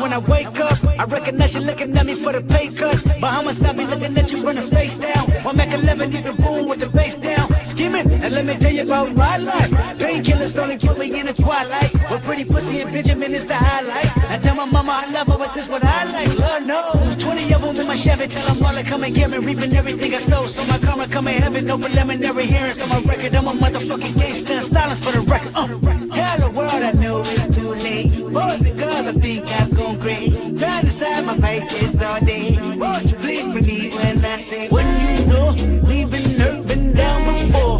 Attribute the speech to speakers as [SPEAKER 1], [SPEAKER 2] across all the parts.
[SPEAKER 1] When I wake up, I recognize you looking at me for the pay cut. Bahamas, I be looking at you from the face down. One Mac 11 in the room with the bass down. Skimming, and let me tell you about my life. Painkillers only put me in the twilight. But pretty pussy and Benjamin is the highlight. I tell my mama I love her, but this what I like. Lord knows, 20 of them in my Chevy. Tell them all to come and get me, reaping everything I stole. So my karma come in heaven, no preliminary hearings on my record. I'm a motherfucking gangster, silence for the record. Tell the world I know it's too late. Boys and girls, I think I've gone great. Trying to side my face this all day. Won't you please believe when I say, when you know we've been hurt, been down before.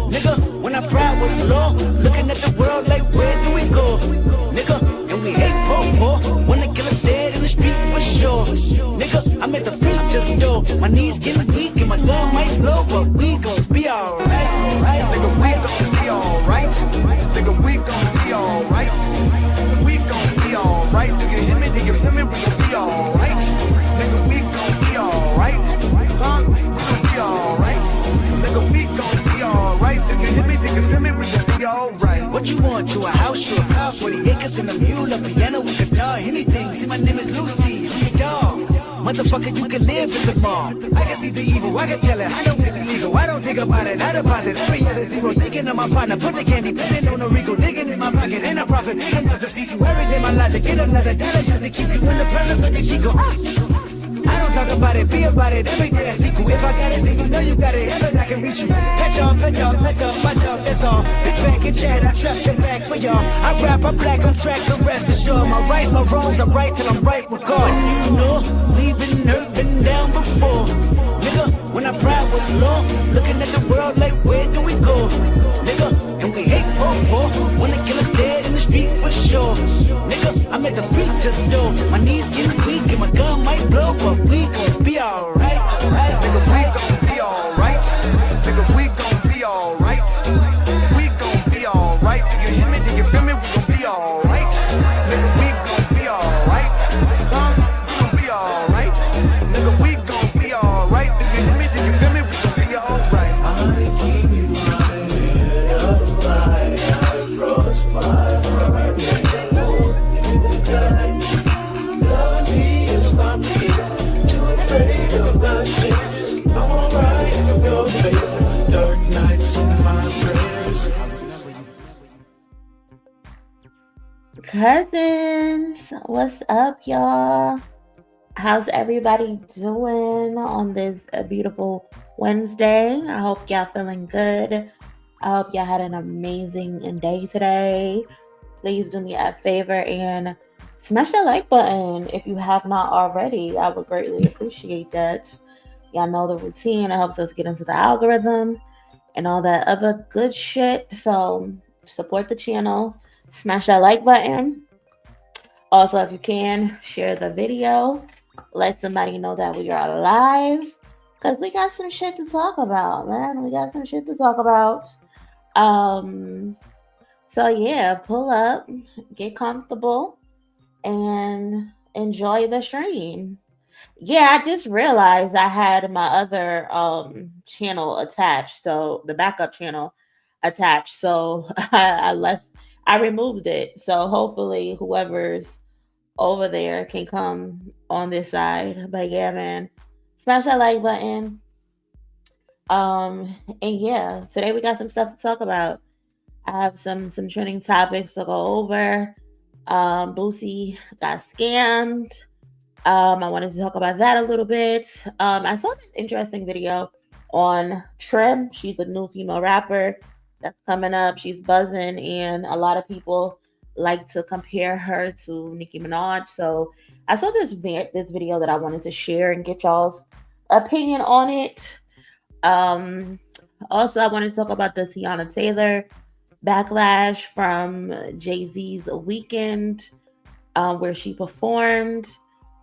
[SPEAKER 1] Nigga, when our pride was low, looking at the world like where do we go? Nigga, and we hate poor. Wanna kill us dead in the street for sure. Nigga, I'm at the preacher's door. My knees getting weak and my gun might blow, but we gon' be alright.
[SPEAKER 2] Nigga, we gon' be alright. Nigga, we gon' be alright. We gon' be alright. Do you hear me? Do you feel me? We gon' be alright. Nigga, we gon' be alright. Huh? We gon' be alright. Nigga, we gon' be alright. Do you hear me? Do you feel me? We gon' be alright.
[SPEAKER 1] What you want? You a house, you a car, 40 acres and a mule, a piano with guitar, anything. See, my name is Lucy, I'm your dog. Motherfucker, you can live in the mall. I can see the evil, I can tell it. I know it's illegal, I don't think about it. I deposit every other zero, thinking of my partner. Put the candy, betting on the Rico, digging in my pocket, and I profit. Big enough to feed you every day. My logic, get another dollar just to keep you in the presence of the Chico. I don't talk about it, be about it. Every day I see you. If I got it, then you know you got it. Heaven, I can reach you. Pet dog, my dog, that's all. Big back and chat, I trust the back for y'all. I rap, I'm black on track, so rest assured. My rights, my wrongs, I'm right till I'm right with God. When you know we've been hurt, been down before. Nigga, when our pride was low, looking at the world like where do we go? Nigga, and we hate poor. Wanna kill us dead in the street for sure. Nigga, I'm at the preacher's door. My knees getting weak and my gun might blow, but we gon' be alright.
[SPEAKER 2] Nigga, we gon' be alright. Nigga, we gon' be alright. We gon' be alright. Do you hear me? Do you feel me? We gon' be alright. Nigga, we gon' be alright. Huh? We gon' be alright. Nigga, we gon' be alright. Do you hear me? Do you feel me? We gon' be alright.
[SPEAKER 3] I keep you running up right. I cross my heart. Love me is my plea. Too afraid of the changes. I'm alright in your favor. Dark nights in my prayers.
[SPEAKER 4] Cousins, what's up, y'all? How's everybody doing on this beautiful Wednesday? I hope y'all feeling good. I hope y'all had an amazing day today. Please do me a favor and smash that like button if you have not already. I would greatly appreciate that. Y'all know the routine. It helps us get into the algorithm and all that other good shit. So support the channel. Smash that like button. Also, if you can, share the video. Let somebody know that we are live. Because we got some shit to talk about, man. We got some shit to talk about. So yeah, pull up, get comfortable, and enjoy the stream. Yeah, I just realized I had my other channel attached, so the backup channel attached. So I removed it. So hopefully whoever's over there can come on this side. But yeah, man, smash that like button. And yeah, today we got some stuff to talk about. I have some trending topics to go over. Boosie got scammed. I wanted to talk about that a little bit. I saw this interesting video on Trim. She's a new female rapper that's coming up. She's buzzing, and a lot of people like to compare her to Nicki Minaj. So I saw this video that I wanted to share and get y'all's opinion on it. Also, I wanted to talk about the Teyana Taylor backlash from Jay-Z's Weekend, where she performed.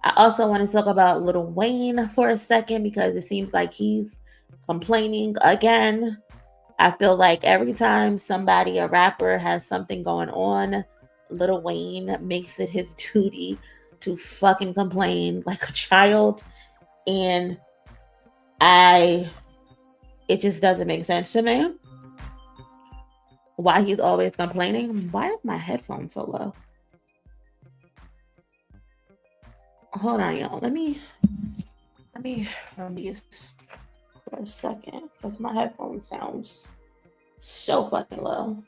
[SPEAKER 4] I also want to talk about Lil Wayne for a second because it seems like he's complaining again. I feel like every time a rapper has something going on, Lil Wayne makes it his duty to fucking complain like a child. And it just doesn't make sense to me why he's always complaining. Why is my headphone so low? Hold on, y'all. Let me run these for a second because my headphone sounds so fucking low.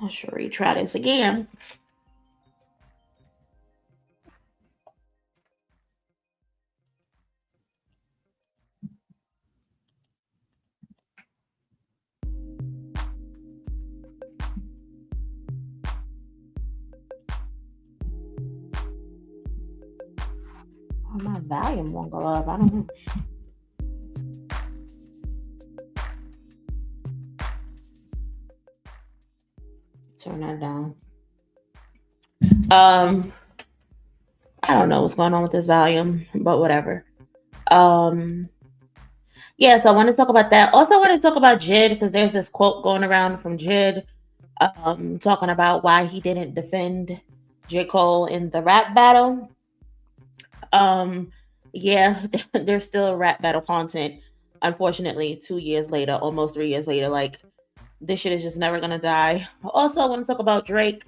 [SPEAKER 4] I should retry this again. Oh, my volume won't go up. I don't know. Turn that down. I don't know what's going on with this volume, but whatever. Yeah, so I want to talk about that. Also, I want to talk about JID because there's this quote going around from JID talking about why he didn't defend J. Cole in the rap battle. Yeah, there's still rap battle content. Unfortunately, 2 years later, almost 3 years later, like this shit is just never gonna die. Also, I want to talk about Drake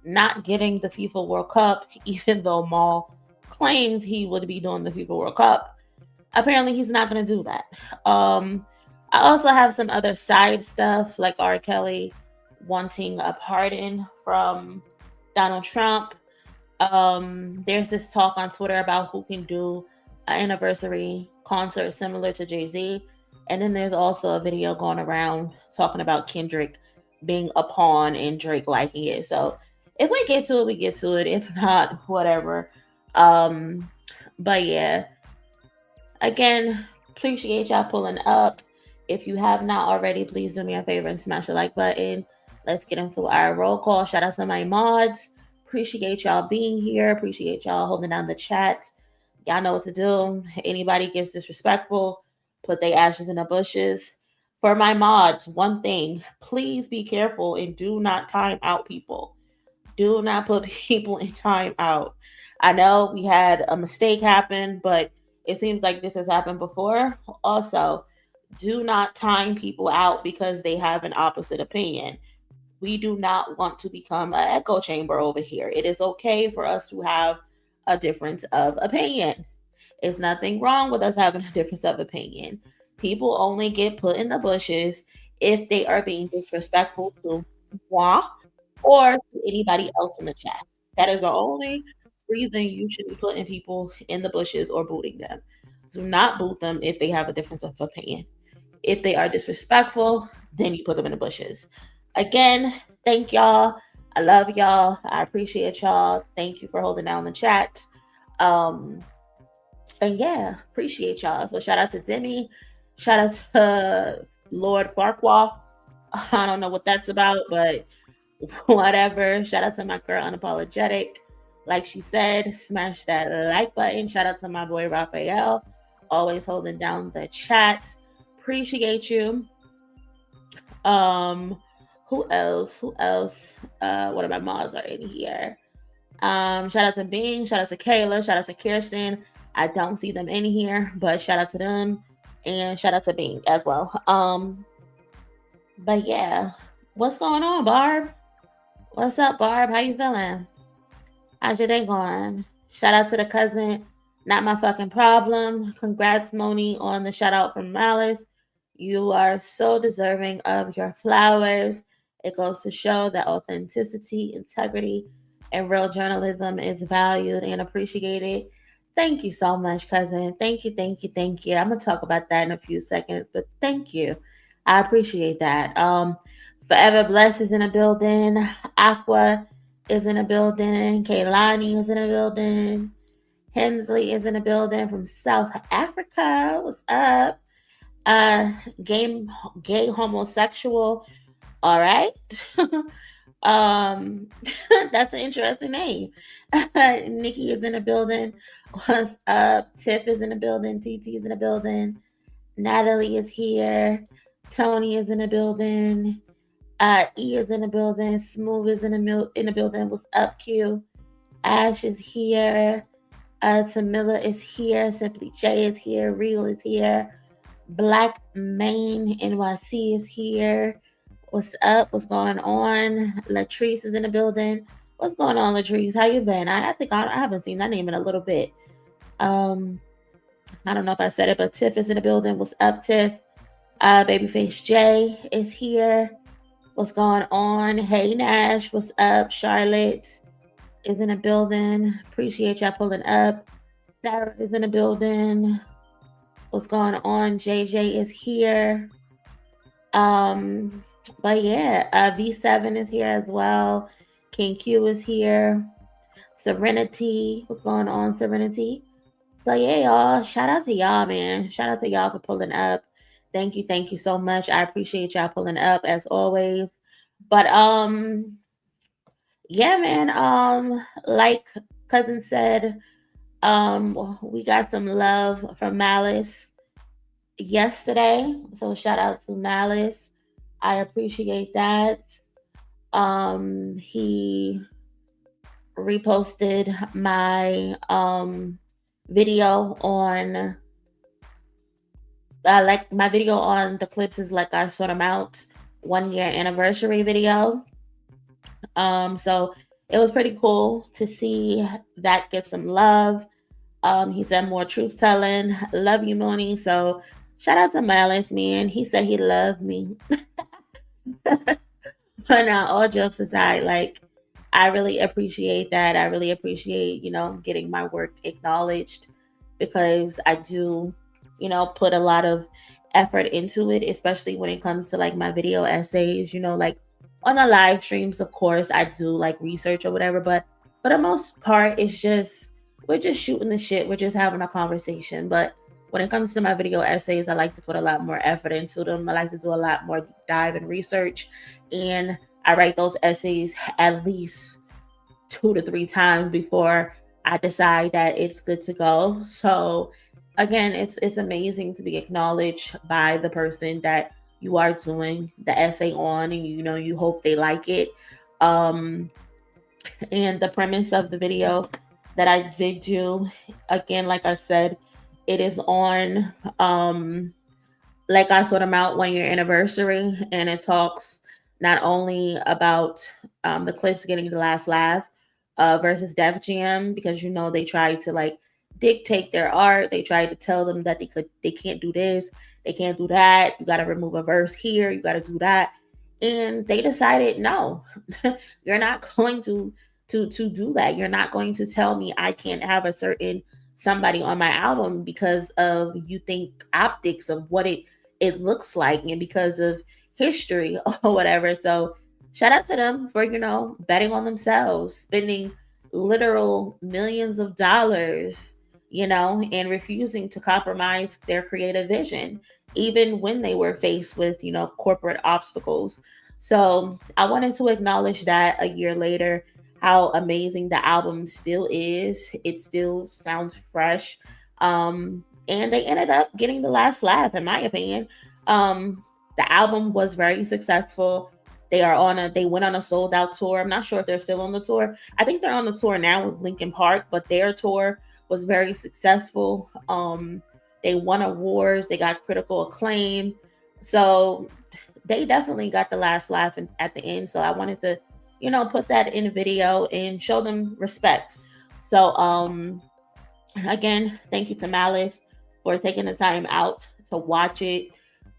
[SPEAKER 4] not getting the FIFA World Cup, even though Maul claims he would be doing the FIFA World Cup. Apparently, he's not gonna do that. I also have some other side stuff like R. Kelly wanting a pardon from Donald Trump. There's this talk on Twitter about who can do an anniversary concert similar to Jay-Z. And then there's also a video going around talking about Kendrick being a pawn and Drake liking it. So if we get to it, we get to it. If not, whatever. But yeah, again, appreciate y'all pulling up. If you have not already, please do me a favor and smash the like button. Let's get into our roll call. Shout out to my mods. Appreciate y'all being here. Appreciate y'all holding down the chat. Y'all know what to do. Anybody gets disrespectful, put their ashes in the bushes. For my mods, one thing, please be careful and do not time out people. Do not put people in time out. I know we had a mistake happen, but it seems like this has happened before. Also, do not time people out because they have an opposite opinion. We do not want to become an echo chamber over here. It is okay for us to have a difference of opinion. There's nothing wrong with us having a difference of opinion. People only get put in the bushes if they are being disrespectful to moi or to anybody else in the chat. That is the only reason you should be putting people in the bushes or booting them. Do not boot them if they have a difference of opinion. If they are disrespectful, then you put them in the bushes. Again, thank y'all. I love y'all. I appreciate y'all. Thank you for holding down the chat. And yeah, appreciate y'all. So shout out to Demi. Shout out to Lord Farquhar. I don't know what that's about, but whatever. Shout out to my girl Unapologetic. Like she said, smash that like button. Shout out to my boy Raphael. Always holding down the chat. Appreciate you. Who else? One of my moms are in here. Shout out to Bing. Shout out to Kayla. Shout out to Kirsten. I don't see them in here, but shout out to them. And shout out to Bing as well. But yeah. What's going on, Barb? What's up, Barb? How you feeling? How's your day going? Shout out to the cousin. Not my fucking problem. Congrats, Monie, on the shout out from Malice. You are so deserving of your flowers. It goes to show that authenticity, integrity, and real journalism is valued and appreciated. Thank you so much, cousin. Thank you. I'm going to talk about that in a few seconds, but thank you. I appreciate that. Forever Blessed is in a building. Aqua is in a building. Kaylani is in a building. Hensley is in a building from South Africa. What's up? Gay, gay homosexual. All right. um, that's an interesting name. Nikki is in the building. What's up? Tiff is in the building. TT is in the building. Natalie is here. Tony is in the building. E is in the building. Smooth is in the building. What's up, Q? Ash is here. Tamila is here. Simply J is here. Real is here. Black Main NYC is here. What's up? What's going on? Latrice is in the building. What's going on, Latrice? How you been? I think I haven't seen that name in a little bit. I don't know if I said it, but Tiff is in the building. What's up, Tiff? Babyface J is here. What's going on? Hey, Nash. What's up? Charlotte is in the building. Appreciate y'all pulling up. Sarah is in the building. What's going on? JJ is here. But yeah, V7 is here as well. King Q is here. Serenity. What's going on, Serenity? So yeah, y'all. Shout out to y'all, man. Shout out to y'all for pulling up. Thank you so much. I appreciate y'all pulling up as always. But yeah, man. Like cousin said, we got some love from Malice yesterday. So shout out to Malice. I appreciate that. He reposted my video on like my video on the clips is like I sort them out 1 year anniversary video. So it was pretty cool to see that get some love. He said more truth telling. Love you, Monie. So shout out to Malice, man. He said he loved me. But now, all jokes aside, like I really appreciate that. I really appreciate, getting my work acknowledged because I do, put a lot of effort into it, especially when it comes to like my video essays, like on the live streams, of course, I do like research or whatever, but for the most part, we're just shooting the shit. We're just having a conversation. But when it comes to my video essays, I like to put a lot more effort into them. I like to do a lot more dive and research. And I write those essays at least 2 to 3 times before I decide that it's good to go. So again, it's amazing to be acknowledged by the person that you are doing the essay on, and you hope they like it. And the premise of the video that I did do, again, like I said, it is on like I sort them out 1 year anniversary, and it talks not only about the clips getting the last laugh versus Def Jam, because they tried to like dictate their art. They tried to tell them that they can't do this, they can't do that. You got to remove a verse here, you got to do that, and they decided no, you're not going to do that. You're not going to tell me I can't have a certain somebody on my album because of you think optics of what it looks like and because of history or whatever. So shout out to them for betting on themselves, spending literal millions of dollars, and refusing to compromise their creative vision even when they were faced with corporate obstacles. So I wanted to acknowledge that a year later, how amazing the album still is. It still sounds fresh. And they ended up getting the last laugh, in my opinion. The album was very successful. They went on a sold out tour. I'm not sure if they're still on the tour. I think they're on the tour now with Linkin Park, but their tour was very successful. They won awards. They got critical acclaim. So they definitely got the last laugh at the end. So I wanted to put that in a video and show them respect. So, again, thank you to Malice for taking the time out to watch it,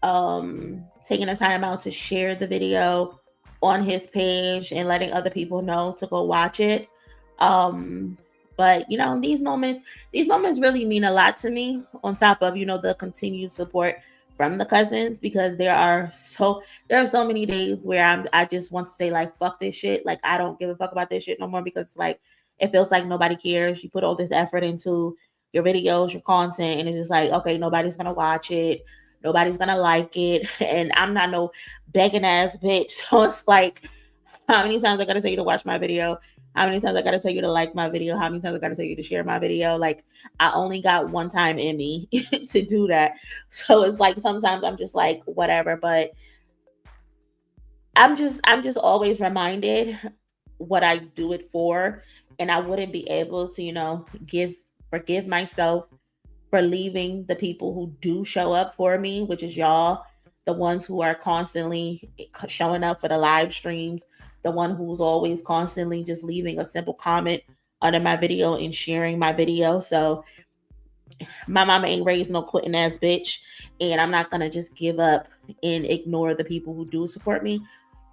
[SPEAKER 4] taking the time out to share the video on his page and letting other people know to go watch it. But these moments really mean a lot to me, on top of the continued support from the cousins, because there are so many days where I just want to say like fuck this shit, like I don't give a fuck about this shit no more, because like it feels like nobody cares. You put all this effort into your videos, your content, and it's just like, okay, nobody's gonna watch it, Nobody's gonna like it. And I'm not no begging ass bitch. So it's like, how many times I gotta tell you to watch my video? How many times I gotta tell you to like my video? How many times I gotta tell you to share my video? Like, I only got one time in me to do that. So it's like sometimes I'm just like, whatever, but I'm just always reminded what I do it for. And I wouldn't be able to, forgive myself for leaving the people who do show up for me, which is y'all, the ones who are constantly showing up for the live streams, the one who's always constantly just leaving a simple comment under my video and sharing my video. So my mama ain't raised no quitting ass bitch, and I'm not gonna just give up and ignore the people who do support me.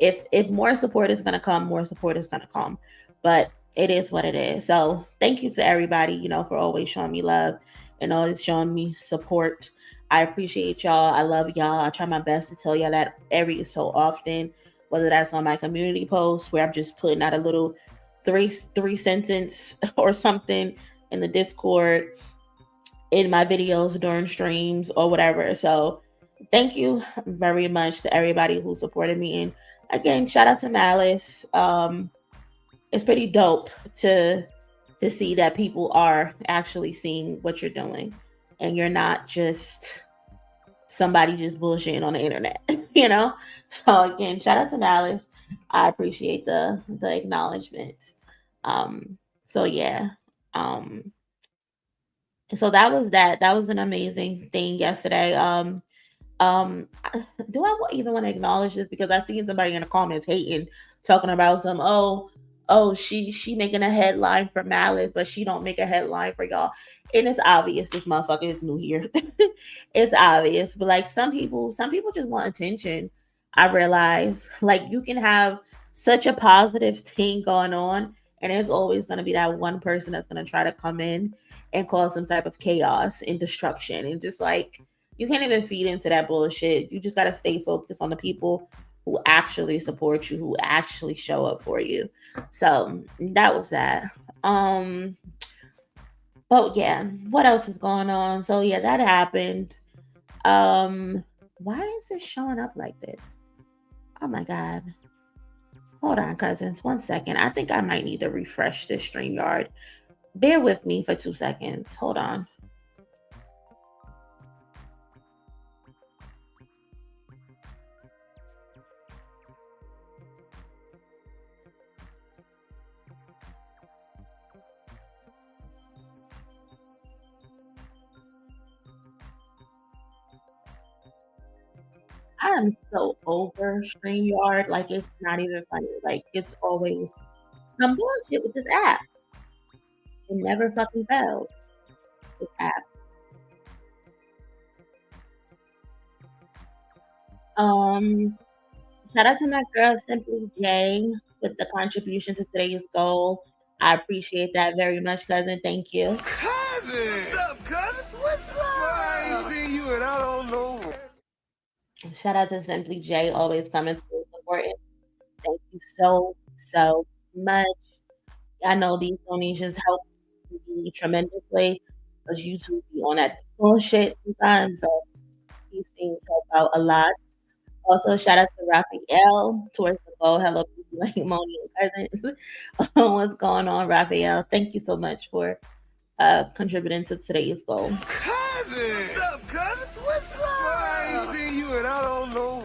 [SPEAKER 4] If more support is gonna come, more support is gonna come. But it is what it is. So thank you to everybody, for always showing me love and always showing me support. I appreciate y'all. I love y'all. I try my best to tell y'all that every so often, whether that's on my community post where I'm just putting out a little three sentence or something in the Discord, in my videos during streams or whatever. So thank you very much to everybody who supported me. And again, shout out to Malice. It's pretty dope to see that people are actually seeing what you're doing and you're not just somebody just bullshitting on the internet, So again, shout out to Malice. I appreciate the acknowledgement. So yeah. So that was that. That was an amazing thing yesterday. Do I even want to acknowledge this? Because I seen somebody in the comments hating, talking about some, she making a headline for Malice, but she don't make a headline for y'all. And it's obvious this motherfucker is new here. It's obvious. But like some people just want attention. I realize, like, you can have such a positive thing going on, and there's always going to be that one person that's going to try to come in and cause some type of chaos and destruction. And just like, you can't even feed into that bullshit. You just got to stay focused on the people who actually support you, who actually show up for you. So that was that. But yeah, what else is going on? So yeah, that happened. Why is it showing up like this? Oh my God. Hold on, cousins. 1 second. I think I might need to refresh this StreamYard. Bear with me for 2 seconds. Hold on. I am so over StreamYard. Like, it's not even funny. Like, it's always some bullshit with this app. It never fucking failed. This app. Shout out to my girl Simply J with the contribution to today's goal. I appreciate that very much, cousin. Thank you.
[SPEAKER 2] Cousin! What's up, cousin? What's up? I ain't seen you and I don't know.
[SPEAKER 4] Shout out to Simply J, always coming through supporting. Thank you so much. I know these donations help me tremendously because YouTube be on that bullshit sometimes. So these things help out a lot. Also, shout out to Raphael towards the goal. Hello, people like Monie and cousins. What's going on, Raphael? Thank you so much for contributing to today's goal.
[SPEAKER 2] Cousin! What's up, cousin? What's up? I ain't seen you and I don't know.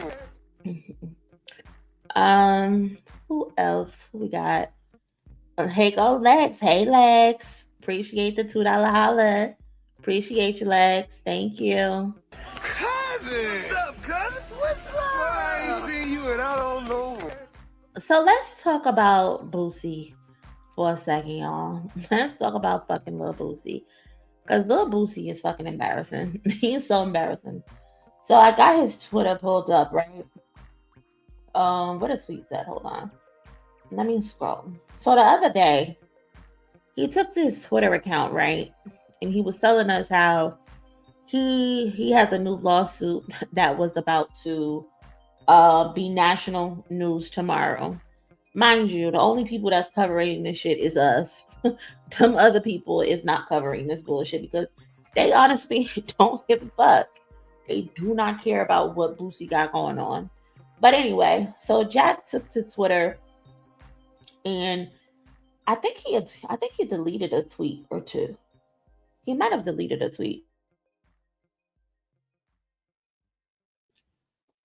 [SPEAKER 4] Who else we got? Hey, go Lex. Hey, Lex. Appreciate the $2 holla. Appreciate you, Lex. Thank you.
[SPEAKER 2] Cousin! What's up, cousin? What's up? I ain't seen you and I don't know.
[SPEAKER 4] So let's talk about Boosie for a second, y'all. Let's talk about fucking Lil Boosie. Because Lil Boosie is fucking embarrassing. He's so embarrassing. So I got his Twitter pulled up, right? What is tweet that? Hold on. Let me scroll. So the other day, he took to his Twitter account, right? And he was telling us how he has a new lawsuit that was about to be national news tomorrow. Mind you, the only people that's covering this shit is us. Some other people is not covering this bullshit because they honestly don't give a fuck. They do not care about what Boosie got going on. But anyway, so Jack took to Twitter, and I think he deleted a tweet or two. He might have deleted a tweet.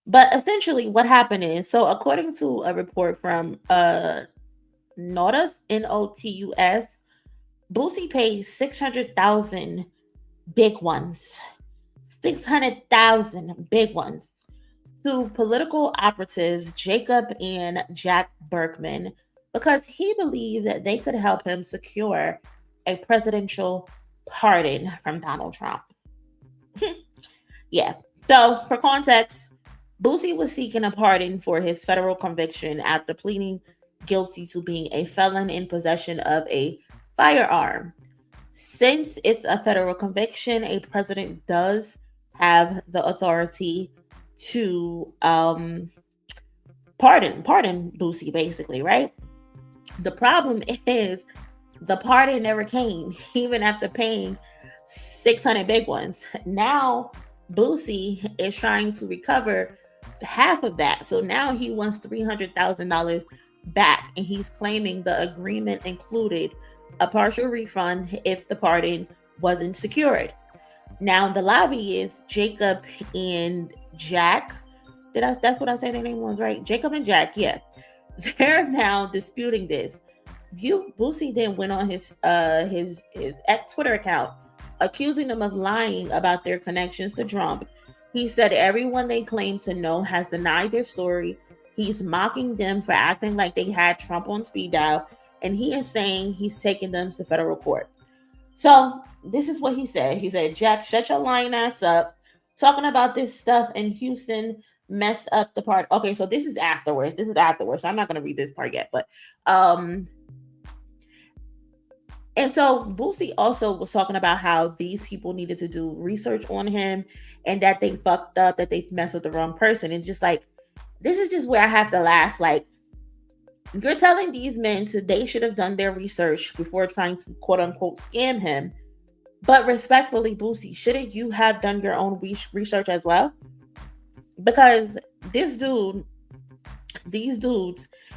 [SPEAKER 4] But essentially what happened is, so according to a report from Notus, Notus, Boosie paid 600,000 big ones. 600,000 big ones to political operatives Jacob and Jack Berkman because he believed that they could help him secure a presidential pardon from Donald Trump. Yeah. So for context, Boosie was seeking a pardon for his federal conviction after pleading guilty to being a felon in possession of a firearm. Since it's a federal conviction, a president does have the authority to pardon Boosie, basically, right? The problem is the pardon never came, even after paying 600 big ones. Now Boosie is trying to recover half of that. So now he wants $300,000 back, and he's claiming the agreement included a partial refund if the pardon wasn't secured. Now the lobby is Jacob and Jack. That's what I said their name was, right? Jacob and Jack, yeah. They're now disputing this. Boosie then went on his Twitter account accusing them of lying about their connections to Trump. He said everyone they claim to know has denied their story. He's mocking them for acting like they had Trump on speed dial, and he is saying he's taking them to federal court. So this is what he said. He said, Jack, shut your lying ass up. Talking about this stuff in Houston messed up the part. Okay, so this is afterwards. So I'm not going to read this part yet, but and so Boosie also was talking about how these people needed to do research on him and that they fucked up, that they messed with the wrong person. And just like, this is just where I have to laugh. Like, you're telling these men they should have done their research before trying to quote unquote scam him. But respectfully, Boosie, shouldn't you have done your own research as well? Because these dudes,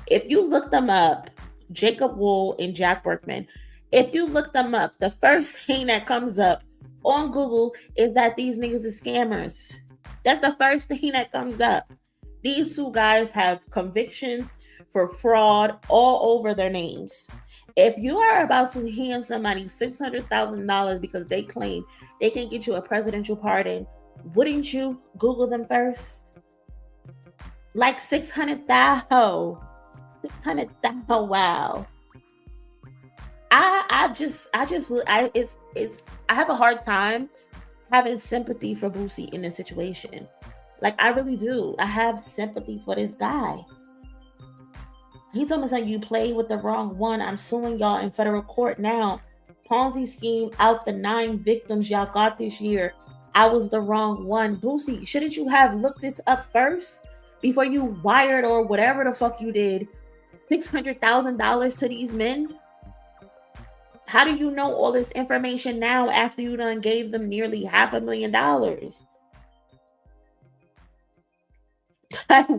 [SPEAKER 4] if you look them up, Jacob Wool and Jack Berkman, if you look them up, the first thing that comes up on Google is that these niggas are scammers. That's the first thing that comes up. These two guys have convictions for fraud all over their names. If you are about to hand somebody $600,000 because they claim they can get you a presidential pardon, wouldn't you Google them first? Like 600,000. Wow. I have a hard time having sympathy for Boosie in this situation. Like, I really do. I have sympathy for this guy. He's almost like, you played with the wrong one. I'm suing y'all in federal court now. Ponzi scheme out the 9 victims y'all got this year. I was the wrong one. Boosie, shouldn't you have looked this up first before you wired or whatever the fuck you did $600,000 to these men? How do you know all this information now after you done gave them nearly $500,000?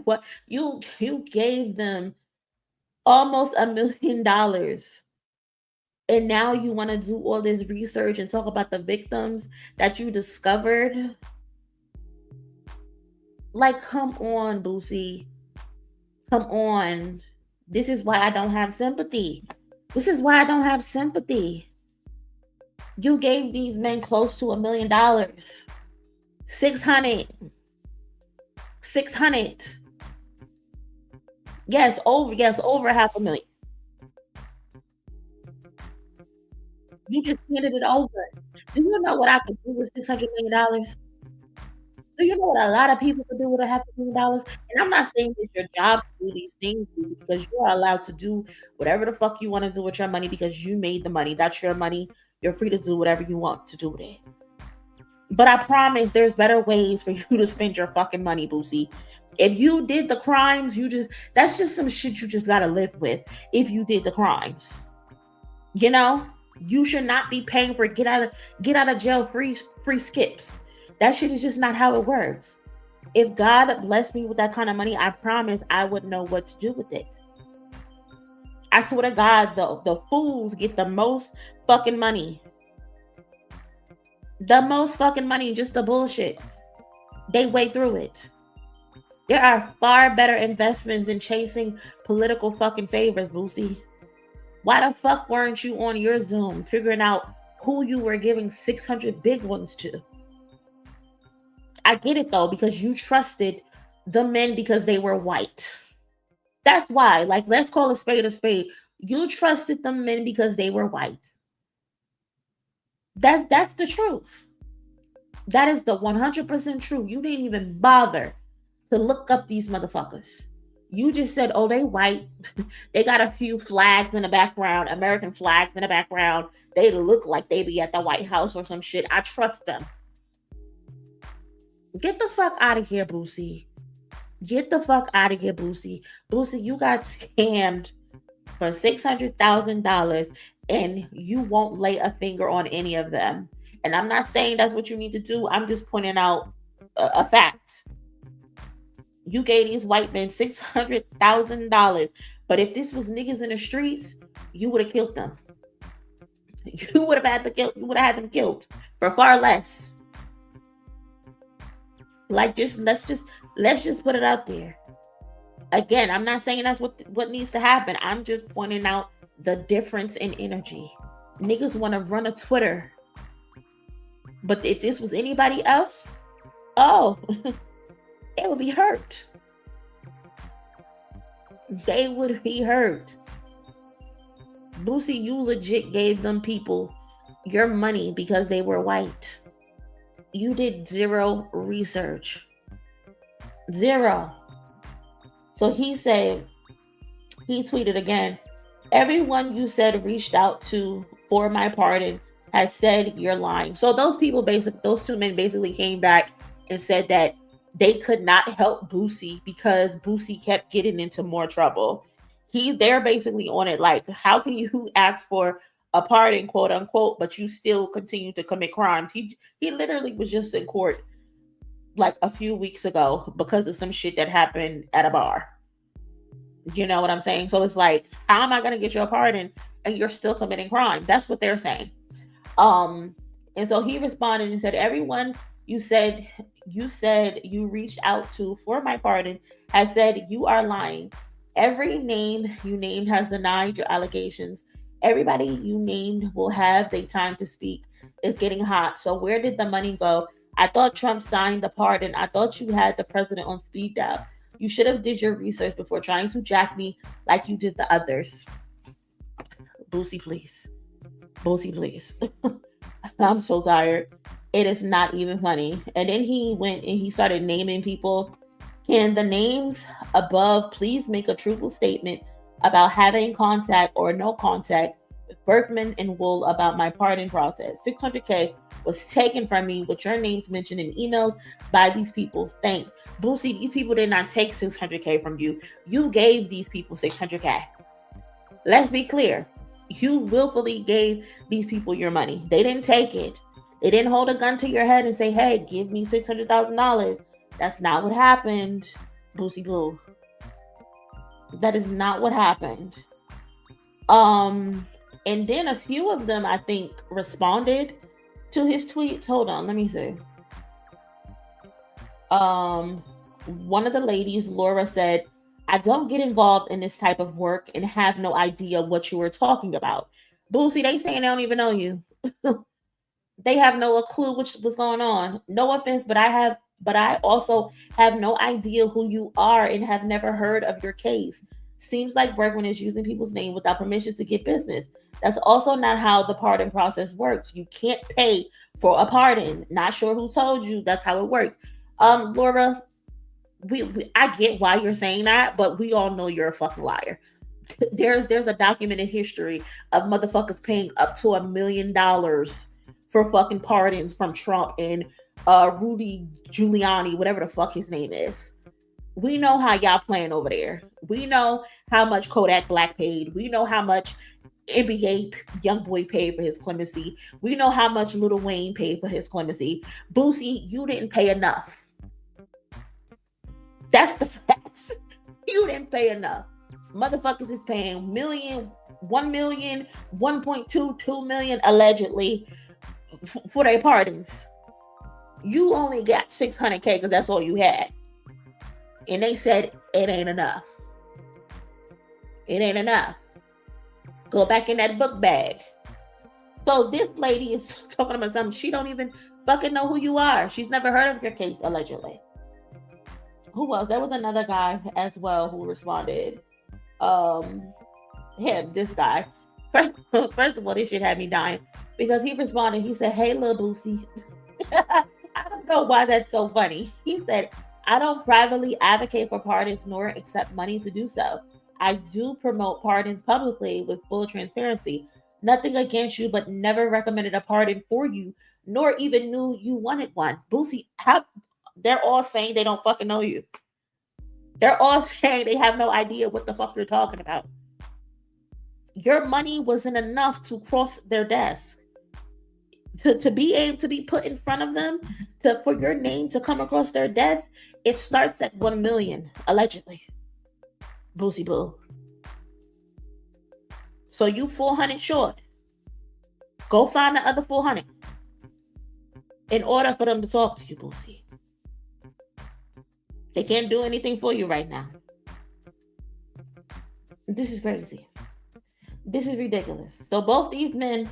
[SPEAKER 4] What you gave them almost $1 million, and now you want to do all this research and talk about the victims that you discovered? Like, come on, Boosie. Come on. This is why I don't have sympathy. You gave these men close to $1 million. 600. Yes, over $500,000. You just handed it over. Do you know what I could do with $600 million? Do you know what a lot of people could do with $500,000? And I'm not saying it's your job to do these things, because you're allowed to do whatever the fuck you want to do with your money because you made the money. That's your money. You're free to do whatever you want to do with it. But I promise there's better ways for you to spend your fucking money, Boosie. If you did the crimes, that's just some shit you just gotta live with. If you did the crimes, you know, you should not be paying for get out of jail free skips. That shit is just not how it works. If God blessed me with that kind of money, I promise I would know what to do with it. I swear to God, the fools get the most fucking money. The most fucking money, just the bullshit. They wade through it. There are far better investments in chasing political fucking favors, Boosie. Why the fuck weren't you on your Zoom figuring out who you were giving 600 big ones to? I get it though, because you trusted the men because they were white. That's why, like, let's call a spade a spade. You trusted the men because they were white. That's the truth. That is the 100% truth. You didn't even bother to look up these motherfuckers. You just said, oh, they white. They got a few flags in the background, American flags in the background. They look like they be at the White House or some shit. I trust them. Get the fuck out of here, Boosie. Get the fuck out of here, Boosie. Boosie, you got scammed for $600,000 and you won't lay a finger on any of them. And I'm not saying that's what you need to do. I'm just pointing out a fact. You gave these white men $600,000. But if this was niggas in the streets, you would have killed them. You would have had them killed for far less. Like, let's just put it out there. Again, I'm not saying that's what needs to happen. I'm just pointing out the difference in energy. Niggas want to run a Twitter. But if this was anybody else, oh, they would be hurt. They would be hurt. Boosie, you legit gave them people your money because they were white. You did zero research. Zero. So he tweeted again, everyone you said reached out to for my pardon has said you're lying. So those two men basically came back and said that they could not help Boosie because Boosie kept getting into more trouble. They're basically on it like, how can you ask for a pardon, quote unquote, but you still continue to commit crimes? He literally was just in court like a few weeks ago because of some shit that happened at a bar. You know what I'm saying? So it's like, how am I going to get you a pardon and you're still committing crime? That's what they're saying. And so he responded and said, everyone you said you reached out to for my pardon has said you are lying. Every name you named has denied your allegations. Everybody you named will have their time to speak. It's getting hot. So where did the money go? I thought Trump signed the pardon. I thought you had the president on speed dial. You should have did your research before trying to jack me like you did the others. Boosie, please. Boosie, please. I'm so tired. It is not even funny. And then he went and he started naming people. Can the names above please make a truthful statement about having contact or no contact with Berkman and Wool about my pardon process? $600K was taken from me with your names mentioned in emails by these people. Thank Boosie, these people did not take $600K from you. You gave these people $600K. Let's be clear. You willfully gave these people your money. They didn't take it. They didn't hold a gun to your head and say, hey, give me $600,000. That's not what happened, Boosie Boo. That is not what happened. And then a few of them, I think, responded to his tweets. Hold on, let me see. One of the ladies, Laura, said, I don't get involved in this type of work and have no idea what you were talking about. Boosie, they saying they don't even know you. They have no clue what's going on. No offense, but I also have no idea who you are and have never heard of your case. Seems like Bergman is using people's name without permission to get business. That's also not how the pardon process works. You can't pay for a pardon. Not sure who told you that's how it works. Laura, I get why you're saying that, but we all know you're a fucking liar. There's a documented history of motherfuckers paying up to $1 million for fucking pardons from Trump and Rudy Giuliani, whatever the fuck his name is. We know how y'all playing over there. We know how much Kodak Black paid. We know how much NBA young boy paid for his clemency. We know how much Lil Wayne paid for his clemency. Boosie, you didn't pay enough. That's the facts. You didn't pay enough. Motherfuckers is paying million, 1 million, 1.2, 2 million allegedly for their pardons. You only got 600K because that's all you had. And they said it ain't enough. It ain't enough. Go back in that book bag. So this lady is talking about something. She don't even fucking know who you are. She's never heard of your case, allegedly. Who else? There was another guy as well who responded. This guy. First of all, this shit had me dying because he responded. He said, "Hey, Lil Boosie." I don't know why that's so funny. He said, "I don't privately advocate for pardons nor accept money to do so. I do promote pardons publicly with full transparency. Nothing against you, but never recommended a pardon for you, nor even knew you wanted one." Boosie, they're all saying they don't fucking know you. They're all saying they have no idea what the fuck you're talking about. Your money wasn't enough to cross their desk. To be able to be put in front of them, for your name to come across their desk, it starts at 1 million, allegedly. Boosie boo. So you 400 short. Go find the other 400 in order for them to talk to you, Boosie. They can't do anything for you right now. This is crazy. This is ridiculous. So both these men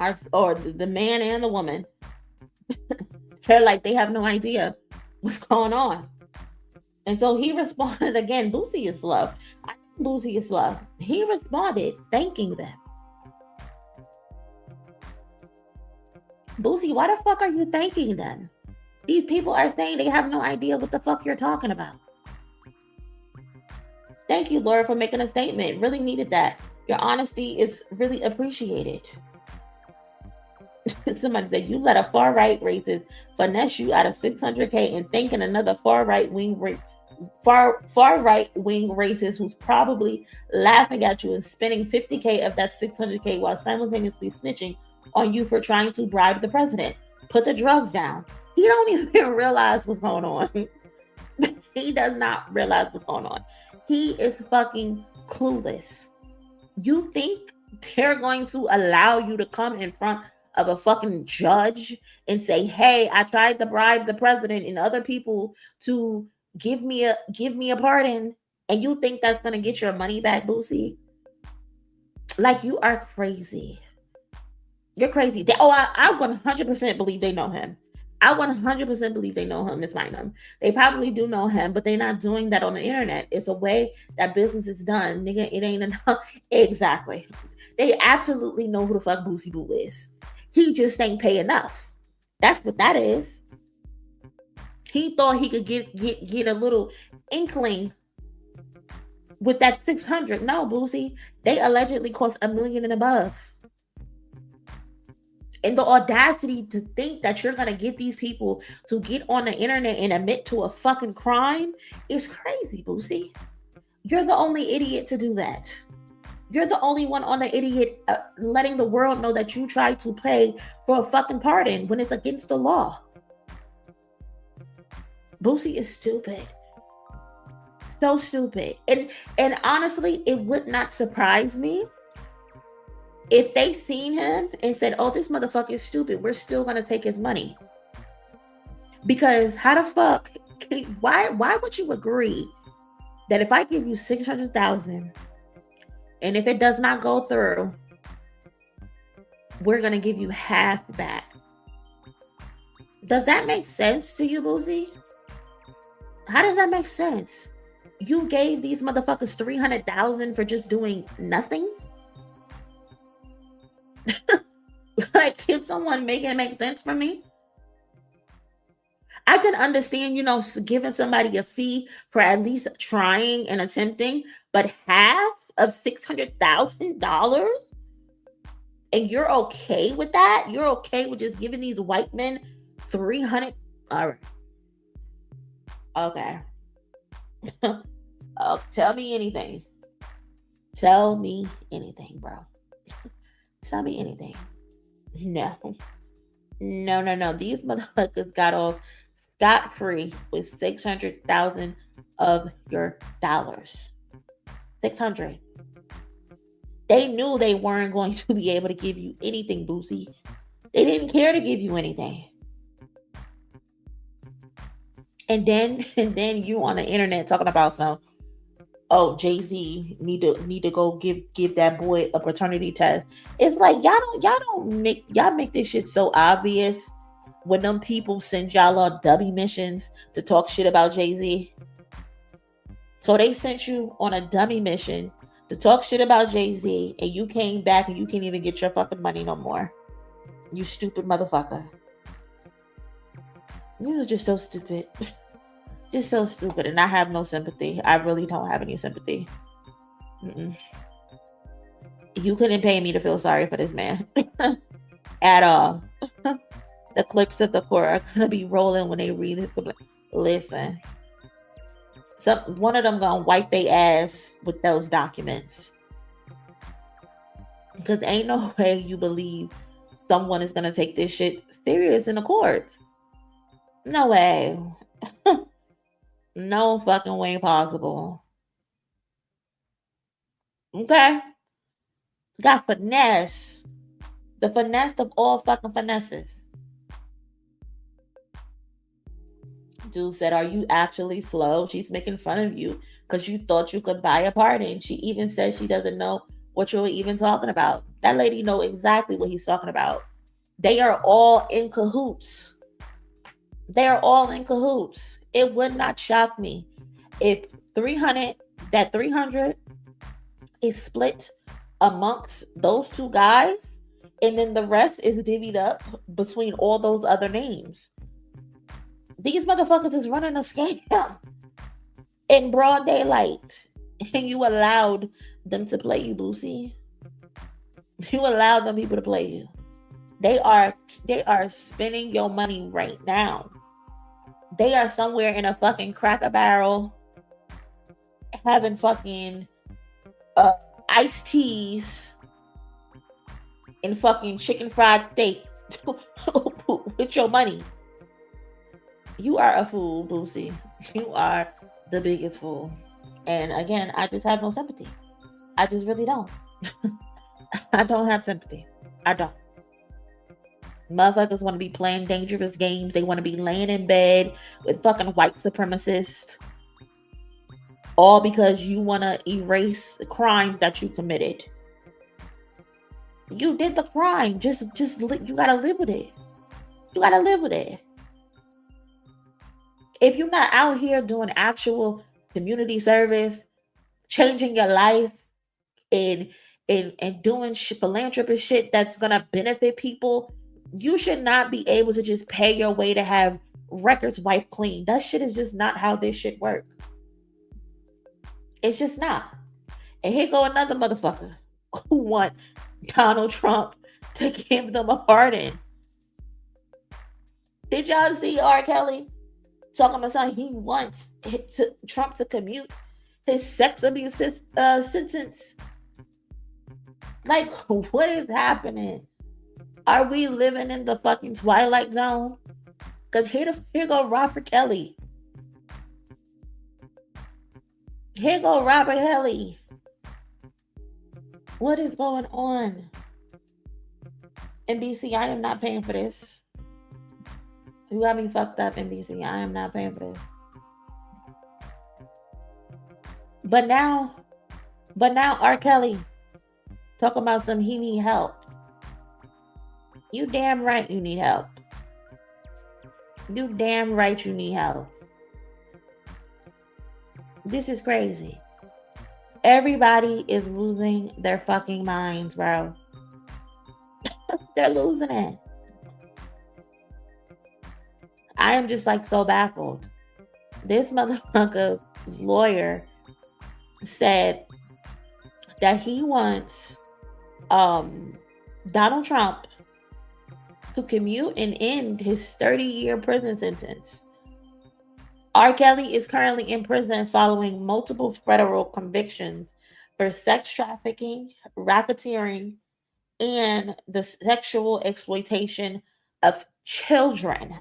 [SPEAKER 4] are, or the man and the woman, they're like, they have no idea what's going on. And so he responded again. Boosie is love. I think Boosie is love. He responded thanking them. Boosie, why the fuck are you thanking them? These people are saying they have no idea what the fuck you're talking about. Thank you, Laura, for making a statement. Really needed that. Your honesty is really appreciated. Somebody said, you let a far-right racist finesse you out of 600K and thinking another far-right-wing racist who's probably laughing at you and spending 50K of that 600K while simultaneously snitching on you for trying to bribe the president. Put the drugs down. He don't even realize what's going on. He does not realize what's going on. He is fucking clueless. You think they're going to allow you to come in front of a fucking judge and say, hey, I tried to bribe the president and other people to give me a pardon, and you think that's going to get your money back, Boosie? Like, you are crazy. You're crazy. I 100% believe they know him. I 100% believe they know him, Ms. Bynum. They probably do know him, but they're not doing that on the internet. It's a way that business is done. Nigga, it ain't enough. Exactly. They absolutely know who the fuck Boosie Boo is. He just ain't pay enough. That's what that is. He thought he could get a little inkling with that 600. No, Boosie. They allegedly cost $1 million and above. And the audacity to think that you're going to get these people to get on the internet and admit to a fucking crime is crazy, Boosie. You're the only idiot to do that. You're the only one on the idiot letting the world know that you tried to pay for a fucking pardon when it's against the law. Boosie is stupid. So stupid. And honestly, it would not surprise me if they seen him and said, oh, this motherfucker is stupid, we're still going to take his money. Because how the fuck, why would you agree that if I give you $600,000 and if it does not go through, we're going to give you half back? Does that make sense to you, Boosie? How does that make sense? You gave these motherfuckers $300,000 for just doing nothing? Like, can someone make it make sense for me? I can understand, giving somebody a fee for at least trying and attempting, but half of $600,000? And you're okay with that? You're okay with just giving these white men 300? All right. Okay. Oh, tell me anything. Tell me anything, bro. Tell me anything. No. No. These motherfuckers got off scot-free with 600,000 of your dollars. 600. They knew they weren't going to be able to give you anything, Boosie. They didn't care to give you anything. And then you on the internet talking about some, oh, Jay-Z need to go give that boy a paternity test. It's like y'all make this shit so obvious when them people send y'all on dummy missions to talk shit about Jay-Z. So they sent you on a dummy mission to talk shit about Jay-Z, and you came back and you can't even get your fucking money no more. You stupid motherfucker. You was just so stupid. Just so stupid. And I have no sympathy. I really don't have any sympathy. Mm-mm. You couldn't pay me to feel sorry for this man. At all. The clerks of the court are going to be rolling when they read this. Listen. One of them going to wipe their ass with those documents. Because ain't no way you believe someone is going to take this shit serious in the courts. No way. No fucking way possible. Okay? Got finesse. The finesse of all fucking finesses. Dude said, are you actually slow? She's making fun of you because you thought you could buy a pardon. She even says she doesn't know what you're even talking about. That lady know exactly what he's talking about. They are all in cahoots. They are all in cahoots. It would not shock me if 300 is split amongst those two guys, and then the rest is divvied up between all those other names. These motherfuckers is running a scam in broad daylight, and you allowed them to play you, Boosie. You allowed them people to play you. They are spending your money right now. They are somewhere in a fucking Cracker Barrel having fucking iced teas and fucking chicken fried steak with your money. You are a fool, Boosie. You are the biggest fool. And again, I just have no sympathy. I just really don't. I don't have sympathy. I don't. Motherfuckers want to be playing dangerous games. They want to be laying in bed with fucking white supremacists. All because you want to erase the crimes that you committed. You did the crime. Just you gotta live with it. You gotta live with it. If you're not out here doing actual community service, changing your life, and doing philanthropist shit that's gonna benefit people, you should not be able to just pay your way to have records wiped clean. That shit is just not how this shit works. It's just not. And here go another motherfucker who want Donald Trump to give them a pardon. Did y'all see R. Kelly talking about something he wants Trump to commute his sex abuse sentence? Like, what is happening? Are we living in the fucking Twilight Zone? Because here go Robert Kelly. Here go Robert Kelly. What is going on? NBC, I am not paying for this. You got me fucked up, NBC. I am not paying for this. But now R. Kelly talking about some he need help. You damn right you need help. You damn right you need help. This is crazy. Everybody is losing their fucking minds, bro. They're losing it. I am just like so baffled. This motherfucker's lawyer said that he wants Donald Trump to commute and end his 30-year prison sentence. R. Kelly is currently in prison following multiple federal convictions for sex trafficking, racketeering, and the sexual exploitation of children.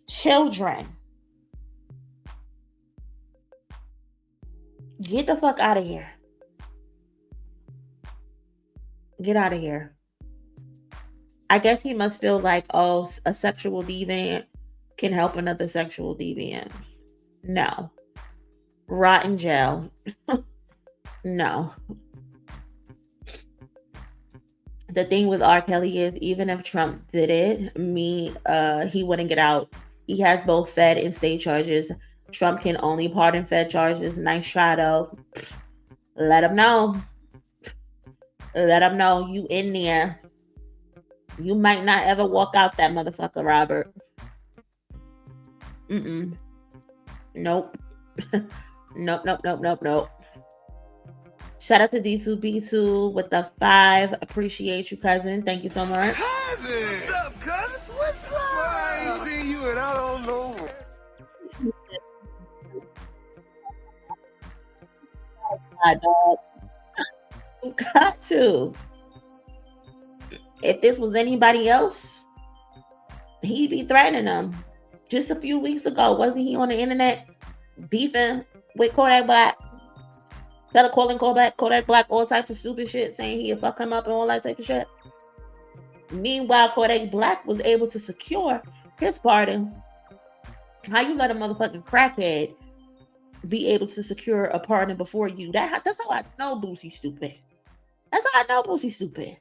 [SPEAKER 4] Children. Get the fuck out of here. Get out of here. I guess he must feel like, oh, a sexual deviant can help another sexual deviant. No. Rot in jail. No. The thing with R. Kelly is, even if Trump did it, he wouldn't get out. He has both Fed and state charges. Trump can only pardon Fed charges. Nice try, though. Let him know. Let him know you in there. You might not ever walk out that motherfucker, Robert. Nope. Nope. Shout out to D2B2 with the 5. Appreciate you, cousin. Thank you so much.
[SPEAKER 2] Cousin! What's up, cousin? What's up? Well, I ain't seen you and I don't know.
[SPEAKER 4] Dog. You got to. If this was anybody else, he'd be threatening them. Just a few weeks ago, wasn't he on the internet beefing with Kodak Black? Calling Kodak Black all types of stupid shit, saying he'd fuck him up and all that type of shit. Meanwhile, Kodak Black was able to secure his pardon. How you let a motherfucking crackhead be able to secure a pardon before you? That's how I know Boosie stupid. That's how I know Boosie stupid.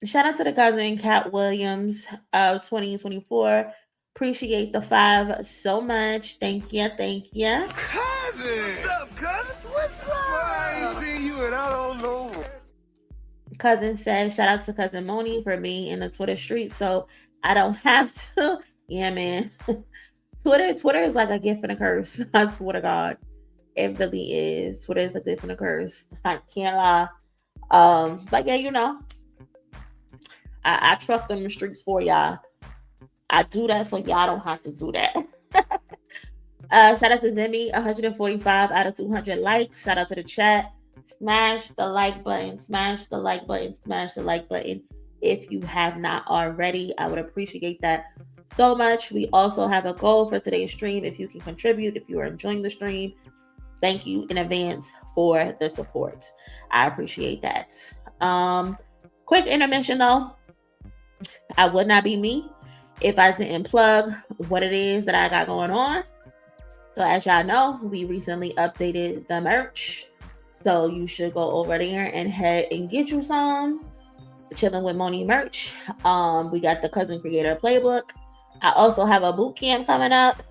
[SPEAKER 4] Shout out to the cousin, Cat Williams, 2024. Appreciate the 5 so much. Thank you.
[SPEAKER 2] Cousin! What's up, cousin? What's up? Well, I ain't seen you and I don't know.
[SPEAKER 4] Cousin said, shout out to cousin Monie for being in the Twitter street, so I don't have to. Yeah, man. Twitter is like a gift and a curse. I swear to God. It really is. Twitter is a gift and a curse. I can't lie. But yeah, you know, I trust them in the streets for y'all. I do that so y'all don't have to do that. Shout out to Zimmy, 145 out of 200 likes. Shout out to the chat. Smash the like button. Smash the like button. Smash the like button. If you have not already, I would appreciate that so much. We also have a goal for today's stream. If you can contribute, if you are enjoying the stream, thank you in advance for the support. I appreciate that. Quick intermission though. I would not be me if I didn't plug what it is that I got going on. So as y'all know, we recently updated the merch. So you should go over there and head and get you some Chilling with Monie merch. We got the Cousin Creator Playbook. I also have a boot camp coming up.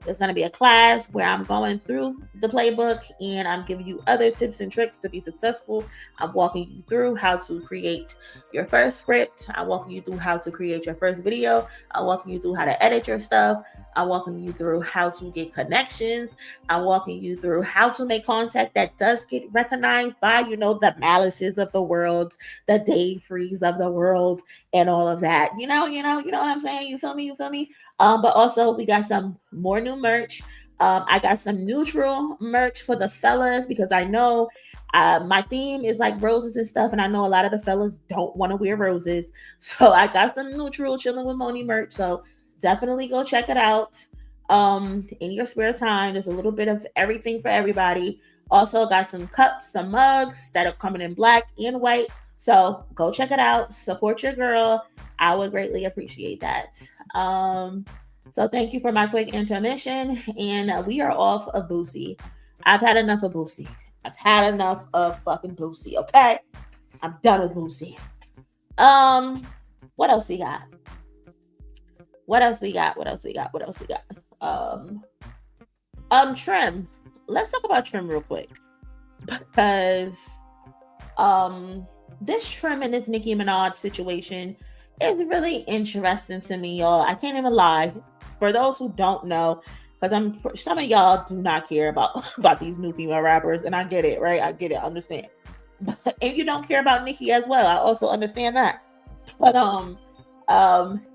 [SPEAKER 4] It's going to be a class where I'm going through the playbook and I'm giving you other tips and tricks to be successful. I'm walking you through how to create your first script. I'm walking you through how to create your first video. I'm walking you through how to edit your stuff. I'm walking you through how to get connections. I'm walking you through how to make content that does get recognized by, you know, the Malices of the world, the Dave Freeze of the world, and all of that. You know what I'm saying? You feel me? But also we got some more new merch. I got some neutral merch for the fellas because I know my theme is like roses and stuff, and I know a lot of the fellas don't want to wear roses. So I got some neutral Chilling with Monie merch. So definitely go check it out. In your spare time, there's a little bit of everything for everybody. Also got some cups, some mugs that are coming in black and white. So go check it out. Support your girl. I would greatly appreciate that. So thank you for my quick intermission. And we are off of Boosie. I've had enough of Boosie. I've had enough of fucking Boosie, okay? I'm done with Boosie. What else we got? Trim. Let's talk about Trim real quick. Because this Trim and this Nicki Minaj situation is really interesting to me, y'all. I can't even lie. For those who don't know, because some of y'all do not care about these new female rappers, and I get it, right? I get it, I understand. But if you don't care about Nicki as well, I also understand that. But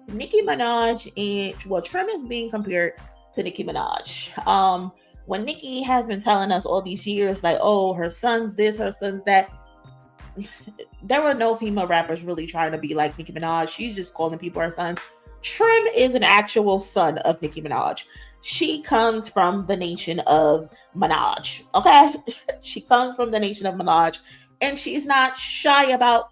[SPEAKER 4] Nicki Minaj and Trim is being compared to Nicki Minaj. When Nicki has been telling us all these years, like, oh, her son's this, her son's that. there were no female rappers really trying to be like Nicki Minaj. She's just calling people her sons. Trim is an actual son of Nicki Minaj. She comes from the nation of Minaj. Okay, she comes from the nation of Minaj, and she's not shy about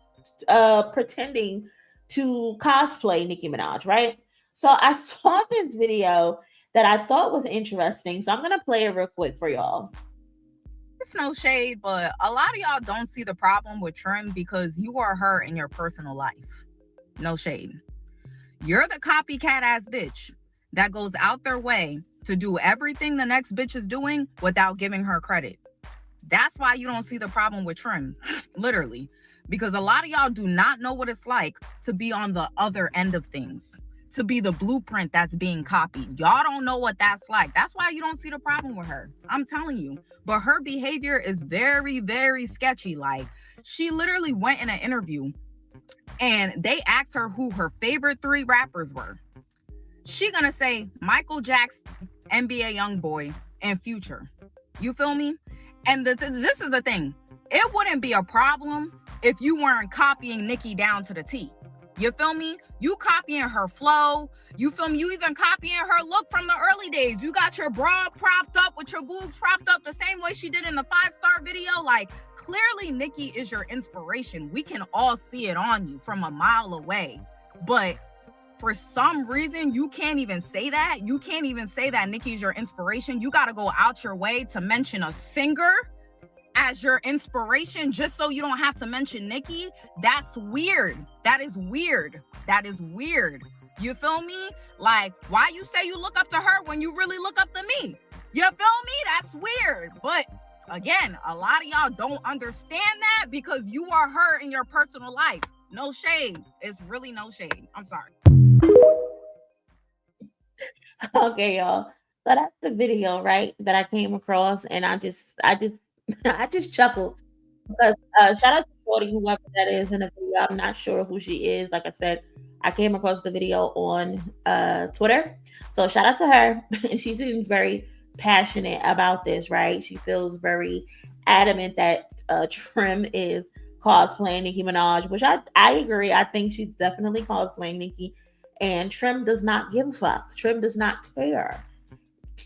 [SPEAKER 4] pretending to cosplay Nicki Minaj, right? So I saw this video that I thought was interesting. So I'm gonna play it real quick for y'all.
[SPEAKER 5] It's no shade, but a lot of y'all don't see the problem with Trim because you are her in your personal life. No shade. You're the copycat ass bitch that goes out their way to do everything the next bitch is doing without giving her credit. That's why you don't see the problem with Trim, literally, because a lot of y'all do not know what it's like to be on the other end of things, to be the blueprint that's being copied. Y'all don't know what that's like. That's why you don't see the problem with her. I'm telling you. But her behavior is very, very sketchy. Like, she literally went in an interview and they asked her who her favorite 3 rappers were. She gonna say Michael Jackson, NBA Youngboy, and Future. You feel me? And this is the thing. It wouldn't be a problem if you weren't copying Nicki down to the T. You feel me? You copying her flow. You feel me? You even copying her look from the early days. You got your bra propped up with your boobs propped up the same way she did in the 5-star video. Like, clearly Nicki is your inspiration. We can all see it on you from a mile away. But for some reason, you can't even say that. You can't even say that Nicki's your inspiration. You got to go out your way to mention a singer as your inspiration just so you don't have to mention Nicki. That's weird. That is weird. That is weird. You feel me? Like, why you say you look up to her when you really look up to me? You feel me? That's weird. But again, a lot of y'all don't understand that because you are her in your personal life. No shade. It's really no shade. I'm sorry.
[SPEAKER 4] Okay, y'all. So that's the video, right? That I came across, and I just chuckled because shout out to Shorty, whoever that is in the video. I'm not sure who she is. Like I said, I came across the video on Twitter, so shout out to her. She seems very passionate about this, right? She feels very adamant that Trim is cosplaying Nicki Minaj, which I agree. I think she's definitely cosplaying Nicki, and Trim does not give a fuck. Trim does not care.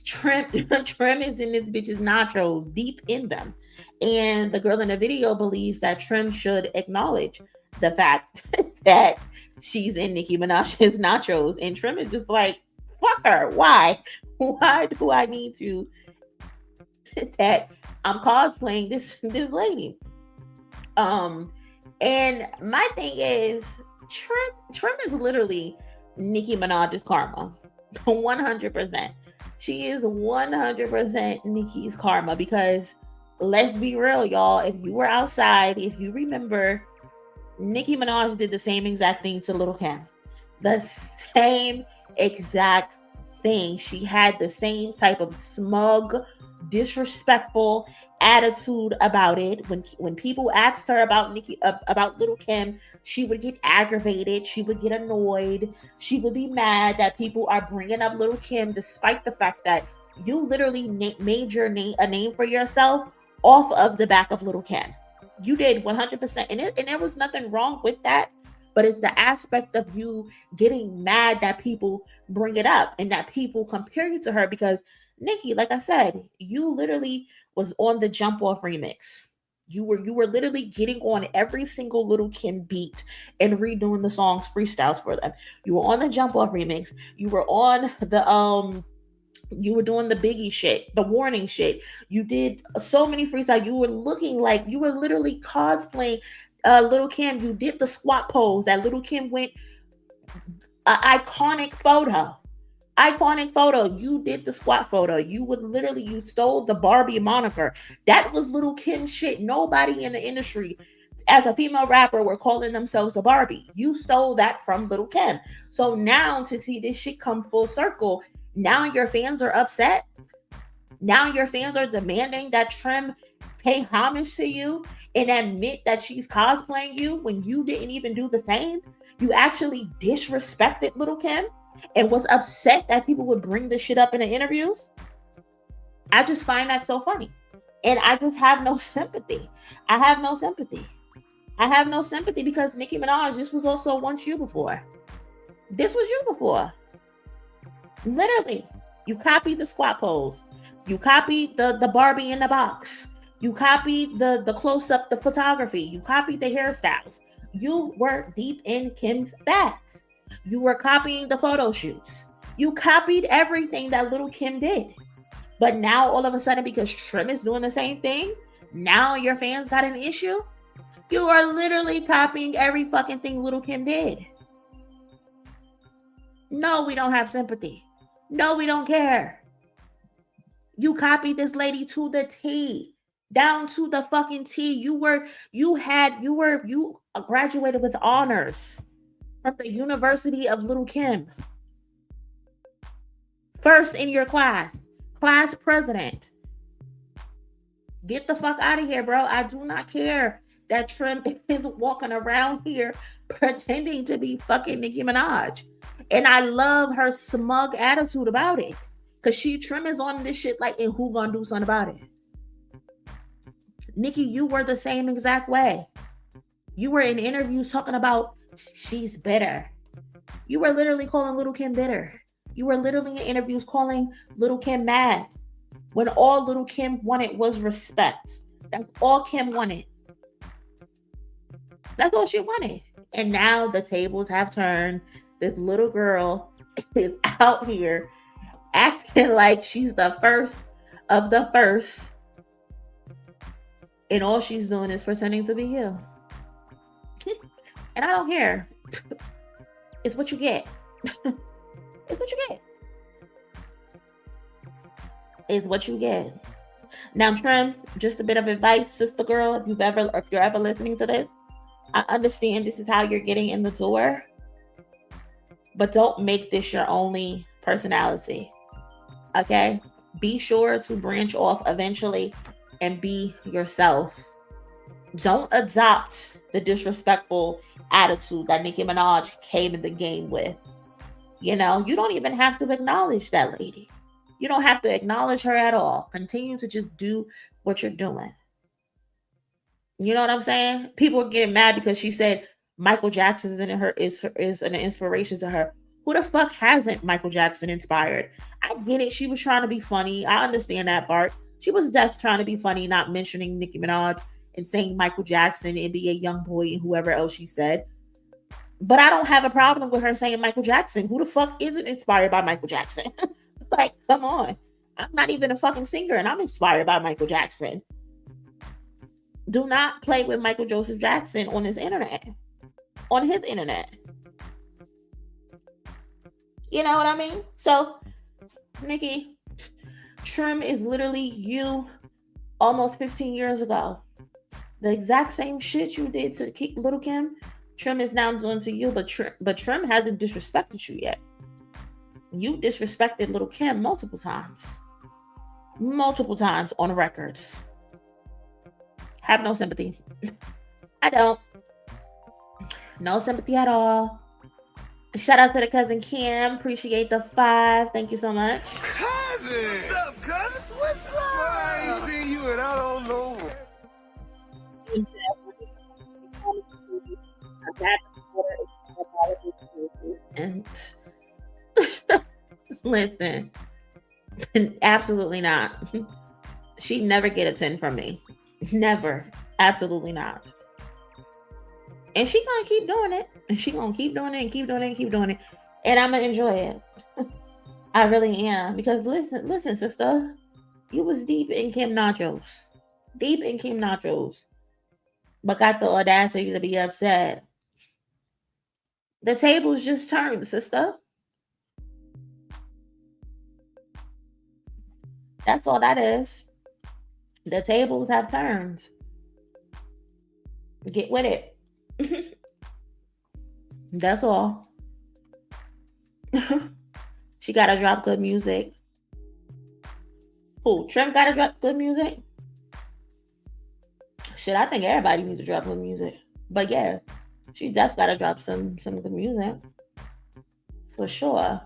[SPEAKER 4] Trim is in this bitch's nachos, deep in them. And the girl in the video believes that Trim should acknowledge the fact that she's in Nicki Minaj's nachos. And Trim is just like, fuck her. Why? Why do I need to that I'm cosplaying this lady? And my thing is, Trim is literally Nicki Minaj's karma. 100%. She is 100% Nicki's karma, because let's be real, y'all. If you were outside, if you remember, Nicki Minaj did the same exact thing to Lil Kim. The same exact thing. She had the same type of smug, disrespectful attitude about it. When people asked her about about Lil Kim, she would get aggravated, she would get annoyed, she would be mad that people are bringing up Lil Kim, despite the fact that you literally made your name a name for yourself off of the back of Lil Kim. You did 100%, and there was nothing wrong with that. But it's the aspect of you getting mad that people bring it up and that people compare you to her, because Nicki, like I said, you literally was on the Jump Off remix. You were literally getting on every single Lil Kim beat and redoing the songs, freestyles for them. You were on the Jump Off remix. You were on the you were doing the Biggie shit, the Warning shit. You did so many freestyles. You were looking like you were literally cosplaying Lil Kim. You did the squat pose that Lil Kim went, iconic photo. You did the squat photo. You stole the Barbie moniker. That was Lil Kim shit. Nobody in the industry, as a female rapper, were calling themselves a Barbie. You stole that from Lil Kim. So now to see this shit come full circle, now your fans are upset. Now your fans are demanding that Trim pay homage to you and admit that she's cosplaying you when you didn't even do the same. You actually disrespected Lil Kim and was upset that people would bring this shit up in the interviews. I just find that so funny. And I just have no sympathy. I have no sympathy. I have no sympathy because Nicki Minaj, this was also once you before. This was you before. Literally. You copied the squat pose. You copied the Barbie in the box. You copied the close-up, the photography. You copied the hairstyles. You were deep in Kim's bags. You were copying the photo shoots. You copied everything that Little Kim did. But now all of a sudden, because Trim is doing the same thing, now your fans got an issue? You are literally copying every fucking thing Little Kim did. No, we don't have sympathy. No, we don't care. You copied this lady to the T, down to the fucking T. You graduated with honors from the University of Little Kim. First in your class president. Get the fuck out of here, bro. I do not care that Trim is walking around here pretending to be fucking Nicki Minaj. And I love her smug attitude about it. Cause Trim is on this shit like, and who gonna do something about it? Nicki, you were the same exact way. You were in interviews talking about she's bitter. You were literally calling Little Kim bitter. You were literally in interviews calling Little Kim mad. When all Little Kim wanted was respect. That's all Kim wanted. That's all she wanted. And now the tables have turned. This little girl is out here acting like she's the first of the first. And all she's doing is pretending to be you. And I don't care. It's what you get. It's what you get. It's what you get. Now, Trim, just a bit of advice, sister girl, if you're ever listening to this, I understand this is how you're getting in the door, but don't make this your only personality. Okay? Be sure to branch off eventually and be yourself. Don't adopt the disrespectful attitude that Nicki Minaj came in the game with. You know, you don't even have to acknowledge that lady. You don't have to acknowledge her at all. Continue to just do what you're doing. You know what I'm saying? People are getting mad because she said Michael Jackson is an inspiration to her. Who the fuck hasn't Michael Jackson inspired? I get it. She was trying to be funny. I understand that part. She was definitely trying to be funny, not mentioning Nicki Minaj and saying Michael Jackson, NBA Youngboy, and whoever else she said. But I don't have a problem with her saying Michael Jackson. Who the fuck isn't inspired by Michael Jackson? Like, come on. I'm not even a fucking singer and I'm inspired by Michael Jackson. Do not play with Michael Joseph Jackson on his internet. On his internet. You know what I mean? So, Nicki, Trim is literally you almost 15 years ago. The exact same shit you did to Little Kim, Trim is now doing to you, but Trim hasn't disrespected you yet. You disrespected Little Kim multiple times on records. Have no sympathy. I don't. No sympathy at all. Shout out to the cousin Kim. Appreciate the 5. Thank you so much.
[SPEAKER 2] Cousin! What's up, cousin? What's up? I ain't seen you and I don't know.
[SPEAKER 4] And listen, absolutely not. She'd never get a 10 from me. Never. Absolutely not. And she gonna keep doing it. And she gonna keep doing it and keep doing it and keep doing it. And I'm gonna enjoy it. I really am. Because listen, sister. You was deep in Kim Nachos. Deep in Kim Nachos. But got the audacity to be upset. The tables just turned, sister. That's all that is. The tables have turned. Get with it. That's all. She gotta drop good music. Who? Trim gotta drop good music? Shit, I think everybody needs to drop good music. But yeah, she definitely gotta drop some good music. For sure.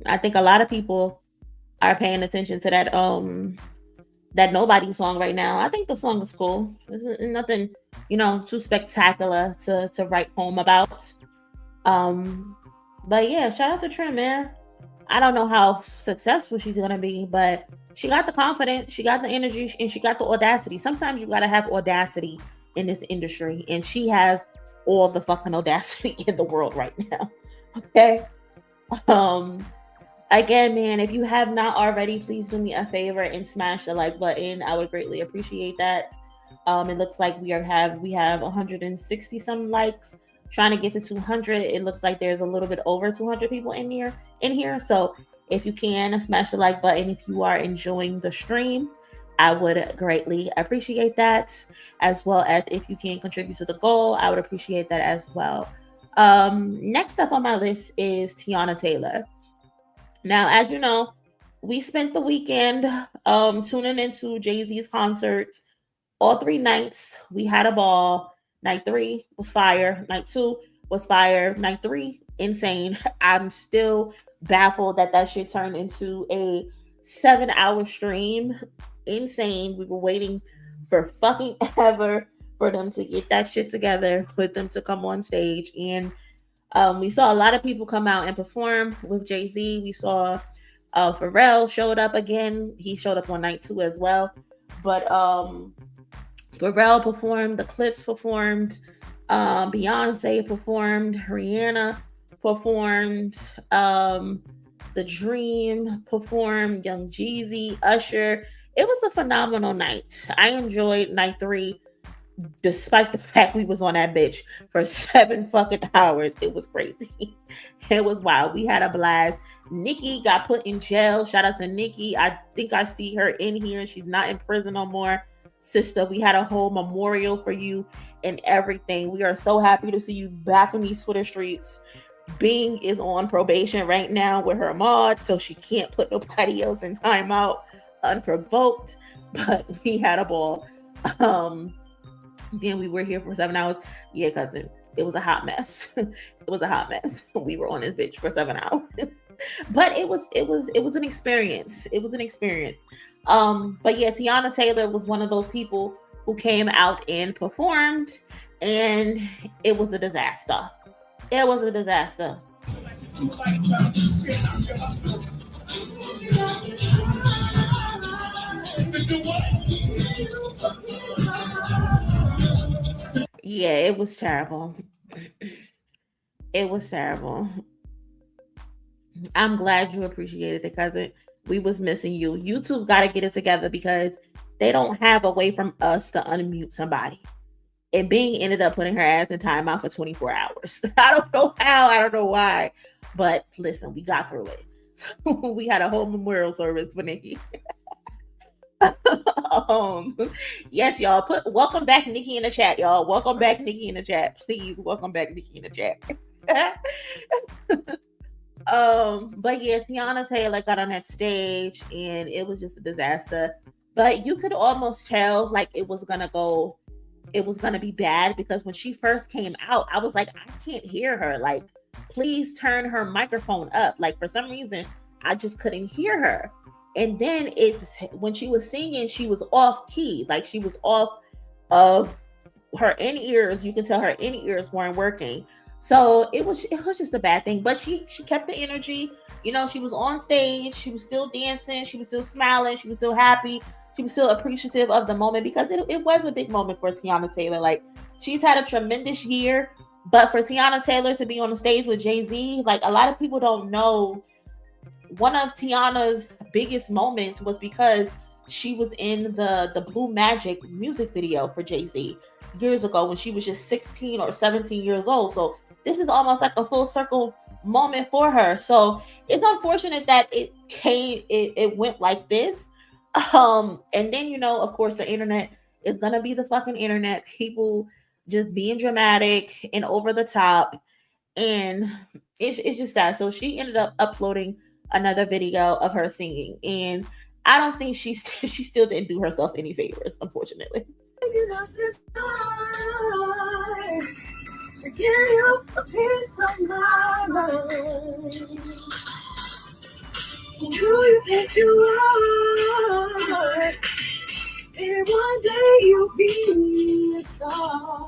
[SPEAKER 4] I think a lot of people are paying attention to that Nobody song right now. I think the song is cool. There's nothing, too spectacular to write home about. But yeah, shout out to Trim, man. I don't know how successful she's gonna be, but she got the confidence, she got the energy, and she got the audacity. Sometimes you gotta have audacity in this industry, and she has all the fucking audacity in the world right now. Okay. Again, man, if you have not already, please do me a favor and smash the like button. I would greatly appreciate that. It looks like we have 160 some likes, trying to get to 200. It looks like there's a little bit over 200 people in here. So if you can smash the like button, if you are enjoying the stream, I would greatly appreciate that. As well as if you can contribute to the goal, I would appreciate that as well. Next up on my list is Teyana Taylor. Now, as you know, we spent the weekend tuning into Jay-Z's concert. All 3 nights, we had a ball. Night 3 was fire. Night 2 was fire. Night 3, insane. I'm still baffled that shit turned into a 7-hour stream. Insane. We were waiting for fucking ever for them to get that shit together, with them to come on stage. And we saw a lot of people come out and perform with Jay-Z. We saw Pharrell showed up again. He showed up on night 2 as well. But Pharrell performed, the Clips performed, Beyonce performed, Rihanna performed, The Dream performed, Young Jeezy, Usher. It was a phenomenal night. I enjoyed night 3. Despite the fact we was on that bitch for 7 fucking hours. It was crazy. It was wild. We had a blast. Nicki got put in jail. Shout out to Nicki. I think I see her in here. She's not in prison no more. Sister, we had a whole memorial for you and everything. We are so happy to see you back in these Twitter streets. Bing is on probation right now with her mod, so she can't put nobody else in timeout unprovoked. But we had a ball. Then we were here for 7 hours. Yeah, cousin, it was a hot mess. It was a hot mess. We were on this bitch for 7 hours. But it was an experience. It was an experience. But yeah, Teyana Taylor was one of those people who came out and performed, and it was a disaster. It was a disaster. Yeah, it was terrible. It was terrible. I'm glad you appreciated it, cousin. We was missing you. YouTube got to get it together, because they don't have a way from us to unmute somebody. And Bing ended up putting her ass in timeout for 24 hours. I don't know how. I don't know why. But listen, we got through it. We had a whole memorial service for Nicki. Yes, y'all. Welcome back Nicki in the chat, y'all. Welcome back Nicki in the chat. Please welcome back Nicki in the chat. But yeah, Teyana Taylor got on that stage and it was just a disaster. But you could almost tell like it was gonna be bad, because when she first came out, I was like, I can't hear her. Like, please turn her microphone up. Like, for some reason, I just couldn't hear her. And then when she was singing, she was off key. Like, she was off of her in-ears. You can tell her in-ears weren't working. So it was just a bad thing. But she kept the energy. You know, she was on stage. She was still dancing. She was still smiling. She was still happy. She was still appreciative of the moment, because it was a big moment for Teyana Taylor. Like, she's had a tremendous year. But for Teyana Taylor to be on the stage with Jay-Z, like, a lot of people don't know, one of Teyana's biggest moments was because she was in the Blue Magic music video for Jay-Z years ago when she was just 16 or 17 years old. So this is almost like a full circle moment for her. So it's unfortunate that it went like this. And then, you know, of course, the internet is gonna be the fucking internet. People just being dramatic and over the top, and it's just sad. So she ended up uploading another video of her singing, and I don't think she still didn't do herself any favors, unfortunately. To give you a piece of my mind.
[SPEAKER 3] Who you think you are? And one day you'll be a star.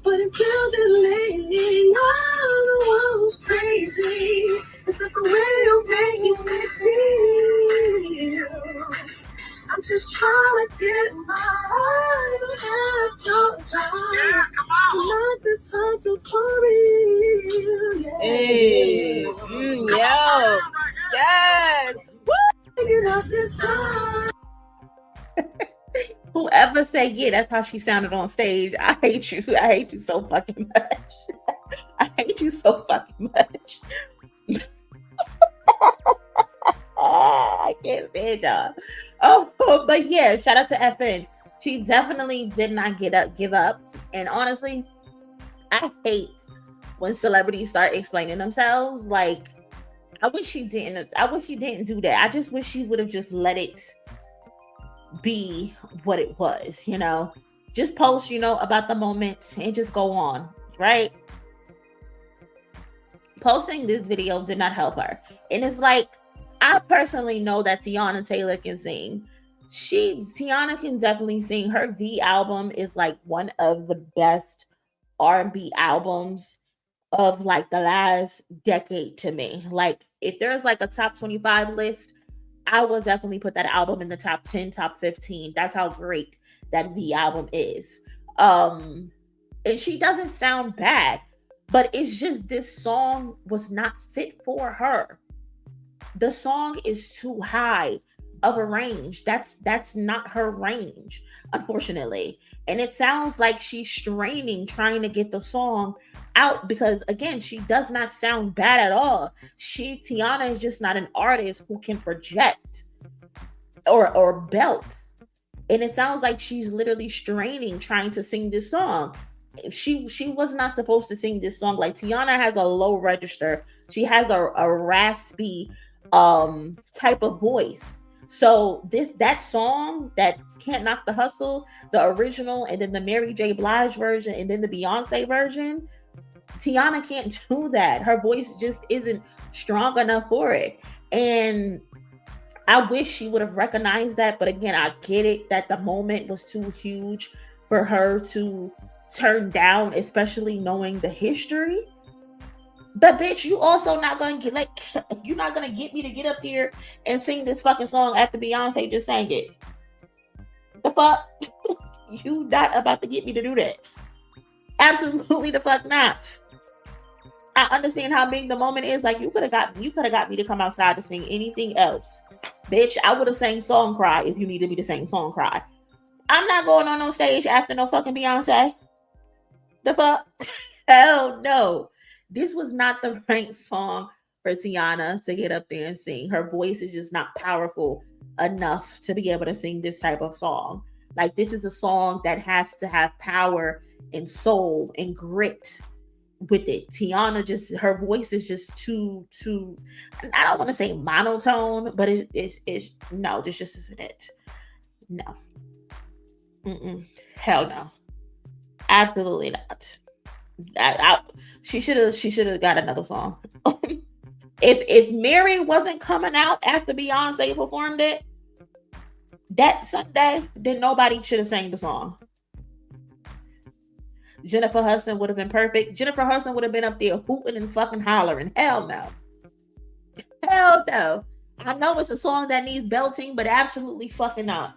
[SPEAKER 3] But until then, lately, you're the one who's crazy. It's just the way you're making me feel. I'm just trying to get my heart out your time. Yeah, come on. Life is hustle for real. Yeah.
[SPEAKER 4] Hey, yo, yes.
[SPEAKER 3] Get up this time.
[SPEAKER 4] Whoever said yeah, that's how she sounded on stage. I hate you. I hate you so fucking much. I hate you so fucking much. I can't stand y'all. Oh, but yeah, shout out to FN. She definitely did not give up. And honestly, I hate when celebrities start explaining themselves. Like, I wish she didn't do that. I just wish she would have just let it be what it was, you know. Just post, you know, about the moment and just go on, right? Posting this video did not help her. And it's like, I personally know that Teyana Taylor can sing. Teyana can definitely sing. Her V album is like one of the best R&B albums of like the last decade to me. Like, if there's like a top 25 list, I will definitely put that album in the top 10, top 15. That's how great that V album is. And she doesn't sound bad, but it's just this song was not fit for her. The song is too high of a range. That's not her range, unfortunately. And it sounds like she's straining trying to get the song out because, again, she does not sound bad at all. Teyana is just not an artist who can project or belt. And it sounds like she's literally straining trying to sing this song. She was not supposed to sing this song. Like, Teyana has a low register. She has a raspy type of voice. So that song, that Can't Knock the Hustle, the original, and then the Mary J. Blige version, and then the Beyonce version, Teyana can't do that. Her voice just isn't strong enough for it. And I wish she would have recognized that. But again, I get it that the moment was too huge for her to turn down, especially knowing the history. But bitch, you also not gonna you're not gonna get me to get up here and sing this fucking song after Beyonce just sang it. The fuck? You not about to get me to do that. Absolutely the fuck not. I understand how big the moment is. Like, you could have got me to come outside to sing anything else. Bitch, I would have sang Song Cry if you needed me to sing Song Cry. I'm not going on no stage after no fucking Beyonce. The fuck? Hell no. This was not the right song for Teyana to get up there and sing. Her voice is just not powerful enough to be able to sing this type of song. Like, this is a song that has to have power and soul and grit with it. Teyana just, her voice is just too, I don't want to say monotone, but it's no, this just isn't it. No. Hell no. Absolutely not. She should have got another song. If Mary wasn't coming out after Beyonce performed it that Sunday, then nobody should have sang the song. Jennifer Hudson would have been perfect. Jennifer Hudson would have been up there hooting and fucking hollering. Hell no. Hell no. I know it's a song that needs belting, but absolutely fucking not.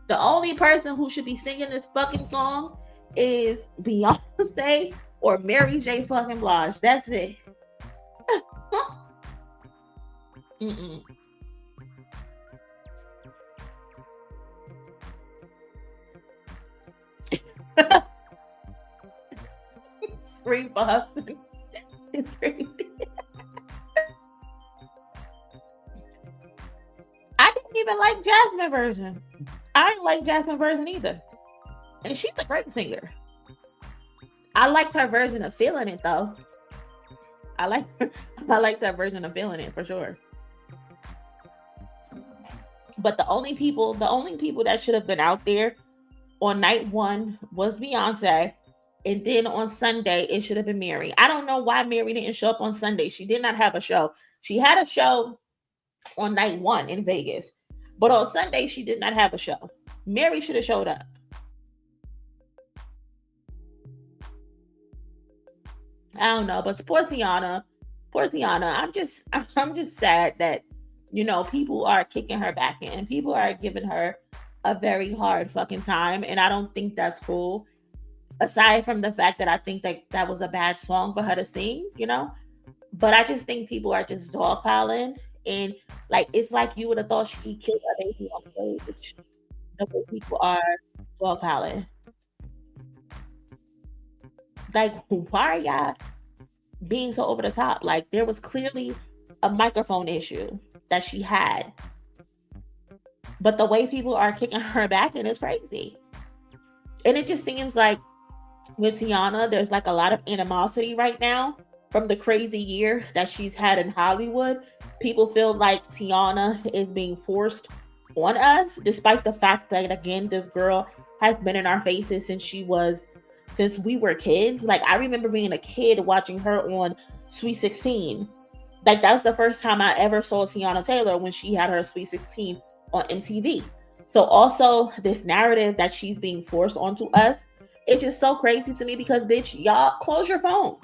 [SPEAKER 4] The only person who should be singing this fucking song is Beyonce or Mary J. fucking Blige. That's it. Scream for Hudson. It's crazy. I didn't even like Jasmine version. I didn't like Jasmine version either. And she's a great singer. I liked her version of Feeling It though. I liked that version of Feeling It for sure. But the only people that should have been out there on night one was Beyonce And then on Sunday, it should have been Mary. I don't know why Mary didn't show up on Sunday. She did not have a show. She had a show on night 1 in Vegas. But on Sunday, she did not have a show. Mary should have showed up. I don't know, but poor Teyana. I'm just sad that, you know, people are kicking her back in. People are giving her a very hard fucking time, and I don't think that's cool. Aside from the fact that I think that was a bad song for her to sing, you know, but I just think people are just dogpiling, and like it's like you would have thought she killed her baby on stage. The way people are dogpiling. Like, why are y'all being so over the top? Like, there was clearly a microphone issue that she had, but the way people are kicking her back in is crazy. And it just seems like with Teyana, there's like a lot of animosity right now from the crazy year that she's had in Hollywood. People feel like Teyana is being forced on us, despite the fact that, again, this girl has been in our faces since we were kids. Like, I remember being a kid watching her on Sweet 16. Like, that's the first time I ever saw Teyana Taylor, when she had her Sweet 16 on MTV. So also this narrative that she's being forced onto us, it's just so crazy to me because, bitch, y'all close your phone.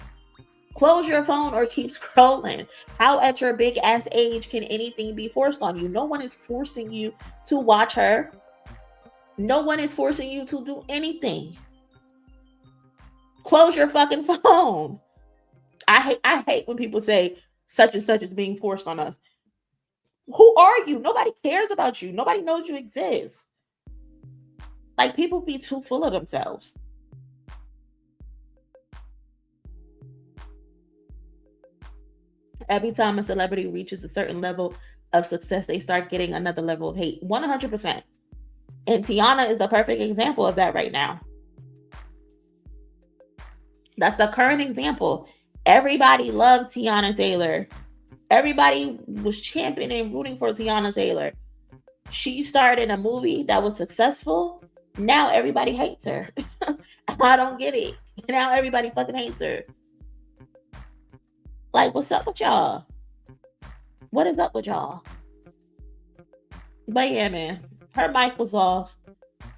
[SPEAKER 4] Close your phone or keep scrolling. How at your big ass age can anything be forced on you? No one is forcing you to watch her. No one is forcing you to do anything. Close your fucking phone. I hate when people say such and such is being forced on us. Who are you? Nobody cares about you. Nobody knows you exist. Like, people be too full of themselves. Every time a celebrity reaches a certain level of success, they start getting another level of hate. 100%. And Teyana is the perfect example of that right now. That's the current example. Everybody loved Teyana Taylor. Everybody was championing and rooting for Teyana Taylor. She starred in a movie that was successful. Now everybody hates her. I don't get it. Now everybody fucking hates her. Like, what's up with y'all? What is up with y'all? But yeah, man, her mic was off,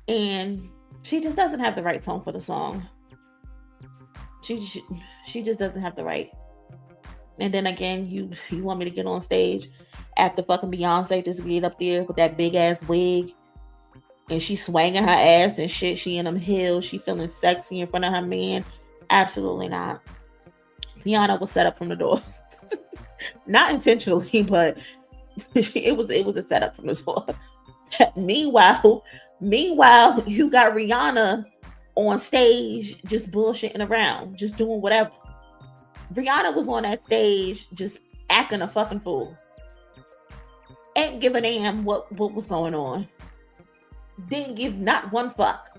[SPEAKER 4] and she just doesn't have the right tone for the song. She just doesn't have the right. And then again, you want me to get on stage after fucking Beyonce just get up there with that big ass wig, and she swinging her ass and shit. She in them heels. She feeling sexy in front of her man. Absolutely not. Teyana was set up from the door. Not intentionally, but it was a setup from the door. Meanwhile, you got Rihanna on stage just bullshitting around, just doing whatever. Rihanna was on that stage just acting a fucking fool. Ain't give a damn what was going on. Didn't give not one fuck.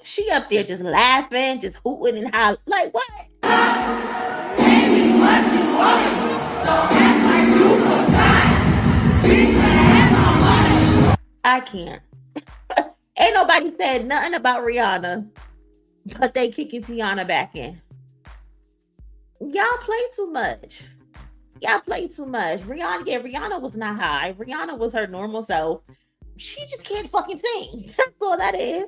[SPEAKER 4] She up there just laughing, just hooting and hollering. Like, what? Baby, what you want? Don't act like you forgot. I can't. Ain't nobody said nothing about Rihanna, but they kicking Teyana back in. Y'all play too much. Rihanna was not high. Rihanna was her normal self. She just can't fucking sing. That's all that is.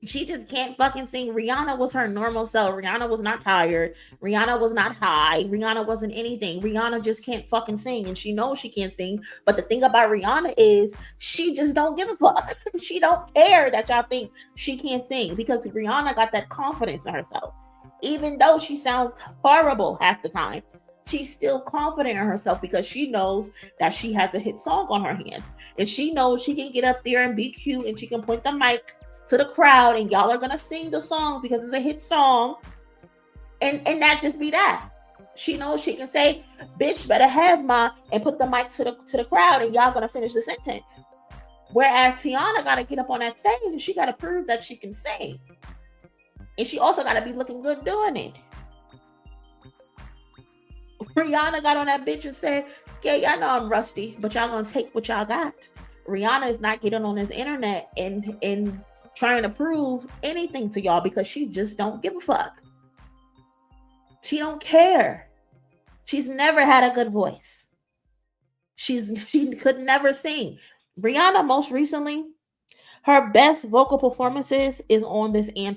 [SPEAKER 4] She just can't fucking sing. Rihanna was her normal self. Rihanna was not tired. Rihanna was not high. Rihanna wasn't anything. Rihanna just can't fucking sing, and she knows she can't sing. But the thing about Rihanna is she just don't give a fuck. She don't care that y'all think she can't sing, because Rihanna got that confidence in herself. Even though she sounds horrible half the time, she's still confident in herself because she knows that she has a hit song on her hands. And she knows she can get up there and be cute, and she can point the mic to the crowd, and y'all are gonna sing the song because it's a hit song, and that just be that. She knows she can say, "Bitch, better have my," and put the mic to the crowd, and y'all gonna finish the sentence. Whereas Teyana got to get up on that stage and she got to prove that she can sing. And she also got to be looking good doing it. Rihanna got on that bitch and said, yeah, y'all know I'm rusty, but y'all gonna take what y'all got. Rihanna is not getting on this internet and trying to prove anything to y'all because she just don't give a fuck. She don't care. She's never had a good voice. She could never sing. Rihanna most recently, her best vocal performances is on this is it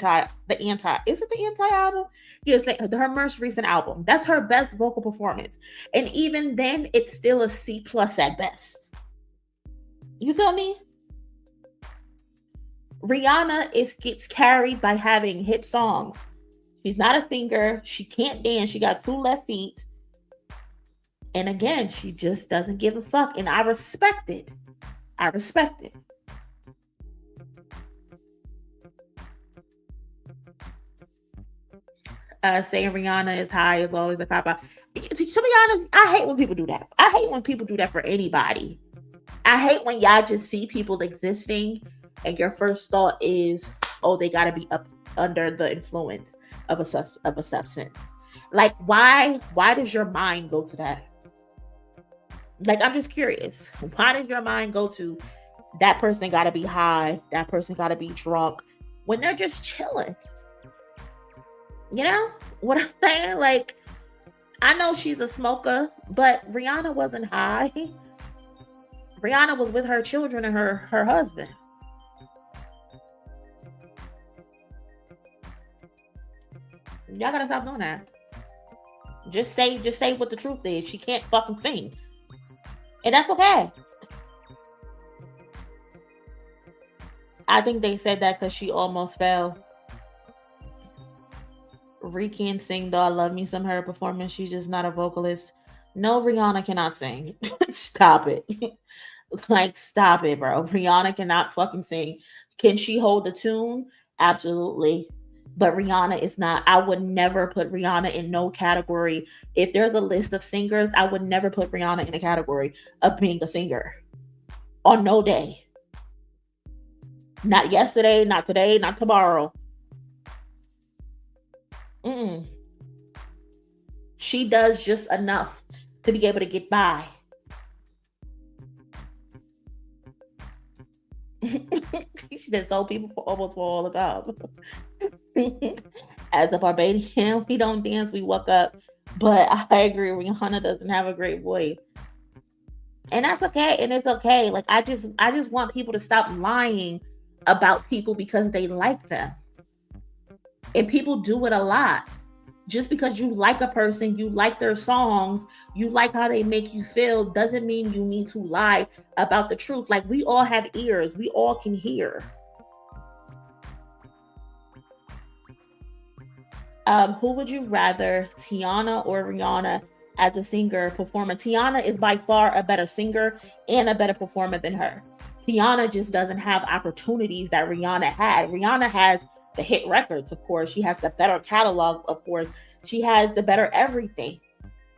[SPEAKER 4] the Anti album? Yes, her most recent album. That's her best vocal performance. And even then, it's still a C+ at best. You feel me? Rihanna gets carried by having hit songs. She's not a singer. She can't dance. She got 2 left feet. And again, she just doesn't give a fuck. And I respect it. I respect it. Saying Rihanna is high is always a cop out. To be honest, I hate when people do that. I hate when people do that for anybody. I hate when y'all just see people existing and your first thought is, oh, they gotta be up under the influence of a substance. Like, why does your mind go to that? Like, I'm just curious. Why does your mind go to that person gotta be high, that person gotta be drunk, when they're just chilling? You know what I'm saying? Like, I know she's a smoker, but Rihanna wasn't high. Rihanna was with her children and her husband. Y'all gotta stop doing that. Just say what the truth is. She can't fucking sing. And that's okay. I think they said that because she almost fell. Ree can't sing though. I love me some her performance. She's just not a vocalist. No, Rihanna cannot sing. Stop it. Like, stop it, bro. Rihanna cannot fucking sing. Can she hold a tune? Absolutely. But Rihanna is not. I would never put Rihanna in no category. If there's a list of singers, I would never put Rihanna in a category of being a singer. On no day. Not yesterday, not today, not tomorrow. She does just enough to be able to get by. She said, so people almost fall all the time. As a Barbadian, we don't dance, we walk up. But I agree, Rihanna doesn't have a great voice. And that's okay. And it's okay. Like, I just want people to stop lying about people because they like them. And people do it a lot. Just because you like a person, you like their songs, you like how they make you feel, doesn't mean you need to lie about the truth. Like, we all have ears. We all can hear. Who would you rather, Teyana or Rihanna, as a singer performer? Teyana is by far a better singer and a better performer than her. Teyana just doesn't have opportunities that Rihanna had. Rihanna has the hit records, of course. She has the better catalog, of course. She has the better everything.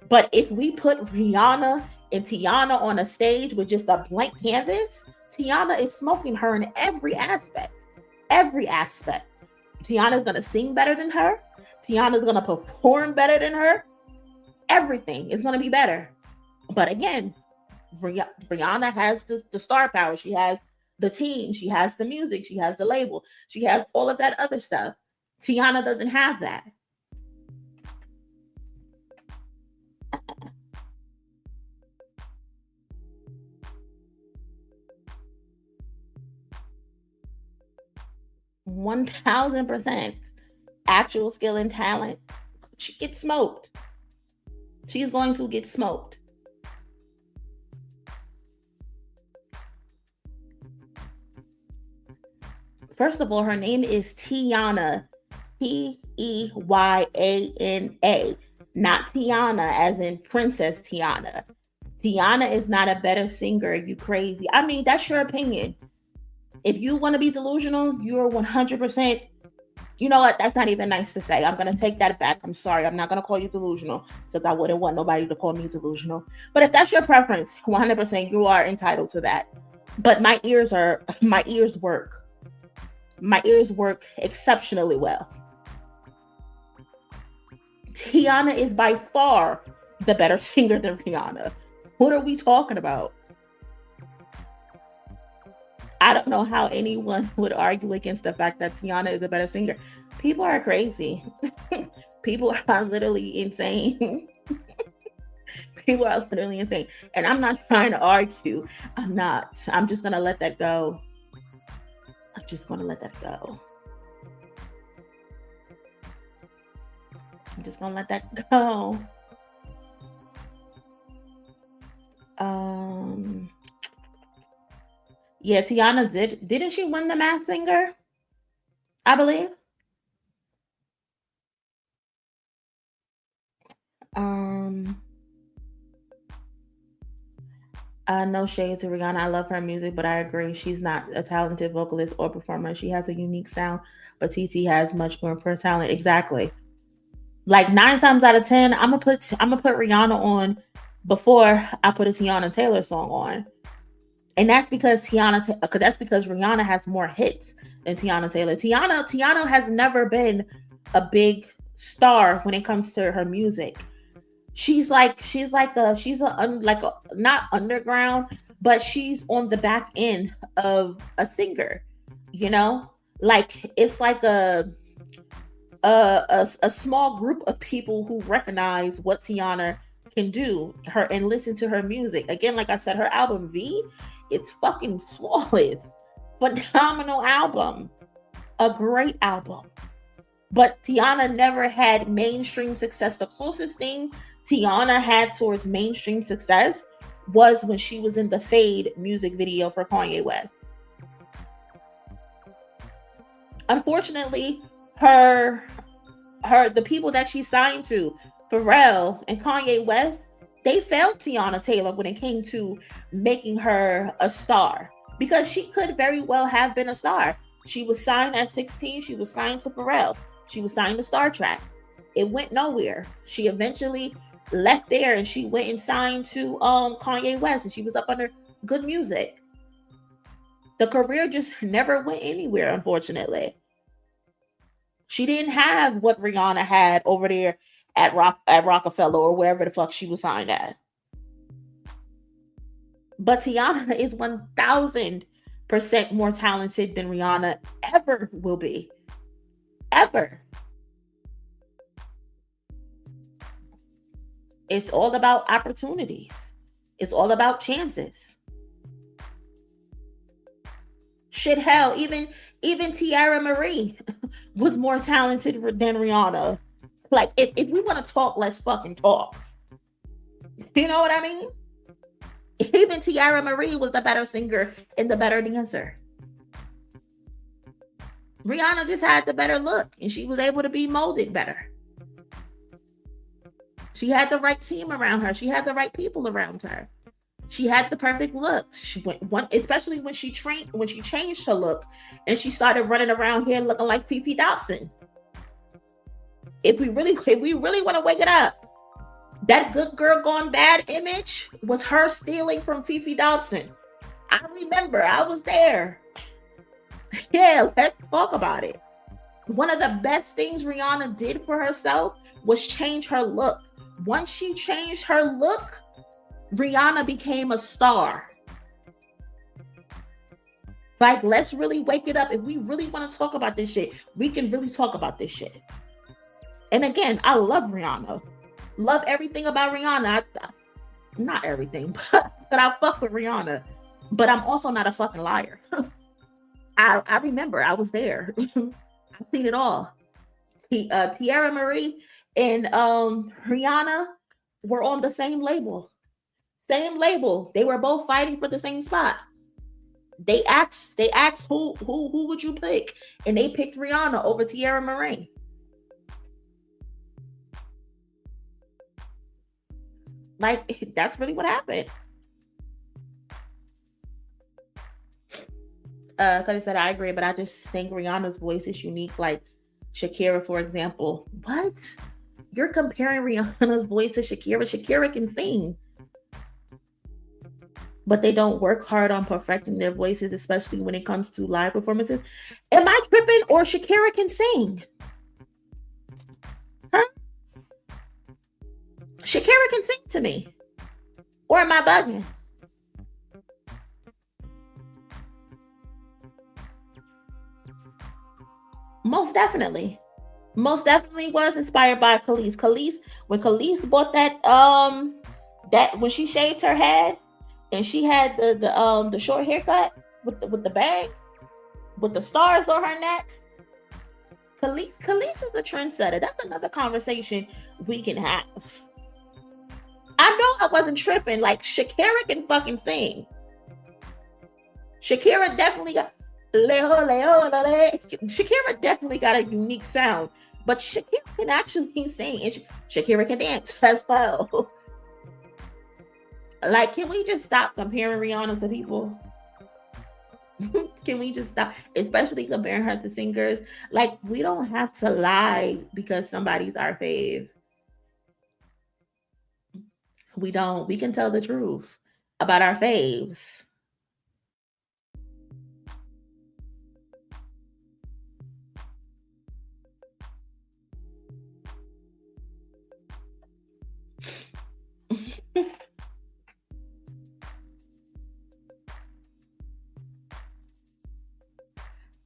[SPEAKER 4] But if we put Rihanna and Teyana on a stage with just a blank canvas, Teyana is smoking her in every aspect. Every aspect. Teyana's going to sing better than her. Teyana's going to perform better than her. Everything is going to be better. But again, Rihanna has the star power. She has the team, she has the music, she has the label, she has all of that other stuff. Teyana doesn't have that. $1,000% actual skill and talent. She gets smoked. She's going to get smoked. First of all, her name is Teyana, Teyana, not Teyana as in Princess Teyana. Teyana is not a better singer. You crazy. I mean, that's your opinion. If you want to be delusional, you're 100%. You know what? That's not even nice to say. I'm going to take that back. I'm sorry. I'm not going to call you delusional because I wouldn't want nobody to call me delusional. But if that's your preference, 100%, you are entitled to that. But my ears work. My ears work exceptionally well. Teyana is by far the better singer than Rihanna. What are we talking about? I don't know how anyone would argue against the fact that Teyana is a better singer. People are crazy. People are literally insane. People are literally insane. And I'm not trying to argue. I'm not. I'm just going to let that go. I'm just going to let that go. I'm just going to let that go. Yeah, Teyana didn't she win the Masked Singer? I believe. No shade to Rihanna. I love her music, but I agree she's not a talented vocalist or performer. She has a unique sound, but TT has much more per talent. Exactly. Like 9 times out of 10, I'm gonna put Rihanna on before I put a Teyana Taylor song on, and that's because Rihanna has more hits than Teyana Taylor. Teyana has never been a big star when it comes to her music. She's not underground, but she's on the back end of a singer, you know, like it's like a small group of people who recognize what Teyana can do and listen to her music. Again, like I said, her album V, it's fucking flawless, phenomenal album, a great album. But Teyana never had mainstream success. The closest thing Teyana had towards mainstream success was when she was in the Fade music video for Kanye West. Unfortunately, the people that she signed to, Pharrell and Kanye West, they failed Teyana Taylor when it came to making her a star, because she could very well have been a star. She was signed at 16. She was signed to Pharrell. She was signed to Star Trek. It went nowhere. She eventually left there and she went and signed to Kanye West, and she was up under Good Music. The career just never went anywhere, unfortunately. She didn't have what Rihanna had over there at Rockefeller or wherever the fuck she was signed at. But Teyana is 1,000% more talented than Rihanna ever will be. Ever. It's all about opportunities. It's all about chances. Shit, hell, even Teyana Marie was more talented than Rihanna. Like, if we want to talk, let's fucking talk. You know what I mean? Even Teyana Marie was the better singer and the better dancer. Rihanna just had the better look, and she was able to be molded better. She had the right team around her. She had the right people around her. She had the perfect look. She went especially when she changed her look and she started running around here looking like Fifi Dobson. If we really want to wake it up, that good girl gone bad image was her stealing from Fifi Dobson. I remember, I was there. Yeah, let's talk about it. One of the best things Rihanna did for herself was change her look. Once she changed her look, Rihanna became a star. Like, let's really wake it up. If we really want to talk about this shit, we can really talk about this shit. And again, I love Rihanna. Love everything about Rihanna. Not everything, but I fuck with Rihanna. But I'm also not a fucking liar. I remember, I was there. I've seen it all. Teyana Marie and Rihanna were on the same label. Same label. They were both fighting for the same spot. They asked who would you pick? And they picked Rihanna over Teyana Marie. Like, that's really what happened. Cause said I agree, but I just think Rihanna's voice is unique. Like Shakira, for example. What? You're comparing Rihanna's voice to Shakira? Shakira can sing. but they don't work hard on perfecting their voices, especially when it comes to live performances. Am I tripping, or Shakira can sing? Huh? Shakira can sing to me. Or am I bugging? Most definitely. Most definitely was inspired by Khalees. When Khalees bought that when she shaved her head and she had the short haircut with the bag with the stars on her neck. Khalees is a trendsetter. That's another conversation we can have. I know I wasn't tripping. Like, Shakira can fucking sing. Shakira definitely got Shakira definitely got a unique sound, but Shakira can actually sing, and Shakira can dance as well. Like, can we just stop comparing Rihanna to people? Can we just stop, especially comparing her to singers? Like, we don't have to lie because somebody's our fave. We don't. We can tell the truth about our faves.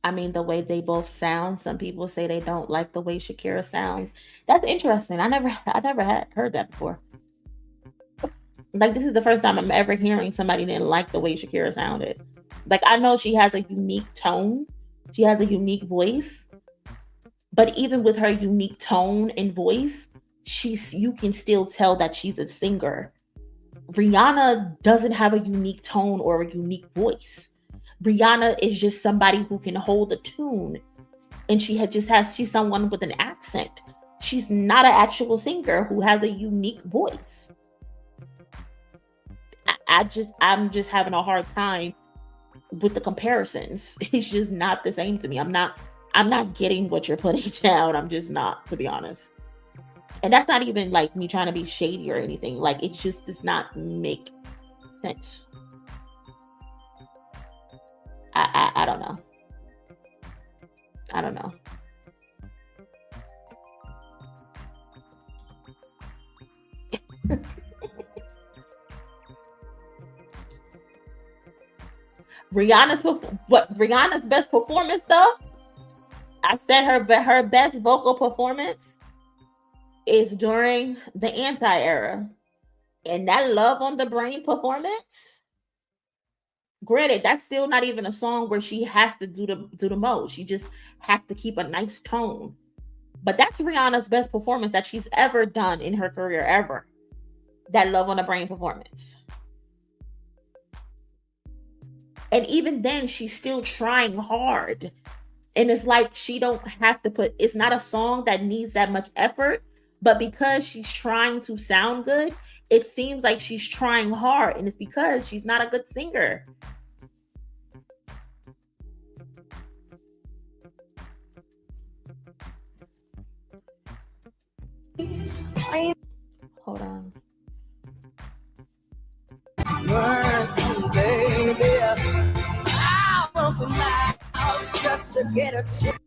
[SPEAKER 4] I mean, the way they both sound. Some people say they don't like the way Shakira sounds. That's interesting. I never had heard that before. Like, this is the first time I'm ever hearing somebody didn't like the way Shakira sounded. Like, I know she has a unique tone. She has a unique voice. But even with her unique tone and voice, you can still tell that she's a singer. Rihanna doesn't have a unique tone or a unique voice. Rihanna is just somebody who can hold a tune, and she's someone with an accent. She's not an actual singer who has a unique voice. I'm just having a hard time with the comparisons. It's just not the same to me. I'm not getting what you're putting down. I'm just not, to be honest. And that's not even like me trying to be shady or anything. Like, it just does not make sense. I don't know. I don't know. Rihanna's best performance though? I said her best vocal performance is during the anti-era. And that Love on the Brain performance, granted, that's still not even a song where she has to do the most. She just has to keep a nice tone. But that's Rihanna's best performance that she's ever done in her career, ever. That Love on the Brain performance. And even then, she's still trying hard. And it's like she don't have to it's not a song that needs that much effort, but because she's trying to sound good, it seems like she's trying hard, and it's because she's not a good singer. Hold on.
[SPEAKER 3] Mercy, baby. I open my house just to get a chance.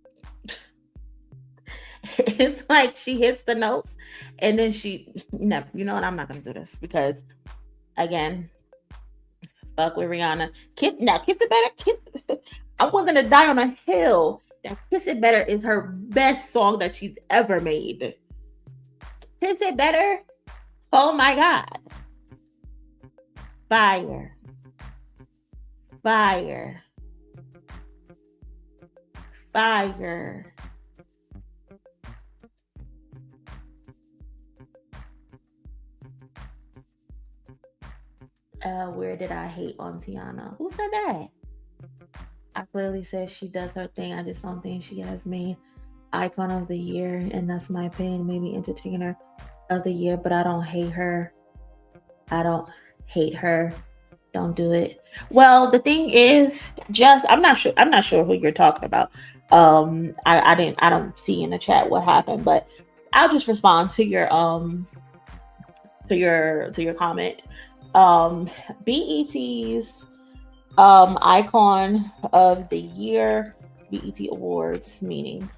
[SPEAKER 4] It's like she hits the notes and then no, you know what? I'm not gonna do this because, again, fuck with Rihanna. Kiss It Better. I wasn't gonna die on a hill. That Kiss It Better is her best song that she's ever made. Kiss It Better. Oh my God. Fire. Fire. Fire. Where did I hate on Teyana? Who said that? I clearly said she does her thing. I just don't think she has made Icon of the Year, and that's my opinion. Maybe Entertainer of the Year, but I don't hate her. I don't hate her. Don't do it. Well, the thing is, I'm not sure who you're talking about. I don't see in the chat what happened, but I'll just respond to your comment. BET's icon of the year, BET Awards, meaning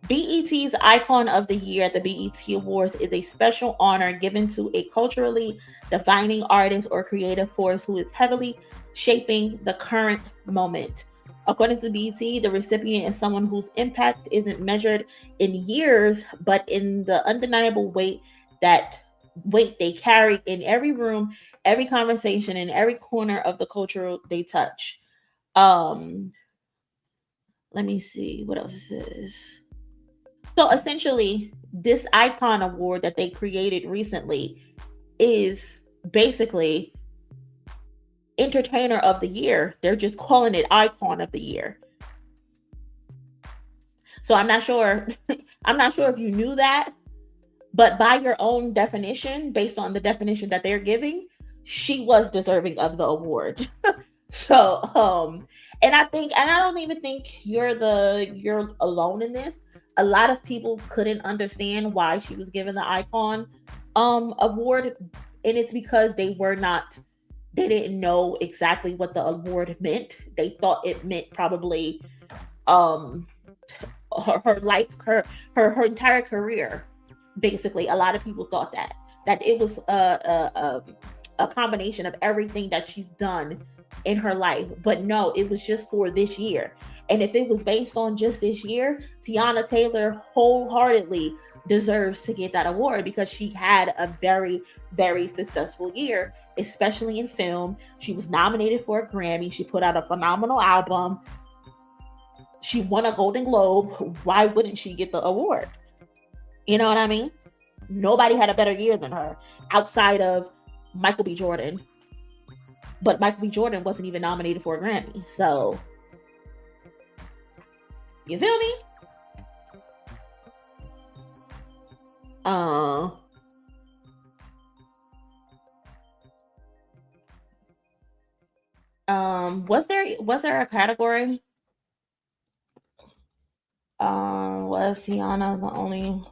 [SPEAKER 4] BET's Icon of the Year at the BET Awards is a special honor given to a culturally defining artist or creative force who is heavily shaping the current moment. According to BET, the recipient is someone whose impact isn't measured in years, but in the undeniable weight they carry in every room, every conversation, in every corner of the culture they touch. Let me see what else it says. So essentially, this icon award that they created recently is basically entertainer of the year. They're just calling it icon of the year. So I'm not sure if you knew that, but by your own definition, based on the definition that they're giving, she was deserving of the award. So and I don't even think you're alone in this. A lot of people couldn't understand why she was given the icon award, and it's because they didn't know exactly what the award meant. They thought it meant probably her life, her entire career. Basically, a lot of people thought that it was a combination of everything that she's done in her life, but no, it was just for this year. And if it was based on just this year, Teyana Taylor wholeheartedly deserves to get that award because she had a very, very successful year, especially in film. She was nominated for a Grammy. She put out a phenomenal album. She won a Golden Globe. Why wouldn't she get the award? You know what I mean? Nobody had a better year than her outside of Michael B. Jordan. But Michael B. Jordan wasn't even nominated for a Grammy. So, you feel me? Was there a category? Was Teyana the only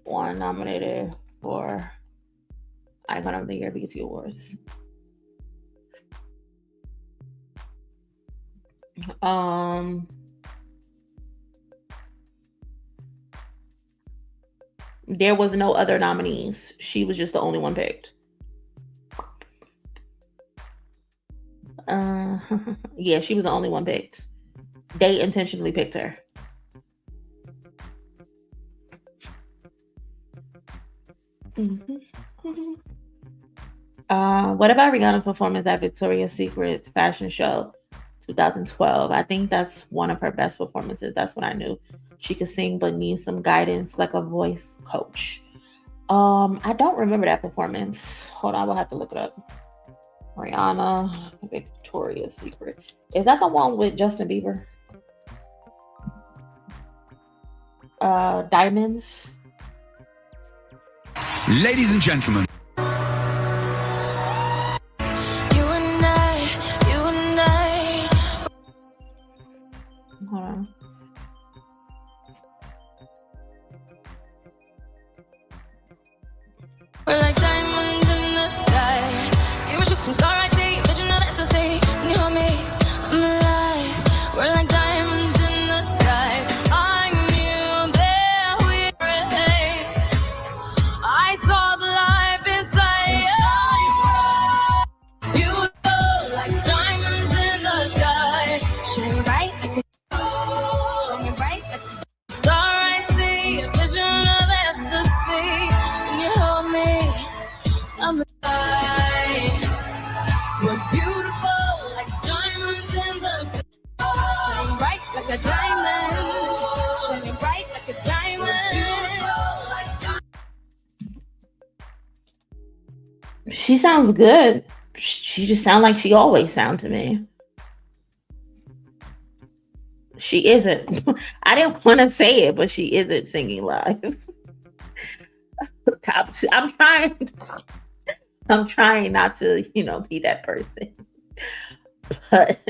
[SPEAKER 4] one nominated for Icon of the Year BET Awards? There was no other nominees. She was just the only one picked. Yeah, she was the only one picked. They intentionally picked her. What about Rihanna's performance at Victoria's Secret fashion show 2012? I think that's one of her best performances. That's when I knew she could sing but needs some guidance like a voice coach. I don't remember that performance. Hold on, we'll have to look it up. Rihanna, Victoria's Secret. Is that the one with Justin Bieber? Diamonds.
[SPEAKER 6] Ladies and gentlemen.
[SPEAKER 4] Hold on.
[SPEAKER 3] We're like diamonds in the sky. You're a shooting star, I see. Vision of ecstasy. When you hold me, I'm alive. We're like diamonds in the sky. I knew that we were safe. I saw the life inside you. You look like diamonds in the sky. Shine bright like the shine bright like the star. I see a vision of ecstasy. When you hold me, I'm alive. We're beautiful like diamonds in the sky. Shine bright like a diamond. Shining bright like a diamond.
[SPEAKER 4] She sounds good. She just sounds like she always sounds to me. She isn't. I didn't want to say it, but she isn't singing live. I'm trying not to, be that person. But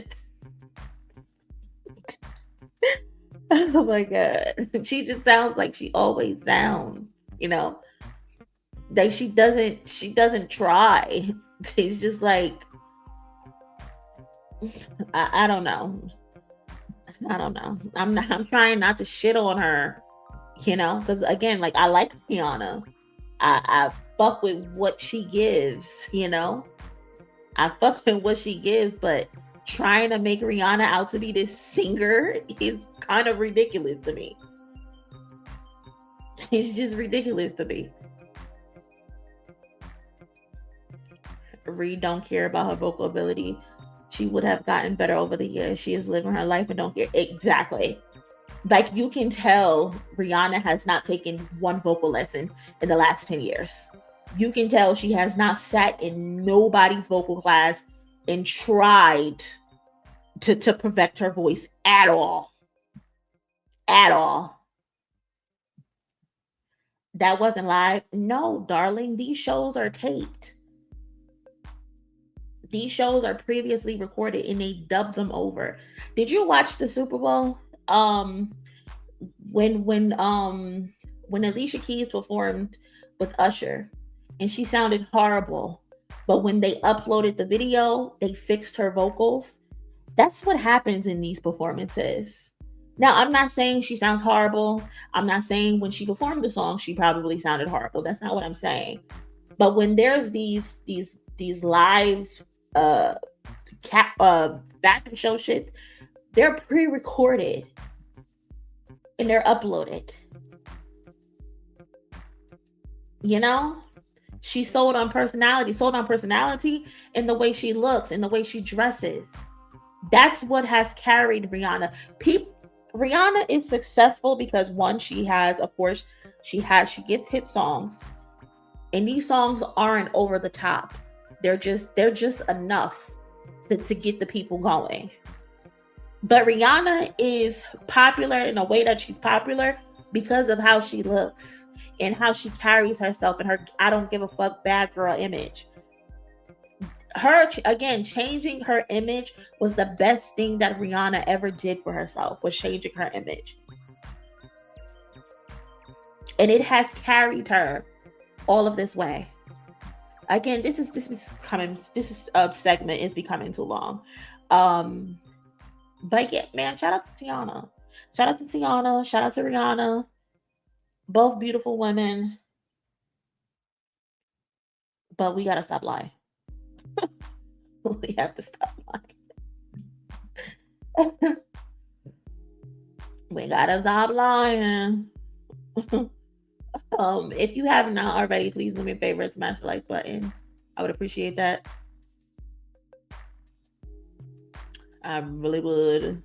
[SPEAKER 4] oh my God. She just sounds like she always sounds, Like she doesn't try. It's just like I don't know. I don't know. I'm trying not to shit on her, because again, like I like Teyana. I fuck with what she gives, I fuck with what she gives, but trying to make Rihanna out to be this singer is kind of ridiculous to me. It's just ridiculous to me. Reed don't care about her vocal ability. She would have gotten better over the years. She is living her life and don't care. Exactly. Like you can tell Rihanna has not taken one vocal lesson in the last 10 years. You can tell she has not sat in nobody's vocal class and tried to perfect her voice at all. At all. That wasn't live. No, darling, these shows are taped. These shows are previously recorded and they dubbed them over. Did you watch the Super Bowl? When Alicia Keys performed with Usher and she sounded horrible, but when they uploaded the video, they fixed her vocals. That's what happens in these performances. Now, I'm not saying she sounds horrible. I'm not saying when she performed the song, she probably sounded horrible. That's not what I'm saying. But when there's these live fashion show shit, they're pre-recorded and they're uploaded. She sold on personality in the way she looks, in the way she dresses. That's what has carried Rihanna. Rihanna is successful because one, she gets hit songs, and these songs aren't over the top. They're just enough to get the people going. But Rihanna is popular in a way that she's popular because of how she looks and how she carries herself and her I don't give a fuck bad girl image. Her, again, changing her image was the best thing that Rihanna ever did for herself, was changing her image. And it has carried her all of this way. Again, this segment is becoming too long. But yeah, man, shout out to Teyana. Shout out to Teyana. Shout out to Rihanna. Both beautiful women. But we gotta stop lying. We have to stop lying. We gotta stop lying. If you have not already, please do me a favor, smash the like button. I would appreciate that. I really would.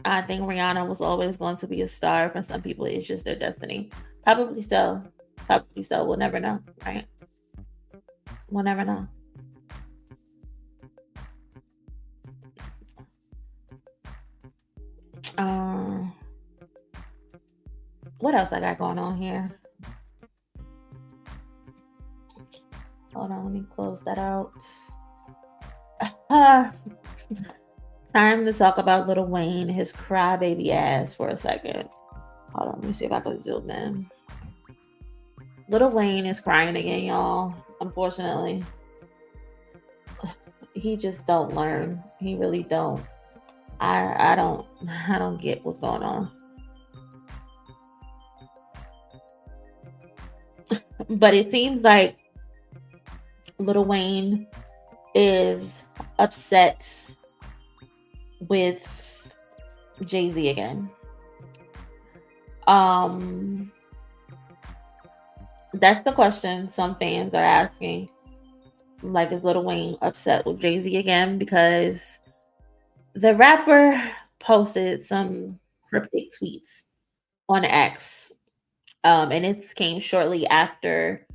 [SPEAKER 4] I think Rihanna was always going to be a star. For some people, it's just their destiny. Probably so. We'll never know, right? We'll never know. What else I got going on here? Hold on, let me close that out. Time to talk about Lil Wayne, his crybaby ass for a second. Hold on, let me see if I can zoom in. Lil Wayne is crying again, y'all. Unfortunately. He just don't learn. He really don't. I don't get what's going on. But it seems like Lil Wayne is upset with Jay-Z again. That's the question some fans are asking. Like, is Lil Wayne upset with Jay-Z again? Because the rapper posted some cryptic tweets on X. And it came shortly after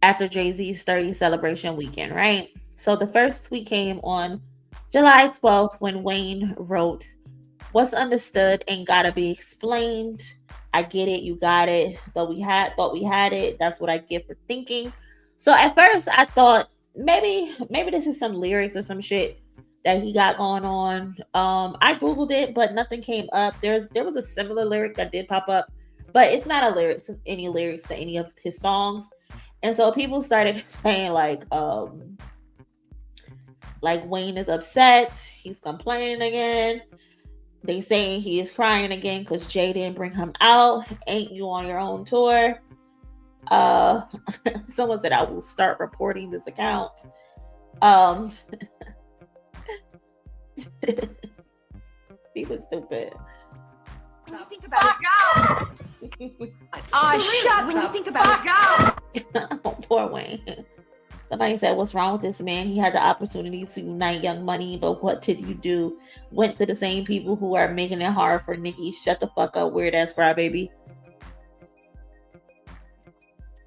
[SPEAKER 4] Jay-Z's 30 celebration weekend, right? So the first tweet came on July 12th when Wayne wrote, "What's understood ain't gotta be explained. I get it, you got it, but we had it. That's what I get for thinking." So at first I thought maybe this is some lyrics or some shit that he got going on. I googled it, but nothing came up. There was a similar lyric that did pop up, but it's not any lyrics to any of his songs. And so people started saying like Wayne is upset, he's complaining again. They saying he is crying again because Jay didn't bring him out. Ain't you on your own tour? Someone said I will start reporting this account. People stupid.
[SPEAKER 6] When you think about it, shut when you think about it.
[SPEAKER 4] Oh, poor Wayne. Somebody said, what's wrong with this man? He had the opportunity to unite Young Money, but what did you do? Went to the same people who are making it hard for Nicki. Shut the fuck up, weird ass crybaby.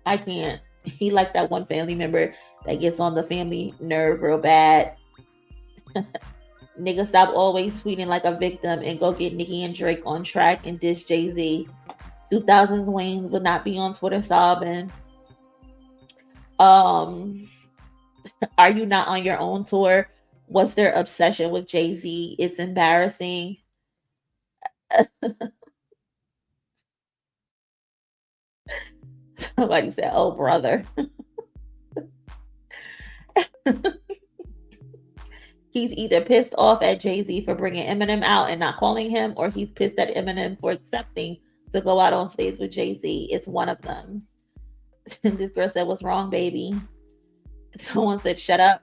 [SPEAKER 4] I can't. He like that one family member that gets on the family nerve real bad. Nigga, stop always tweeting like a victim and go get Nicki and Drake on track and diss Jay-Z. 2000s Wayne would not be on Twitter sobbing. Are you not on your own tour? What's their obsession with Jay-Z? It's embarrassing. Somebody said, oh, brother. He's either pissed off at Jay-Z for bringing Eminem out and not calling him, or he's pissed at Eminem for accepting to go out on stage with Jay-Z. It's one of them. This girl said, what's wrong, baby? Someone said, shut up.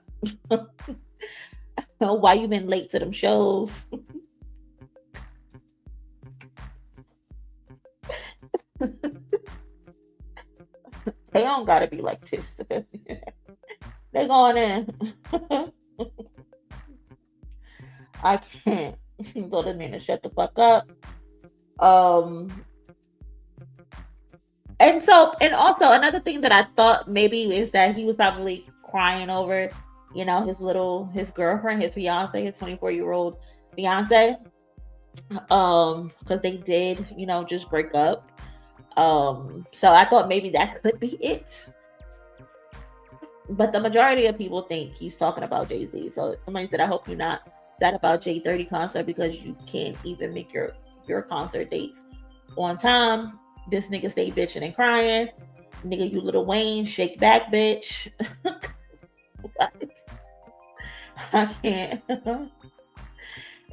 [SPEAKER 4] Why you been late to them shows? They don't gotta be like this. They going in. I can't. Told the man to shut the fuck up. And also another thing that I thought maybe is that he was probably crying over, you know, his girlfriend, his fiance, his 24-year-old fiance. Because they did, you know, just break up. So I thought maybe that could be it. But the majority of people think he's talking about Jay-Z. So somebody said, I hope you're not sad about J30 concert because you can't even make your concert dates on time. This nigga stay bitching and crying. Nigga, you Lil Wayne, shake back, bitch. What? I can't.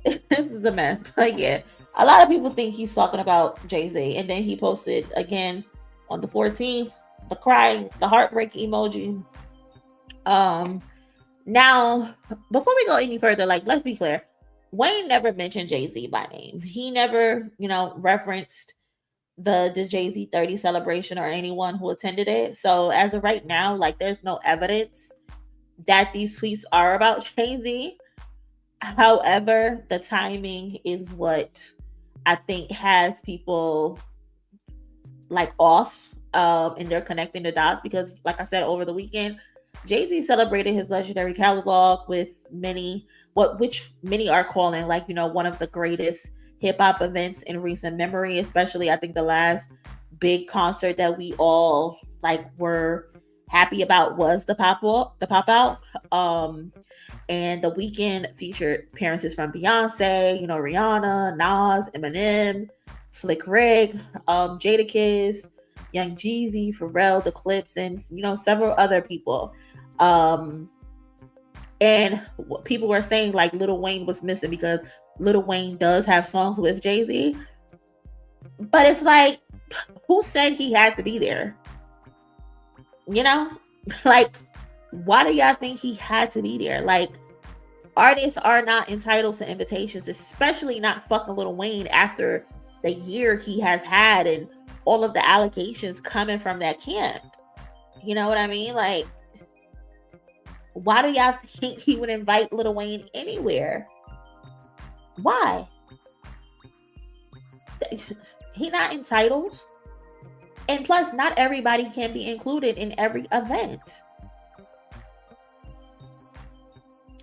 [SPEAKER 4] This is a mess. But yeah, a lot of people think he's talking about Jay-Z. And then he posted again on the 14th, the crying, the heartbreak emoji. Now, before we go any further, like, let's be clear. Wayne never mentioned Jay-Z by name. He never, you know, referenced the Jay-Z 30 celebration or anyone who attended it. So as of right now, like, there's no evidence that these tweets are about Jay-Z. However, the timing is what I think has people like off, and they're connecting the dots because, like I said, over the weekend, Jay-Z celebrated his legendary catalog with which many are calling, like, you know, one of the greatest hip-hop events in recent memory. Especially, I think the last big concert that we all like were happy about was the pop out. And the weekend featured appearances from Beyonce, you know, Rihanna, Nas, Eminem, Slick Rick, Jadakiss, Young Jeezy, Pharrell, The Clips, and, you know, several other people. And people were saying like Lil Wayne was missing because Lil Wayne does have songs with Jay-Z. But it's like, who said he had to be there? You know? Like, why do y'all think he had to be there? Like, artists are not entitled to invitations, especially not fucking Lil Wayne after the year he has had and all of the allegations coming from that camp. You know what I mean? Like, why do y'all think he would invite Lil Wayne anywhere? Why? He not entitled. And plus, not everybody can be included in every event.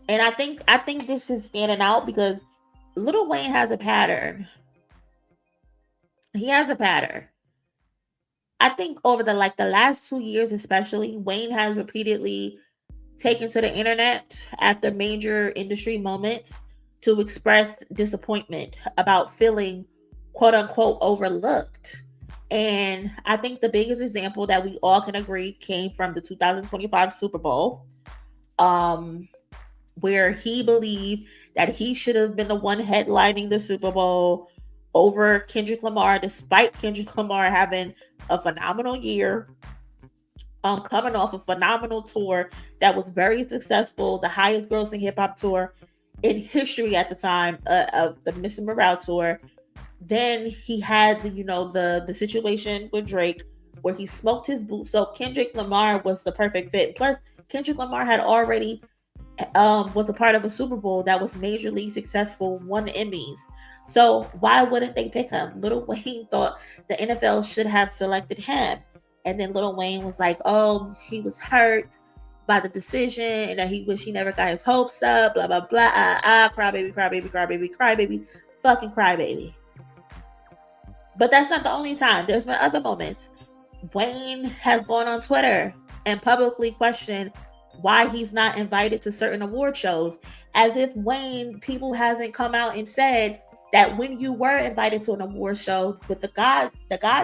[SPEAKER 4] And I think this is standing out because Lil Wayne has a pattern. He has a pattern. I think over the last 2 years, especially, Wayne has repeatedly taken to the internet after major industry moments to express disappointment about feeling quote unquote overlooked. And I think the biggest example that we all can agree came from the 2025 Super Bowl, where he believed that he should have been the one headlining the Super Bowl over Kendrick Lamar, despite Kendrick Lamar having a phenomenal year, coming off a phenomenal tour that was very successful, the highest grossing hip hop tour in history at the time, of the Mr. Morale tour. Then he had the situation with Drake where he smoked his boot. So Kendrick Lamar was the perfect fit. Plus, Kendrick Lamar had already was a part of a Super Bowl that was majorly successful, won Emmys. So why wouldn't they pick him? Lil Wayne thought the NFL should have selected him. And then Lil Wayne was like, oh, he was hurt by the decision and that he wish he never got his hopes up, blah, blah, blah. Crybaby, crybaby, crybaby, crybaby, fucking crybaby. But that's not the only time. There's been other moments. Wayne has gone on Twitter and publicly questioned why he's not invited to certain award shows, as if people hasn't come out and said that when you were invited to an award show with the God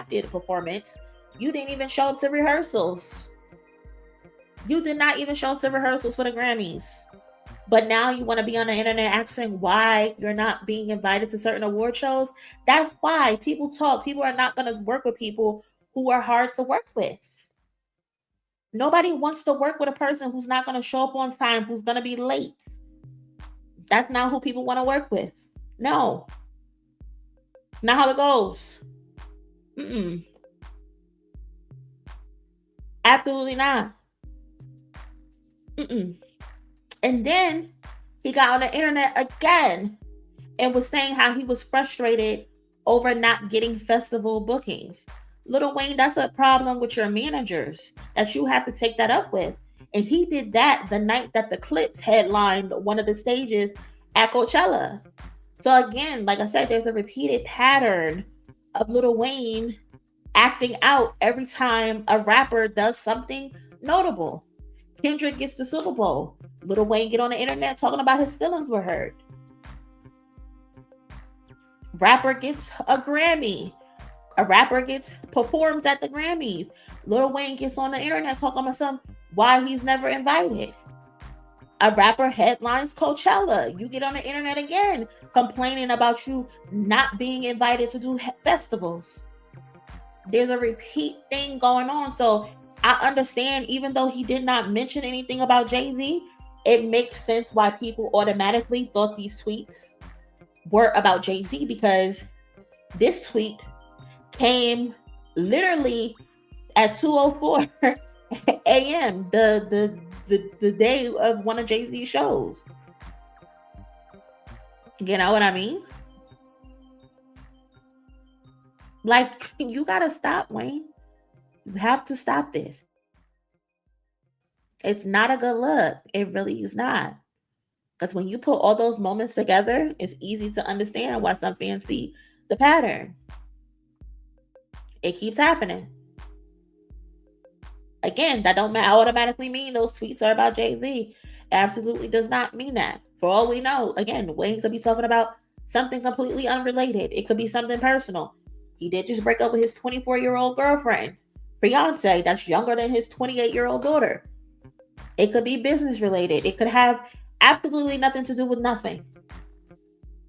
[SPEAKER 4] did performance, you didn't even show up to rehearsals. You did not even show up to rehearsals for the Grammys. But now you want to be on the internet asking why you're not being invited to certain award shows. That's why people talk. People are not going to work with people who are hard to work with. Nobody wants to work with a person who's not going to show up on time, who's going to be late. That's not who people want to work with. No. Not how it goes. Absolutely not. And then he got on the internet again and was saying how he was frustrated over not getting festival bookings. Lil Wayne, that's a problem with your managers that you have to take that up with. And he did that the night that the Clips headlined one of the stages at Coachella. So again, like I said, there's a repeated pattern of Lil Wayne acting out every time a rapper does something notable. Kendrick gets the Super Bowl. Lil Wayne get on the internet talking about his feelings were hurt. Rapper gets a Grammy. A rapper performs at the Grammys. Lil Wayne gets on the internet talking about why he's never invited. A rapper headlines Coachella. You get on the internet again complaining about you not being invited to do festivals. There's a repeat thing going on. So I understand, even though he did not mention anything about Jay-Z, it makes sense why people automatically thought these tweets were about Jay-Z, because this tweet came literally at 2:04 a.m. the day of one of Jay-Z's shows. You know what I mean? Like, you gotta stop, Wayne. You have to stop this. It's not a good look. It really is not. Because when you put all those moments together, it's easy to understand why some fans see the pattern. It keeps happening. Again, that don't automatically mean those tweets are about Jay-Z. It absolutely does not mean that. For all we know, again, Wayne could be talking about something completely unrelated. It could be something personal. He did just break up with his 24-year-old girlfriend, fiance, that's younger than his 28-year-old daughter. It could be business related. It could have absolutely nothing to do with nothing.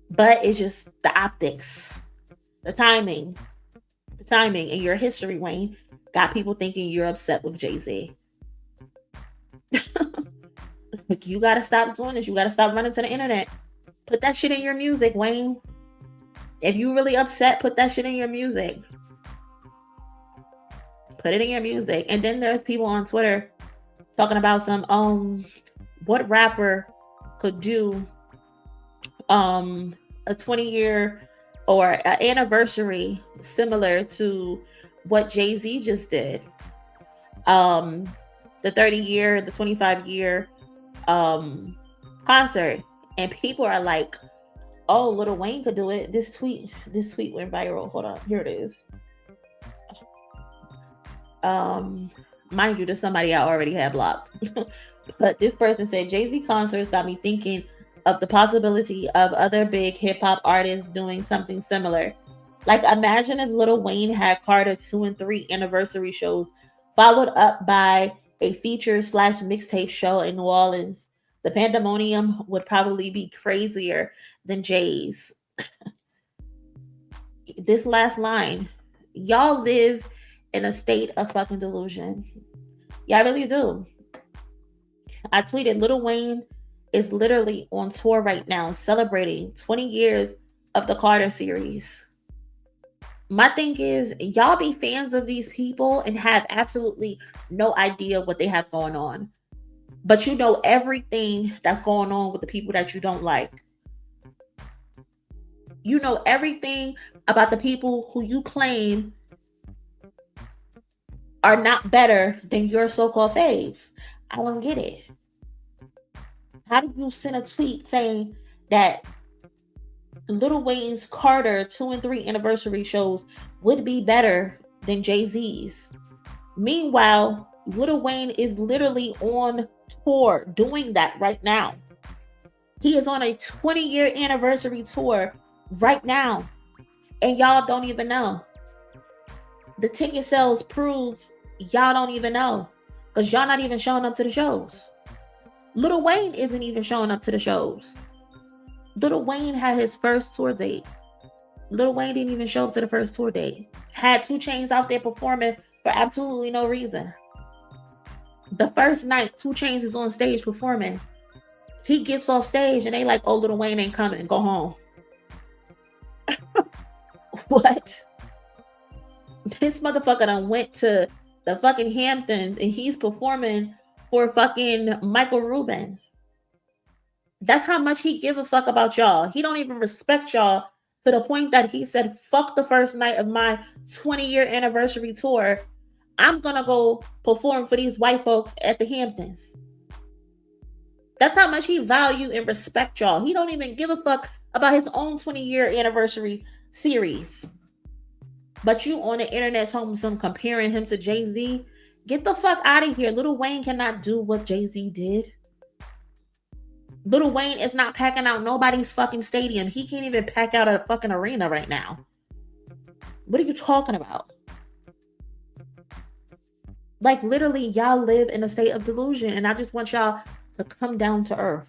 [SPEAKER 4] But it's just the optics, the timing, and your history, Wayne, got people thinking you're upset with Jay-Z. Like, you gotta stop doing this. You gotta stop running to the internet. Put that shit in your music, Wayne. If you really upset, put that shit in your music. Put it in your music. And then there's people on Twitter talking about what rapper could do a 20-year or an anniversary similar to what Jay-Z just did. The 30-year, the 25-year concert. And people are like, oh, Lil Wayne could do it. This tweet went viral. Hold on, here it is. Mind you, there's somebody I already have blocked. But this person said, Jay-Z concerts got me thinking of the possibility of other big hip-hop artists doing something similar. Like, imagine if Lil Wayne had Carter 2 and 3 anniversary shows, followed up by a feature/mixtape show in New Orleans. The pandemonium would probably be crazier than Jay's. This last line, y'all live in a state of fucking delusion. Yeah, I really do. I tweeted, Lil Wayne is literally on tour right now, celebrating 20 years of the Carter series. My thing is, y'all be fans of these people and have absolutely no idea what they have going on. But you know everything that's going on with the people that you don't like. You know everything about the people who you claim are not better than your so-called faves. I don't get it. How do you send a tweet saying that Lil Wayne's Carter 2 and 3 anniversary shows would be better than Jay-Z's? Meanwhile, Lil Wayne is literally on tour doing that right now. He is on a 20-year anniversary tour right now, and y'all don't even know. The ticket sales prove y'all don't even know, because y'all not even showing up to the shows. Lil Wayne isn't even showing up to the shows. Lil Wayne had his first tour date. Lil Wayne didn't even show up to the first tour date. Had 2 Chainz out there performing for absolutely no reason. The first night, 2 Chainz is on stage performing. He gets off stage and they like, oh, Lil Wayne ain't coming, go home. What? This motherfucker done went to the fucking Hamptons and he's performing for fucking Michael Rubin. That's how much he give a fuck about y'all. He don't even respect y'all to the point that he said, fuck the first night of my 20-year anniversary tour. I'm gonna go perform for these white folks at the Hamptons. That's how much he value and respect y'all. He don't even give a fuck about his own 20-year anniversary series. But you on the internet talking some comparing him to Jay-Z. Get the fuck out of here. Lil Wayne cannot do what Jay-Z did. Lil Wayne is not packing out nobody's fucking stadium. He can't even pack out a fucking arena right now. What are you talking about? Like, literally, y'all live in a state of delusion, and I just want y'all to come down to earth.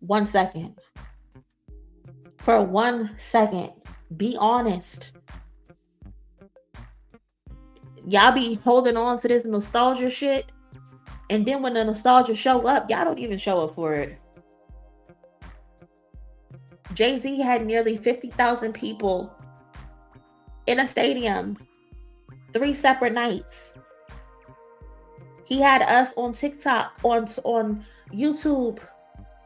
[SPEAKER 4] 1 second. For 1 second. Be honest. Y'all be holding on to this nostalgia shit, and then when the nostalgia show up, y'all don't even show up for it. Jay-Z had nearly 50,000 people in a stadium 3 separate nights. He had us on TikTok, on YouTube,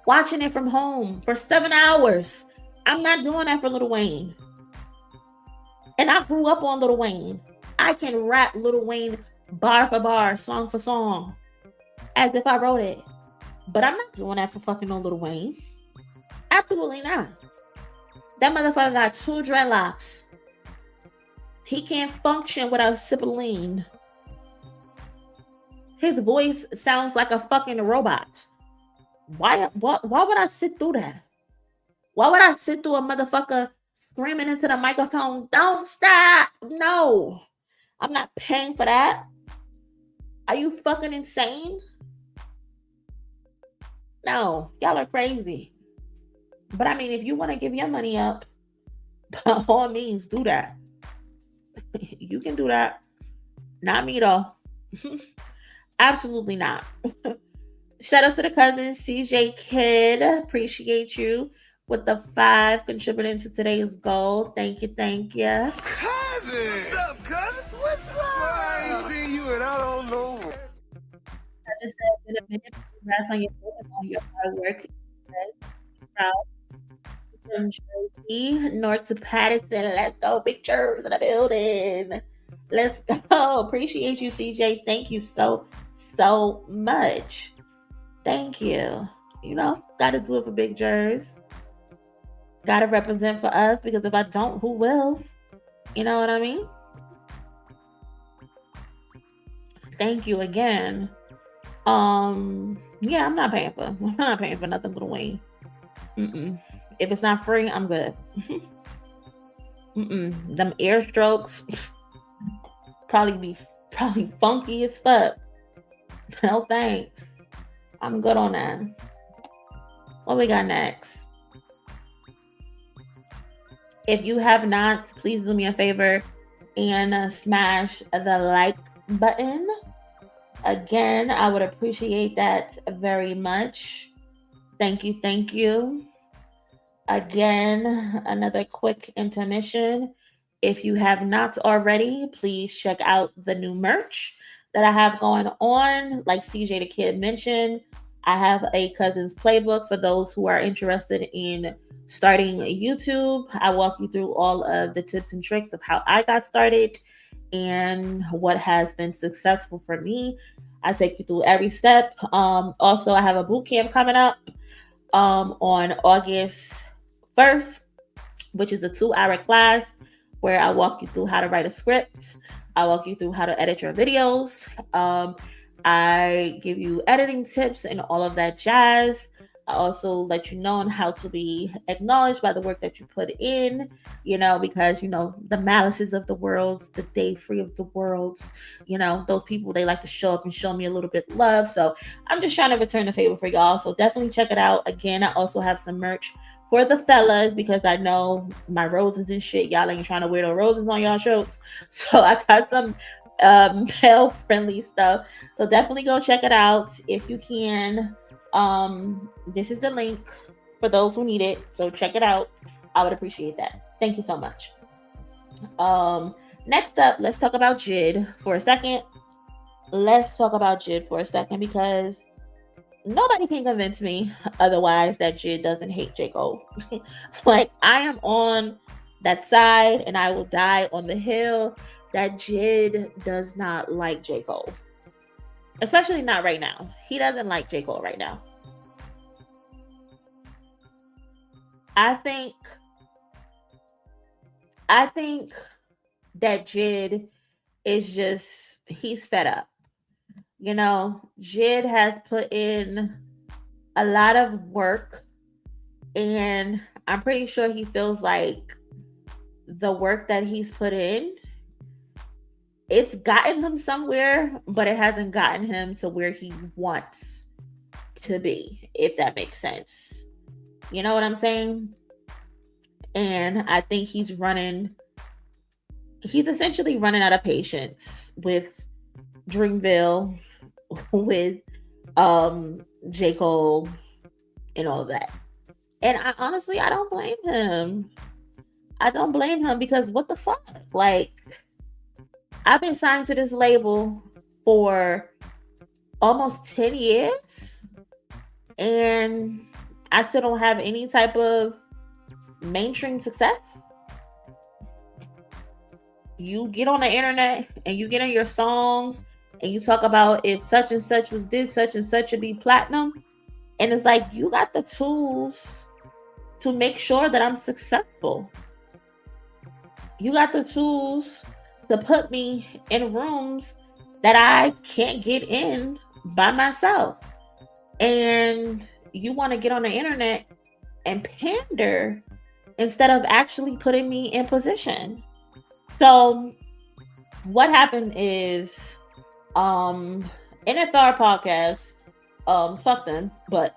[SPEAKER 4] watching it from home for 7 hours. I'm not doing that for Lil Wayne. And I grew up on Lil Wayne. I can rap Lil Wayne bar for bar, song for song, as if I wrote it. But I'm not doing that for fucking no Lil Wayne. Absolutely not. That motherfucker got 2 dreadlocks. He can't function without sipping lean. His voice sounds like a fucking robot. Why would I sit through that? Why would I sit through a motherfucker screaming into the microphone, don't stop? No. I'm not paying for that. Are you fucking insane? No, y'all are crazy. But I mean, if you want to give your money up, by all means, do that. You can do that. Not me, though. Absolutely not. Shout out to the cousins, CJ Kid. Appreciate you with the 5 contributing to today's goal. Thank you.
[SPEAKER 2] Cousin! What's up, cousin? What's up? I ain't seen you and I don't know.
[SPEAKER 4] It's been a minute. Congrats on your book and all your hard work. Proud. From Jersey, North to Patterson. Let's go. Pictures in the building. Let's go. Appreciate you, CJ. Thank you so much. Thank you. You know, gotta do it for Big Jers. Gotta represent for us, because if I don't, who will? You know what I mean? Thank you again. Yeah, I'm not paying for nothing but a Wayne. If it's not free, I'm good. Them air strokes probably funky as fuck. No thanks. I'm good on that. What we got next? If you have not, please do me a favor and smash the like button. Again, I would appreciate that very much. Thank you. Thank you. Again, another quick intermission. If you have not already, please check out the new merch that I have going on. Like CJ the Kid mentioned, I have a cousin's playbook for those who are interested in starting YouTube. I walk you through all of the tips and tricks of how I got started and what has been successful for me. I take you through every step. Also, I have a boot camp coming up on August 1st, which is a 2-hour class where I walk you through how to write a script. I walk you through how to edit your videos. I give you editing tips and all of that jazz. I also let you know on how to be acknowledged by the work that you put in, because, the malices of the worlds, the day free of the worlds, those people, they like to show up and show me a little bit of love. So I'm just trying to return the favor for y'all. So definitely check it out. Again, I also have some merch for the fellas because I know my roses and shit, y'all ain't trying to wear the roses on y'all shirts. So I got some male friendly stuff. So definitely go check it out if you can. This is the link for those who need it. So check it out. I would appreciate that. Thank you so much. Next up, let's talk about JID for a second. Because nobody can convince me otherwise that JID doesn't hate J. Cole. Like, I am on that side and I will die on the hill that JID does not like J. Cole. Especially not right now. He doesn't like J. Cole right now. I think that JID is he's fed up. JID has put in a lot of work, and I'm pretty sure he feels like the work that he's put in, it's gotten him somewhere, but it hasn't gotten him to where he wants to be, if that makes sense. You know what I'm saying? And I think he's essentially running out of patience with Dreamville, with J. Cole and all of that. And I don't blame him. I don't blame him because what the fuck? Like, I've been signed to this label for almost 10 years and I still don't have any type of mainstream success. You get on the internet and you get in your songs and you talk about if such and such was this, such and such would be platinum. And it's like, you got the tools to make sure that I'm successful. You got the tools to put me in rooms that I can't get in by myself. And you want to get on the internet and pander instead of actually putting me in position. So what happened is NFL podcast, fuck them, but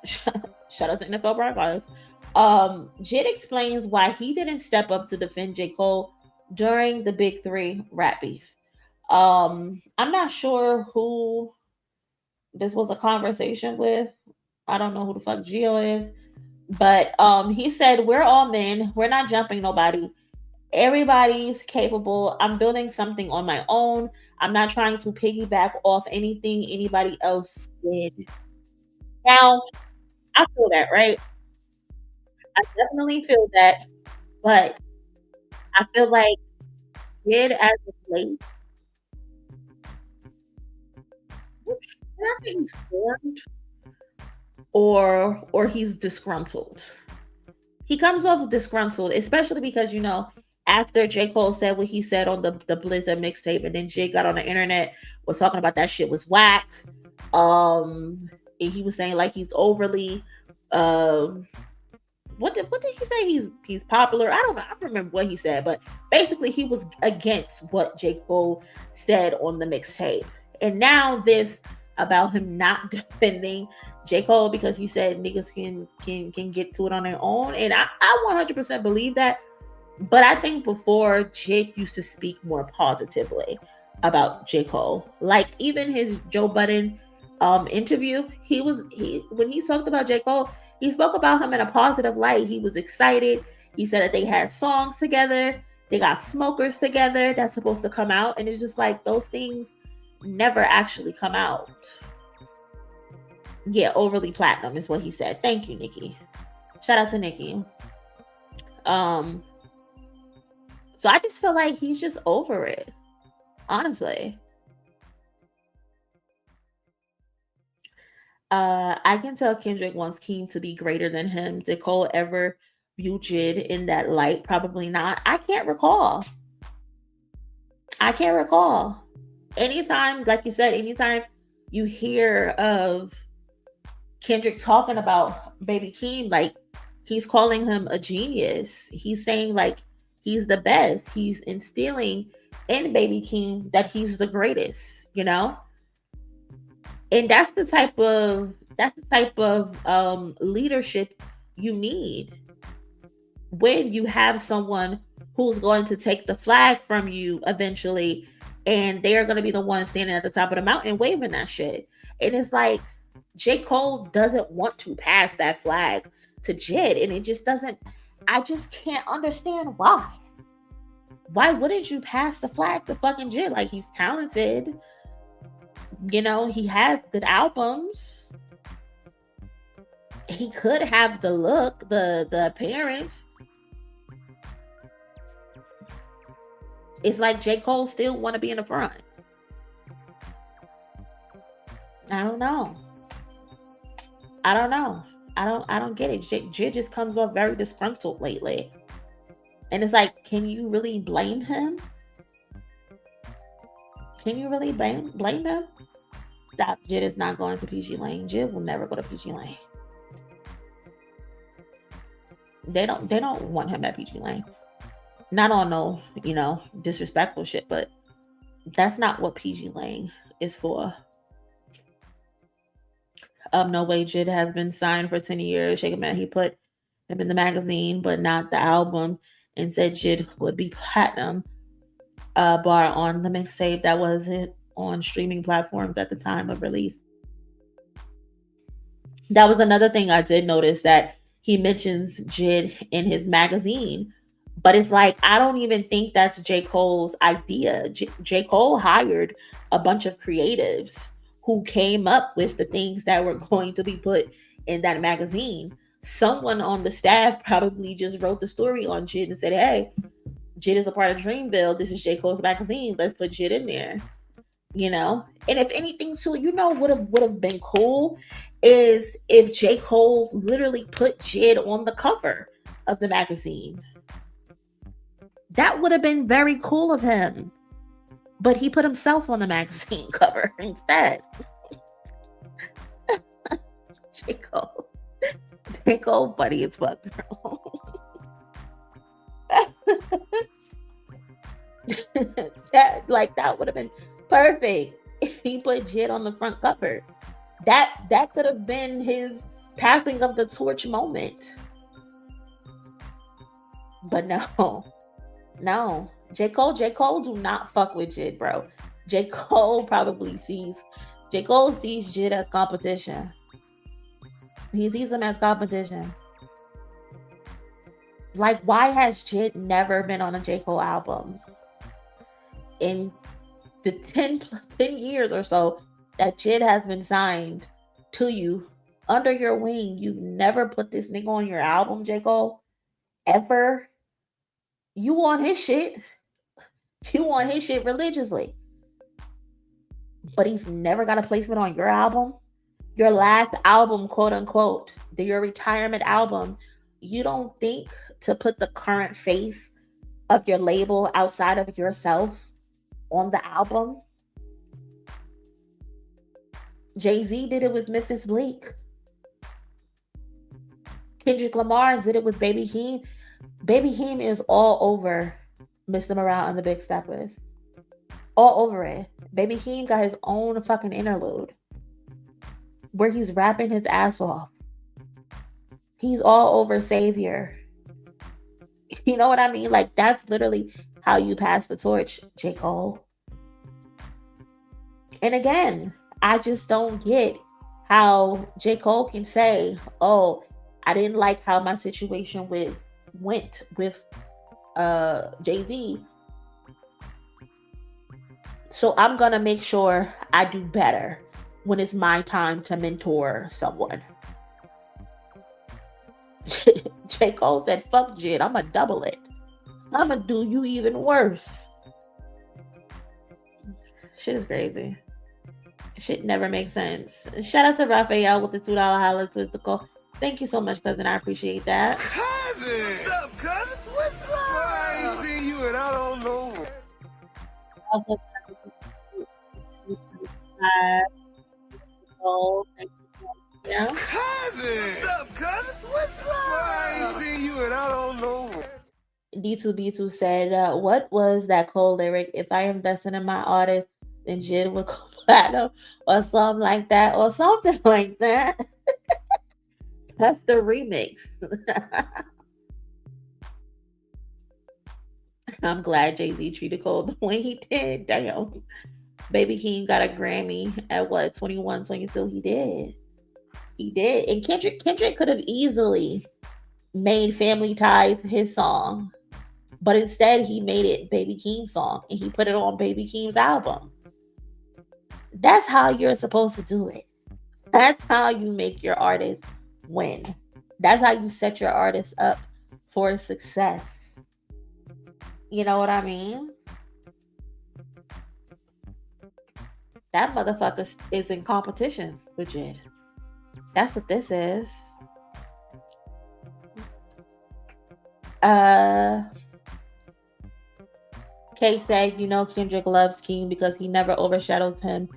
[SPEAKER 4] shout out to NFL broadcast. JID explains why he didn't step up to defend J. Cole during the Big 3 rap beef. I'm not sure who this was a conversation with. I don't know who the fuck Gio is. But he said, we're all men. We're not jumping nobody. Everybody's capable. I'm building something on my own. I'm not trying to piggyback off anything anybody else did. Now, I feel that, right? I definitely feel that. But I feel like JID as of late, can I say he's formed or he's disgruntled? He comes off disgruntled, especially because after J. Cole said what he said on the Blizzard mixtape, and then Jay got on the internet, was talking about that shit was whack. And he was saying like he's overly what did he say? He's popular. I don't know. I don't remember what he said, but basically he was against what J. Cole said on the mixtape. And now this about him not defending J. Cole because he said niggas can get to it on their own. And I 100% believe that. But I think before, Jake used to speak more positively about J. Cole. Like even his Joe Budden interview, when he talked about J. Cole, he spoke about him in a positive light. He was excited. He said that they had songs together. They got Smokers together that's supposed to come out. And it's just like those things never actually come out. Yeah, overly platinum is what he said. Thank you, Nikki. Shout out to Nikki. So I just feel like he's just over it. Honestly. I can tell Kendrick wants Keem to be greater than him. Did Cole ever view JID in that light? Probably not. I can't recall. Anytime, like you said, anytime you hear of Kendrick talking about Baby Keem, like he's calling him a genius. He's saying like he's the best. He's instilling in Baby Keem that he's the greatest, you know? And that's the type of leadership you need when you have someone who's going to take the flag from you eventually, and they're going to be the one standing at the top of the mountain waving that shit. And it's like J. Cole doesn't want to pass that flag to JID, and it just doesn't. I just can't understand why. Why wouldn't you pass the flag to fucking JID? Like, he's talented. You know, he has good albums. He could have the look, the appearance. It's like J. Cole still want to be in the front. I don't know. I don't get it. J just comes off very disgruntled lately. And it's like, can you really blame him? Can you really blame him? Stop. JID is not going to PG Lane. JID will never go to PG Lane. They don't want him at PG Lane. Not on no, disrespectful shit, but that's not what PG Lane is for. No way. JID has been signed for 10 years. Shake a Man, he put him in the magazine, but not the album, and said JID would be platinum. Bar on the mixtape that wasn't on streaming platforms at the time of release. That was another thing I did notice, that he mentions JID in his magazine, but it's like, I don't even think that's J. Cole's idea. J. Cole hired a bunch of creatives who came up with the things that were going to be put in that magazine. Someone on the staff probably just wrote the story on JID and said, hey, JID is a part of Dreamville. This is J. Cole's magazine. Let's put JID in there. And if anything too, would have been cool is if J. Cole literally put JID on the cover of the magazine. That would have been very cool of him. But he put himself on the magazine cover instead. J. Cole funny as fuck, bro. that would have been perfect if he put JID on the front cover. That could have been his passing of the torch moment. But no. J. Cole do not fuck with JID, bro. J. Cole sees JID as competition. He sees him as competition. Like, why has JID never been on a J. Cole album? In the 10 years or so that JID has been signed to you, under your wing, you've never put this nigga on your album, J. Cole, ever. You want his shit. You want his shit religiously. But he's never got a placement on your album. Your last album, quote unquote, your retirement album, you don't think to put the current face of your label outside of yourself on the album. Jay-Z did it with Memphis Bleak. Kendrick Lamar did it with Baby Keem. Baby Keem is all over Mr. Morale and the Big Steppers. All over it. Baby Keem got his own fucking interlude where he's rapping his ass off. He's all over Savior. You know what I mean? Like, that's literally how you pass the torch, J. Cole. And again, I just don't get how J. Cole can say, oh, I didn't like how my situation went with Jay-Z, so I'm going to make sure I do better when it's my time to mentor someone. J. Cole said, fuck JID, I'm going to double it. I'm going to do you even worse. Shit is crazy. Shit never makes sense. Shout out to Raphael with the $2 holla with the call. Thank you so much, cousin. I appreciate that.
[SPEAKER 2] Cousin! What's up, cousin? What's up? Well, I ain't seen you and I don't know.
[SPEAKER 4] Also, thank you. Yeah.
[SPEAKER 2] Cousin! What's up, cousin? What's up? Well, I ain't seen you and I don't know.
[SPEAKER 4] D2B2 said, what was that Cole lyric? If I invested in my artist, then JID would go platinum or something like that, or something like that. That's the remix. I'm glad Jay-Z treated Cole the way he did. Damn. Baby Keem got a Grammy at what, 21, 22? He did. He did. And Kendrick could have easily made Family Ties his song. But instead, he made it Baby Keem's song. And he put it on Baby Keem's album. That's how you're supposed to do it. That's how you make your artist win. That's how you set your artist up for success. You know what I mean? That motherfucker is in competition with JID. That's what this is. Kay said, you know, Kendrick loves Keem because he never overshadows him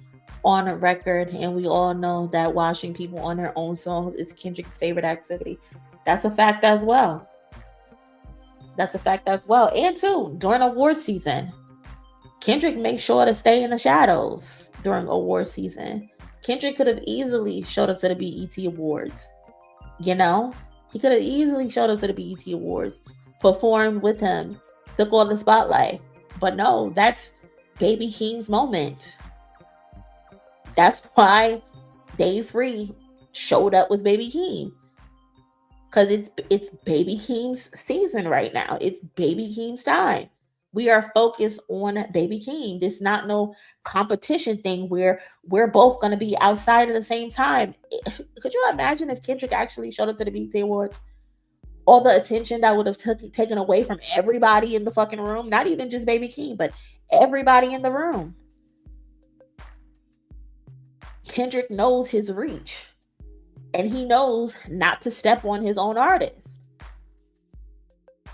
[SPEAKER 4] on a record, and we all know that watching people on their own songs is Kendrick's favorite activity. That's a fact as well. That's a fact as well. And too, during award season, Kendrick makes sure to stay in the shadows during award season. Kendrick could have easily showed up to the BET Awards. You know? He could have easily showed up to the BET Awards, performed with him, took on the spotlight. But no, that's Baby Keem's moment. That's why Dave Free showed up with Baby Keem. Because it's Baby Keem's season right now. It's Baby Keem's time. We are focused on Baby Keem. This is not no competition thing where we're both going to be outside at the same time. Could you imagine if Kendrick actually showed up to the BET Awards? All the attention that would have taken away from everybody in the fucking room. Not even just Baby Keem, but everybody in the room. Kendrick knows his reach. And he knows not to step on his own artist.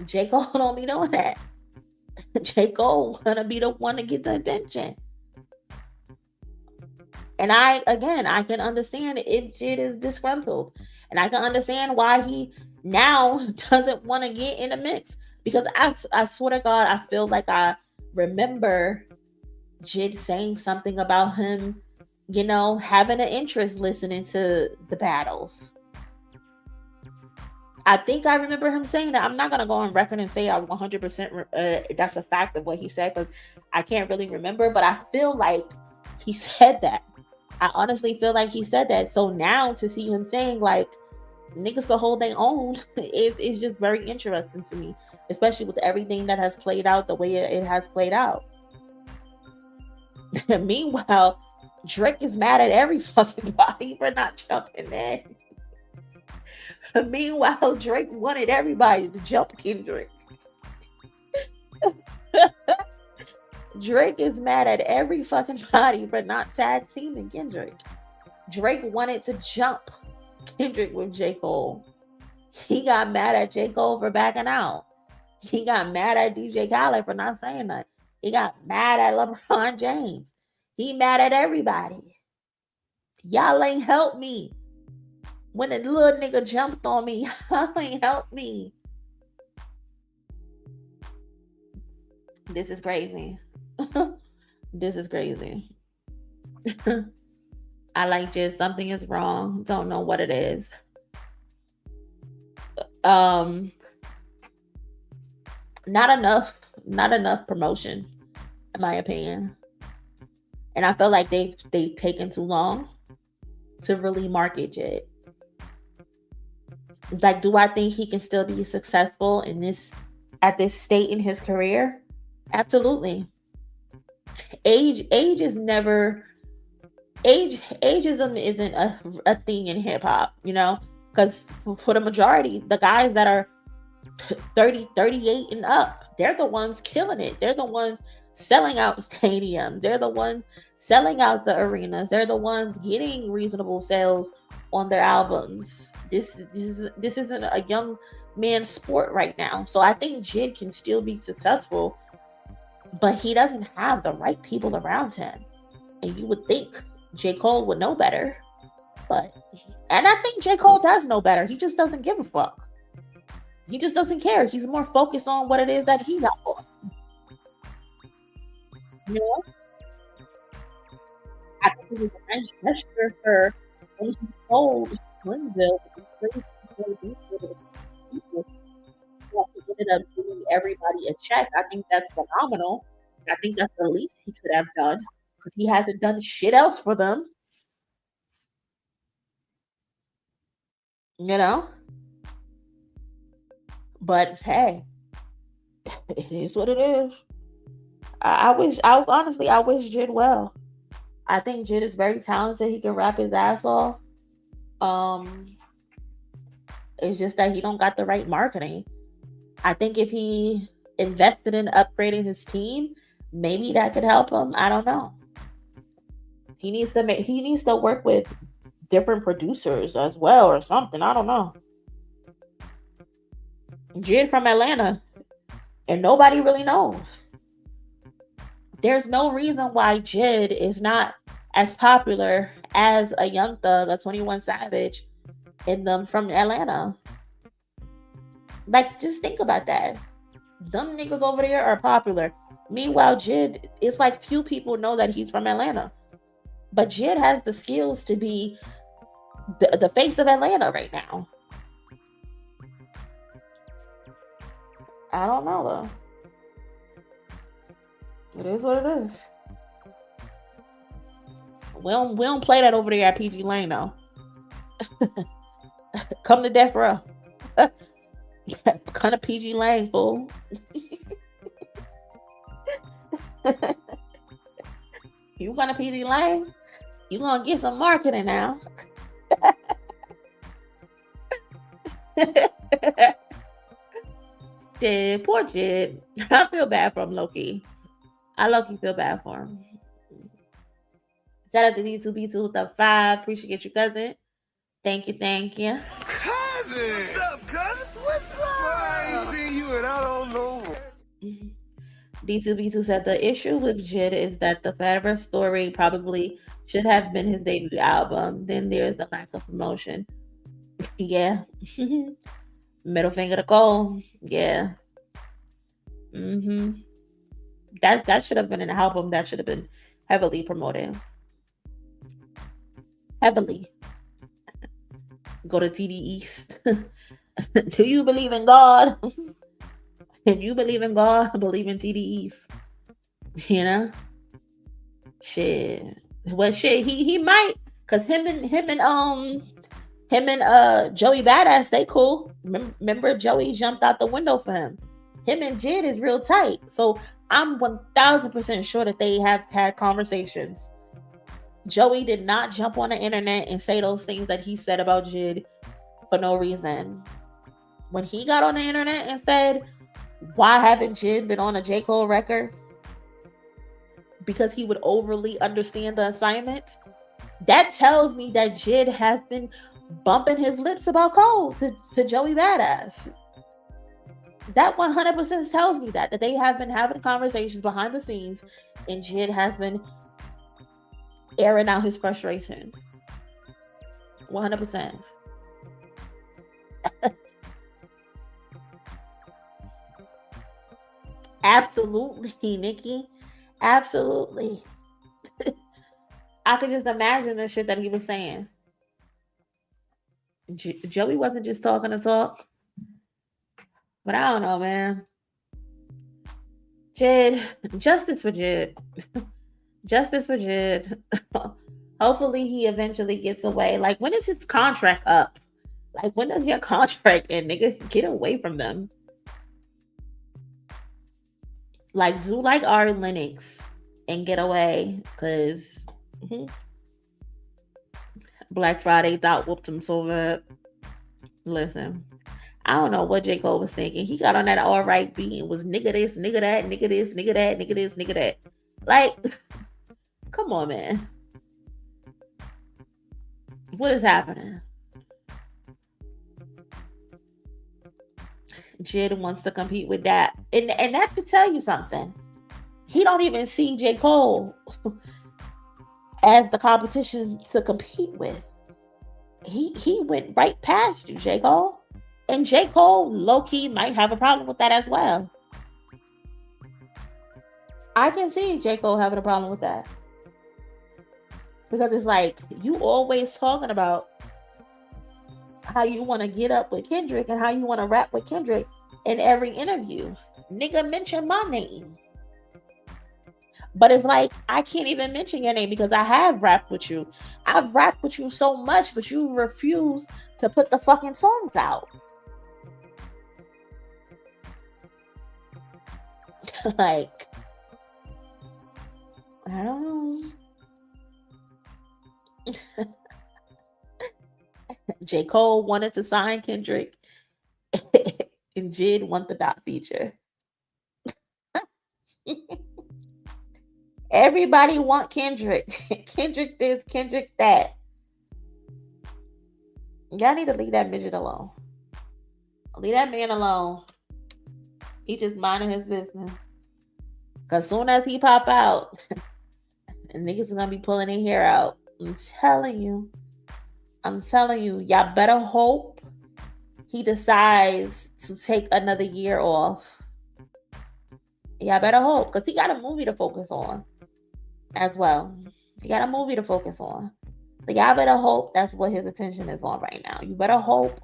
[SPEAKER 4] J. Cole don't be doing that. J. Cole gonna be the one to get the attention. And I can understand if JID is disgruntled. And I can understand why he now doesn't want to get in the mix. Because I swear to God, I feel like I remember JID saying something about him, you know, having an interest listening to the battles. I think I remember him saying that. I'm not going to go on record and say I 100% that's a fact of what he said, because I can't really remember, but I feel like he said that. I honestly feel like he said that. So now to see him saying like niggas can hold their own is just very interesting to me, especially with everything that has played out the way it has played out. Meanwhile, Drake is mad at every fucking body for not jumping in. Meanwhile, Drake wanted everybody to jump Kendrick. Drake is mad at every fucking body for not tag teaming Kendrick. Drake wanted to jump Kendrick with J. Cole. He got mad at J. Cole for backing out. He got mad at DJ Khaled for not saying that. He got mad at LeBron James. He mad at everybody. Y'all ain't helped me. When a little nigga jumped on me, y'all ain't helped me. This is crazy. This is crazy. I like just something is wrong. Don't know what it is. Not enough promotion, in my opinion. And I feel like they've taken too long to really market it. Like, do I think he can still be successful in this at this state in his career? Absolutely. Age is never ageism isn't a thing in hip hop, you know, because for the majority, the guys that are 30, 38 and up, they're the ones killing it. They're the ones selling out stadiums. They're the ones selling out the arenas. They're the ones getting reasonable sales on their albums. This isn't a young man's sport right now. So I think JID can still be successful, but he doesn't have the right people around him. And you would think J. Cole would know better. And I think J. Cole does know better. He just doesn't give a fuck. He just doesn't care. He's more focused on what it is that he got for. You know? I think it was a nice gesture for when he sold Greenville. He ended up giving everybody a check. I think that's phenomenal. I think that's the least he could have done, because he hasn't done shit else for them. You know? But hey, it is what it is. I wish JID well. I think JID is very talented. He can rap his ass off. It's just that he don't got the right marketing. I think if he invested in upgrading his team, maybe that could help him. I don't know. He needs to work with different producers as well or something. I don't know. JID from Atlanta, and nobody really knows. There's no reason why JID is not as popular as a Young Thug, a 21 Savage, and them from Atlanta. Like, just think about that. Them niggas over there are popular. Meanwhile, JID, it's like few people know that he's from Atlanta. But JID has the skills to be the face of Atlanta right now. I don't know though. It is what it is. We don't play that over there at PG Lane though. Come to Death Row. Kind of PG Lane, fool. You want a PG Lane? You gonna get some marketing now. JID, poor JID. I feel bad for him, low-key. I low-key feel bad for him. Shout out to D2B2 with the 5. Appreciate you, cousin. Thank you.
[SPEAKER 2] Cousin! What's up, cousin? What's up? I ain't seen you and I don't know.
[SPEAKER 4] D2B2 said the issue with JID is that the Fediverse story probably should have been his debut album. Then there's the lack of promotion. Yeah. Middle finger to Cole. Yeah. That should have been an album that should have been heavily promoted. Heavily. Go to TD East. Do you believe in God? If you believe in God, believe in TD East. You know? Shit. Well, shit, he might, cause him and Joey Badass, they cool. Remember, Joey jumped out the window for him. Him and JID is real tight. So I'm 1000% sure that they have had conversations. Joey did not jump on the internet and say those things that he said about JID for no reason. When he got on the internet and said, why haven't JID been on a J. Cole record? Because he would overly understand the assignment. That tells me that JID has been bumping his lips about Cole to Joey Badass. That 100% tells me that they have been having conversations behind the scenes, and JID has been airing out his frustration. 100%. Absolutely, Nikki. Absolutely. I could just imagine the shit that he was saying. Joey wasn't just talking to talk. But I don't know, man. JID, justice for JID. Justice for JID. Hopefully he eventually gets away. Like, when is his contract up? Like, when does your contract end, nigga? Get away from them. Like, do like Ari Lennox and get away. Because Black Friday thought whooped him so bad. Listen, I don't know what J. Cole was thinking. He got on that all right beat and was nigga this, nigga that, nigga this, nigga that, nigga this, nigga that. Like, come on, man. What is happening? JID wants to compete with that. And that should tell you something. He don't even see J. Cole as the competition to compete with. He went right past you, J. Cole. And J. Cole, low-key, might have a problem with that as well. I can see J. Cole having a problem with that. Because it's like, you always talking about how you want to get up with Kendrick and how you want to rap with Kendrick in every interview. Nigga, mention my name. But it's like, I can't even mention your name because I have rapped with you. I've rapped with you so much, but you refuse to put the fucking songs out. Like, I don't know. J. Cole wanted to sign Kendrick and JID want the dot feature. Everybody want Kendrick. Kendrick this, Kendrick that. Y'all need to leave that midget alone. Leave that man alone. He just minding his business. Cause soon as he pop out, and niggas is gonna be pulling their hair out. I'm telling you, y'all better hope he decides to take another year off. Y'all better hope, because he got a movie to focus on as well. He got a movie to focus on. So y'all better hope that's what his attention is on right now. You better hope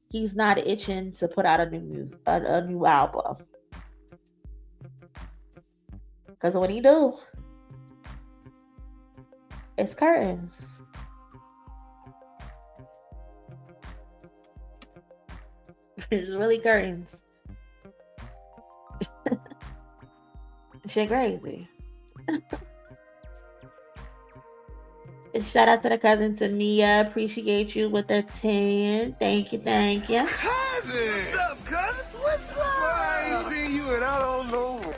[SPEAKER 4] he's not itching to put out a new album. Because when he do, it's curtains. It's really curtains. Shit crazy. Shout out to the cousin Tania. Appreciate you with the 10. Thank you.
[SPEAKER 2] Cousin! What's up, cousin? What's up? I ain't seen you and I don't know.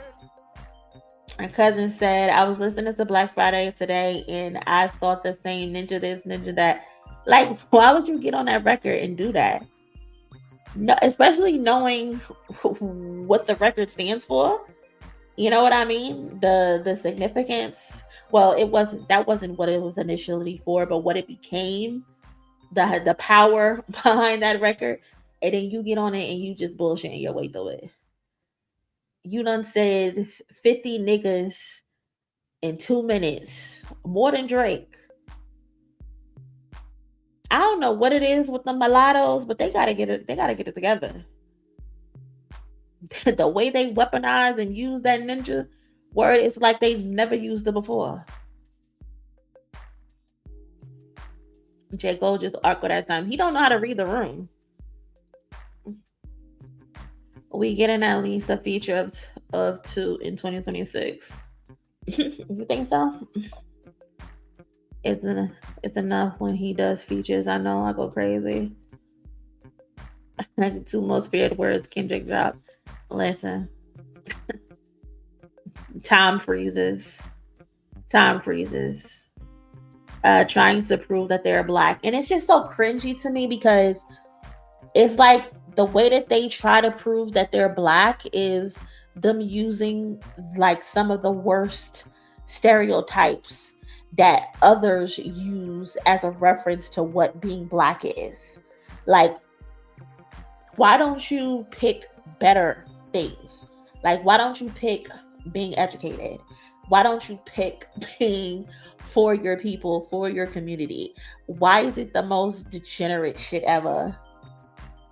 [SPEAKER 4] My cousin said, I was listening to Black Friday today and I thought the same, ninja this, ninja that. Like, why would you get on that record and do that? No, especially knowing what the record stands for. You know what I mean? The significance. Well, that wasn't what it was initially for, but what it became, the power behind that record, and then you get on it and you just bullshitting your way through it. You done said 50 niggas in 2 minutes, more than Drake. I don't know what it is with the mulattoes, but they gotta get it together. The way they weaponize and use that ninja word, it's like they've never used it before. J. Cole just awkward at time. He don't know how to read the room. We getting at least a feature of 2 in 2026. You think so? It's enough when he does features. I know I go crazy. 2 most feared words Kendrick dropped. Listen. Time freezes. Trying to prove that they're black. And it's just so cringy to me because it's like the way that they try to prove that they're black is them using like some of the worst stereotypes that others use as a reference to what being black is. Like, why don't you pick better things? Like, why don't you pick being educated? Why don't you pick being for your people, for your community? Why is it the most degenerate shit ever?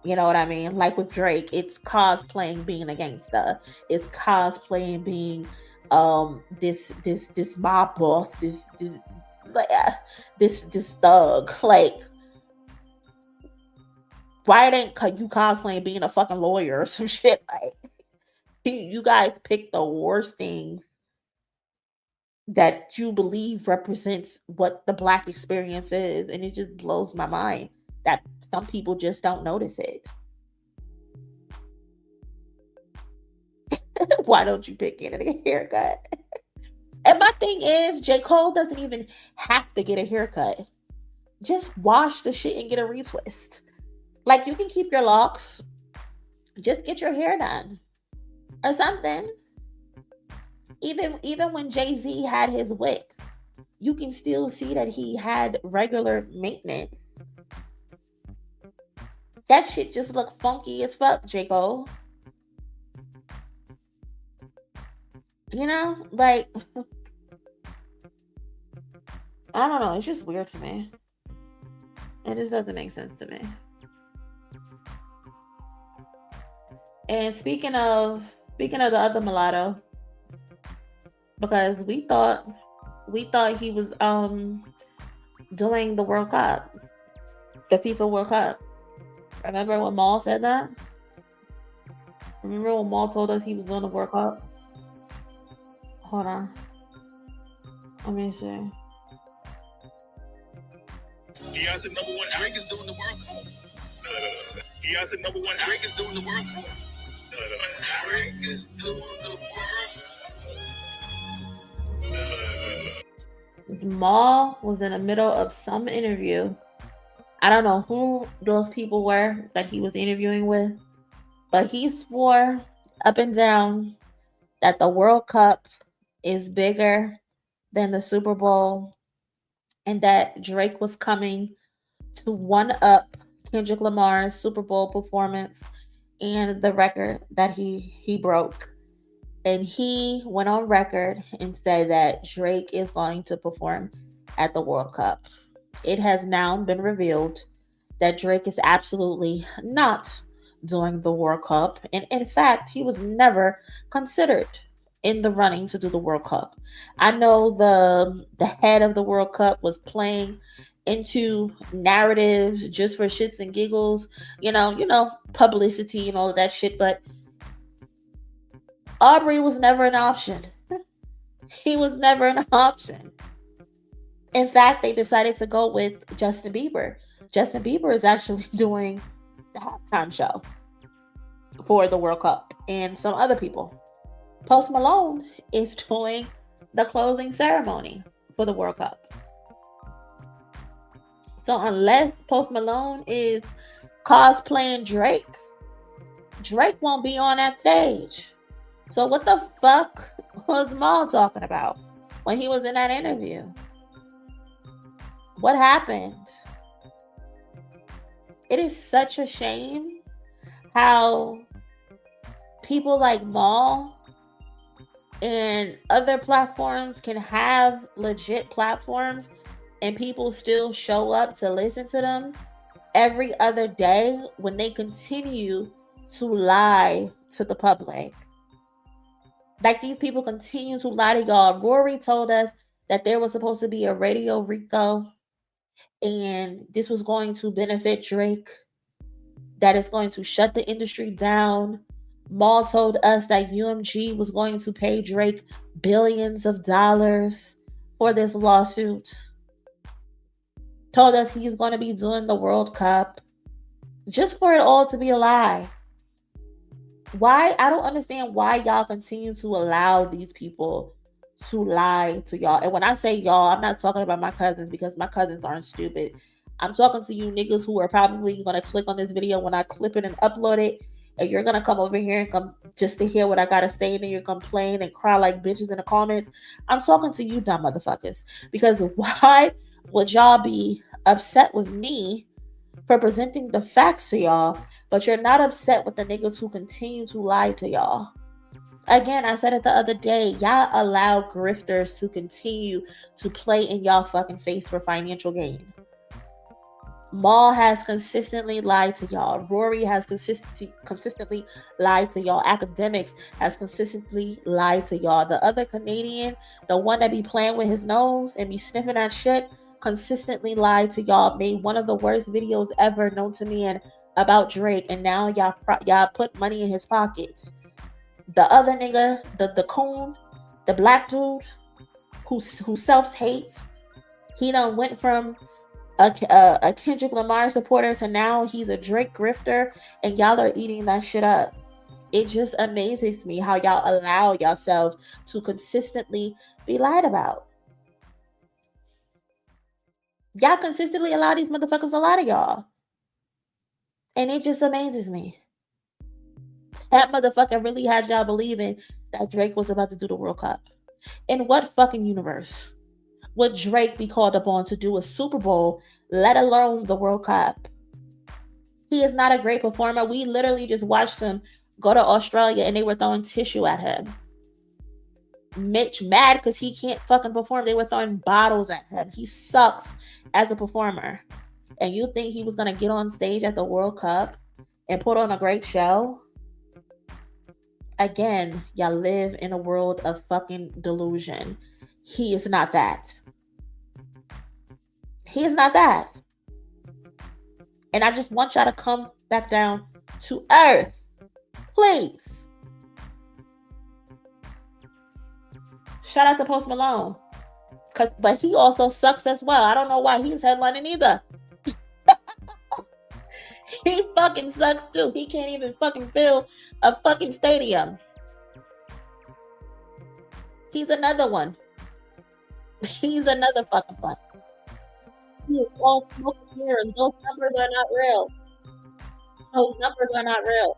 [SPEAKER 4] You know what I mean? Like with Drake, it's cosplaying being a gangster. It's cosplaying being this mob boss, this thug. Like, why it ain't you cosplaying being a fucking lawyer or some shit? Like, you guys pick the worst things that you believe represents what the black experience is, and it just blows my mind that some people just don't notice it. Why don't you pick getting a haircut? And my thing is, J. Cole doesn't even have to get a haircut. Just wash the shit and get a retwist. Like, you can keep your locks. Just get your hair done. Or something. Even when Jay-Z had his wigs, you can still see that he had regular maintenance. That shit just looked funky as fuck, J. Cole. You know? Like, I don't know. It's just weird to me. It just doesn't make sense to me. And speaking of the other mulatto, because we thought he was doing the World Cup, the FIFA World Cup. Remember when Maul said that? Remember when Maul told us he was doing the World Cup? Hold on. Let me see.
[SPEAKER 7] He has the number one Drake is doing the World Cup. He has the number one Drake is doing the World Cup. Drake is doing the World Cup.
[SPEAKER 4] Maul was in the middle of some interview. I don't know who those people were that he was interviewing with, but he swore up and down that the World Cup is bigger than the Super Bowl and that Drake was coming to one-up Kendrick Lamar's Super Bowl performance and the record that he broke. And he went on record and said that Drake is going to perform at the World Cup. It has now been revealed that Drake is absolutely not doing the World Cup. And in fact, he was never considered in the running to do the World Cup. I know the head of the World Cup was playing into narratives just for shits and giggles, you know, publicity and all of that shit, but Aubrey was never an option. He was never an option. In fact, they decided to go with Justin Bieber. Justin Bieber is actually doing the halftime show for the World Cup, and some other people. Post Malone is doing the closing ceremony for the World Cup. So unless Post Malone is cosplaying Drake, Drake won't be on that stage. So what the fuck was Maul talking about when he was in that interview? What happened? It is such a shame how people like Maul and other platforms can have legit platforms and people still show up to listen to them every other day when they continue to lie to the public. Like, these people continue to lie to y'all. Rory told us that there was supposed to be a Radio Rico and this was going to benefit Drake, that is going to shut the industry down. Maul told us that UMG was going to pay Drake billions of dollars for this lawsuit. Told us he's going to be doing the World Cup. Just for it all to be a lie. Why? I don't understand why y'all continue to allow these people to lie to y'all. And when I say y'all, I'm not talking about my cousins, because my cousins aren't stupid. I'm talking to you niggas who are probably gonna click on this video when I clip it and upload it, and you're gonna come over here and come just to hear what I gotta say, and then you're complain and cry like bitches in the comments. I'm talking to you dumb motherfuckers, because why would y'all be upset with me for presenting the facts to y'all, but you're not upset with the niggas who continue to lie to y'all? Again, I said it the other day, y'all allow grifters to continue to play in y'all fucking face for financial gain. Maul has consistently lied to y'all. Rory has consistently lied to y'all. Academics has consistently lied to y'all. The other Canadian, the one that be playing with his nose and be sniffing that shit, consistently lied to y'all. Made one of the worst videos ever known to me and about Drake, and now y'all put money in his pockets. The other nigga, the coon, the black dude who self-hates, he done went from a Kendrick Lamar supporter to now he's a Drake grifter, and y'all are eating that shit up. It just amazes me how y'all allow yourselves to consistently be lied about. Y'all consistently allow these motherfuckers to lie to y'all. And it just amazes me. That motherfucker really had y'all believing that Drake was about to do the World Cup. In what fucking universe would Drake be called upon to do a Super Bowl, let alone the World Cup? He is not a great performer. We literally just watched him go to Australia and they were throwing tissue at him. Mitch mad because he can't fucking perform. They were throwing bottles at him. He sucks as a performer. And you think he was going to get on stage at the World Cup and put on a great show? Again, y'all live in a world of fucking delusion. He is not that. He is not that. And I just want y'all to come back down to earth. Please. Shout out to Post Malone. But he also sucks as well. I don't know why he's headlining either. He fucking sucks too. He can't even fucking fill a fucking stadium. He's another one. He's another fucking one. He is all smoke and mirrors. Those numbers are not real. Those numbers are not real.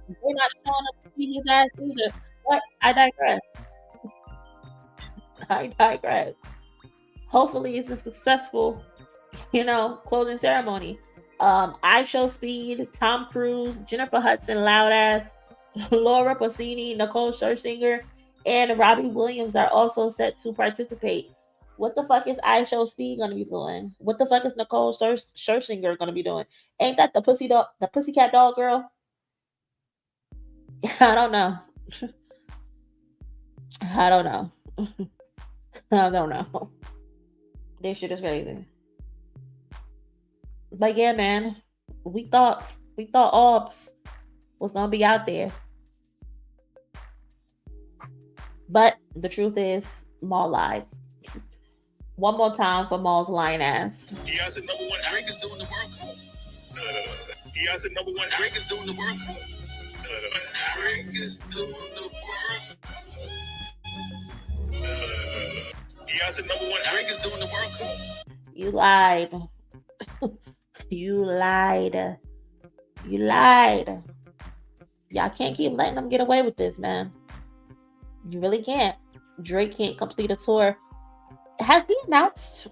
[SPEAKER 4] They're not showing up to see his ass either. But I digress. I digress. Hopefully it's a successful, closing ceremony. I Show Speed, Tom Cruise, Jennifer Hudson, Loud Ass, Laura Pausini, Nicole Scherzinger, and Robbie Williams are also set to participate. What the fuck is I Show Speed gonna be doing? What the fuck is Nicole Scherzinger gonna be doing? Ain't that the Pussycat Doll girl? I don't know. I don't know. I don't know. This shit is crazy. But yeah, man, we thought Orbs was gonna be out there, but the truth is, Maul lied. One more time for Maul's lying ass.
[SPEAKER 7] He has the number one Drake is doing the World Cup. He has the number one Drake is doing the World Cup. Drake is doing the World Cup. He has the number one Drake is doing the World Cup.
[SPEAKER 4] You lied. You lied. You lied. Y'all can't keep letting them get away with this, man. You really can't. Drake can't complete a tour. Has he announced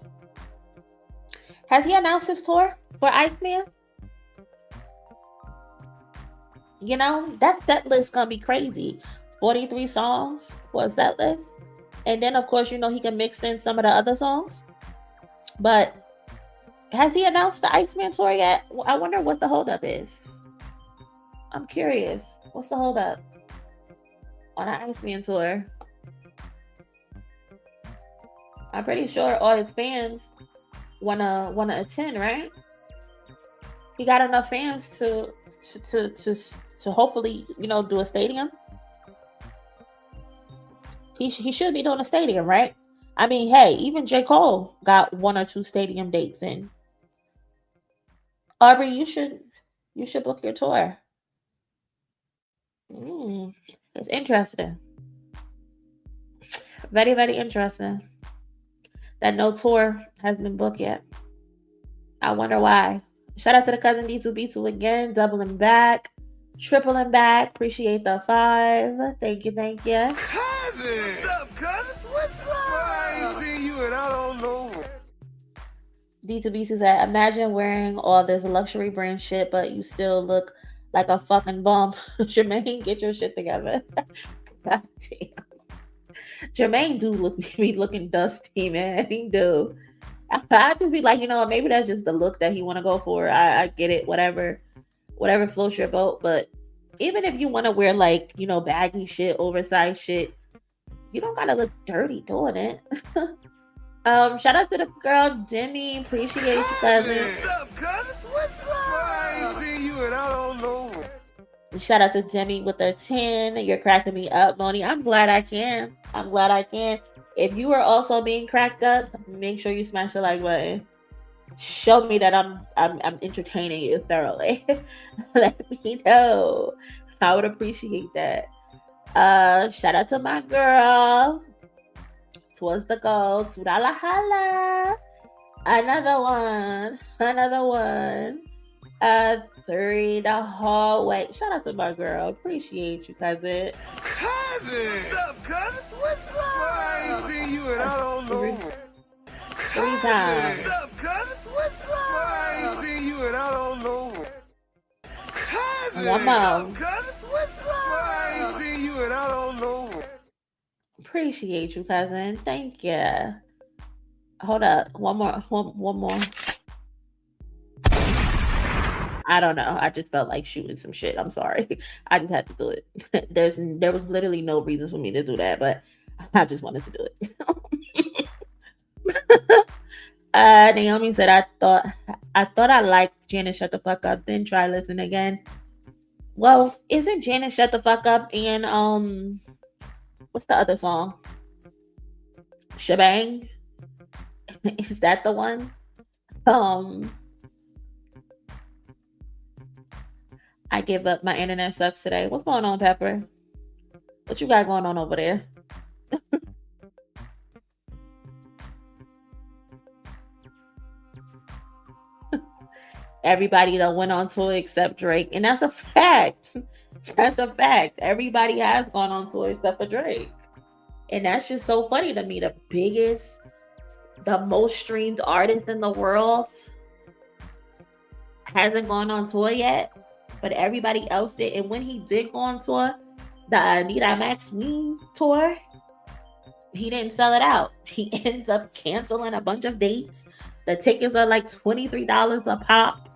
[SPEAKER 4] his tour for Iceman? That set list gonna be crazy. 43 songs for a set list. And then, of course, he can mix in some of the other songs. But has he announced the Iceman tour yet? I wonder what the holdup is. I'm curious. What's the holdup on the Iceman tour? I'm pretty sure all his fans wanna attend, right? He got enough fans to hopefully do a stadium. He should be doing a stadium, right? I mean, hey, even J. Cole got 1 or 2 stadium dates in. Aubrey, you should book your tour. It's interesting. Very, very interesting. that no tour has been booked yet. I wonder why. Shout out to the cousin D2B2 again, doubling back, tripling back. Appreciate the 5. Thank you, thank you.
[SPEAKER 2] Cousin! What's up, cousin? What's up? I ain't seen you and I don't know.
[SPEAKER 4] D2B2 said, imagine wearing all this luxury brand shit, but you still look like a fucking bum. Jermaine, get your shit together. God damn. Jermaine do be looking dusty, man. He do. I just be like, you know, maybe that's just the look that he want to go for. I get it, whatever floats your boat. But even if you want to wear like, you know, baggy shit, oversized shit, you don't gotta look dirty doing it. Shout out to the girl Demi. Appreciate you, cousin.
[SPEAKER 2] What's up, cousin? What's up? I ain't seen you and I don't know.
[SPEAKER 4] Shout out to Demi with her 10. You're cracking me up, Monie. I'm glad I can. If you are also being cracked up, make sure you smash the like button. Show me that I'm entertaining you thoroughly. Let me know. I would appreciate that. Shout out to my girl. Twas the goal. $2 holla. Another one. 3 the hallway. Shout out to my girl. Appreciate you, cousin.
[SPEAKER 2] Cousin! What's up, cousin? What's up? I ain't seen you and I don't know.
[SPEAKER 4] 3 times.
[SPEAKER 2] What's up, cousin? What's up? I ain't seen you and I don't know. Cousin!
[SPEAKER 4] One more.
[SPEAKER 2] What's up, cousin? What's up? I ain't seen you and I don't know.
[SPEAKER 4] Appreciate you, cousin. Thank you. Hold up. One more. I don't know. I just felt like shooting some shit. I'm sorry. I just had to do it. There was literally no reason for me to do that, but I just wanted to do it. Naomi said, I thought I liked Janet Shut the Fuck Up, then try listen again. Well, isn't Janet Shut the Fuck Up and what's the other song? Shebang? Is that the one? I give up. My internet sucks today. What's going on, Pepper? What you got going on over there? Everybody that went on tour except Drake. And that's a fact. That's a fact. Everybody has gone on tour except for Drake. And that's just so funny to me. The biggest, the most streamed artist in the world hasn't gone on tour yet. But everybody else did. And when he did go on tour, the Anita Max Me tour, he didn't sell it out. He ends up canceling a bunch of dates. The tickets are like $23 a pop.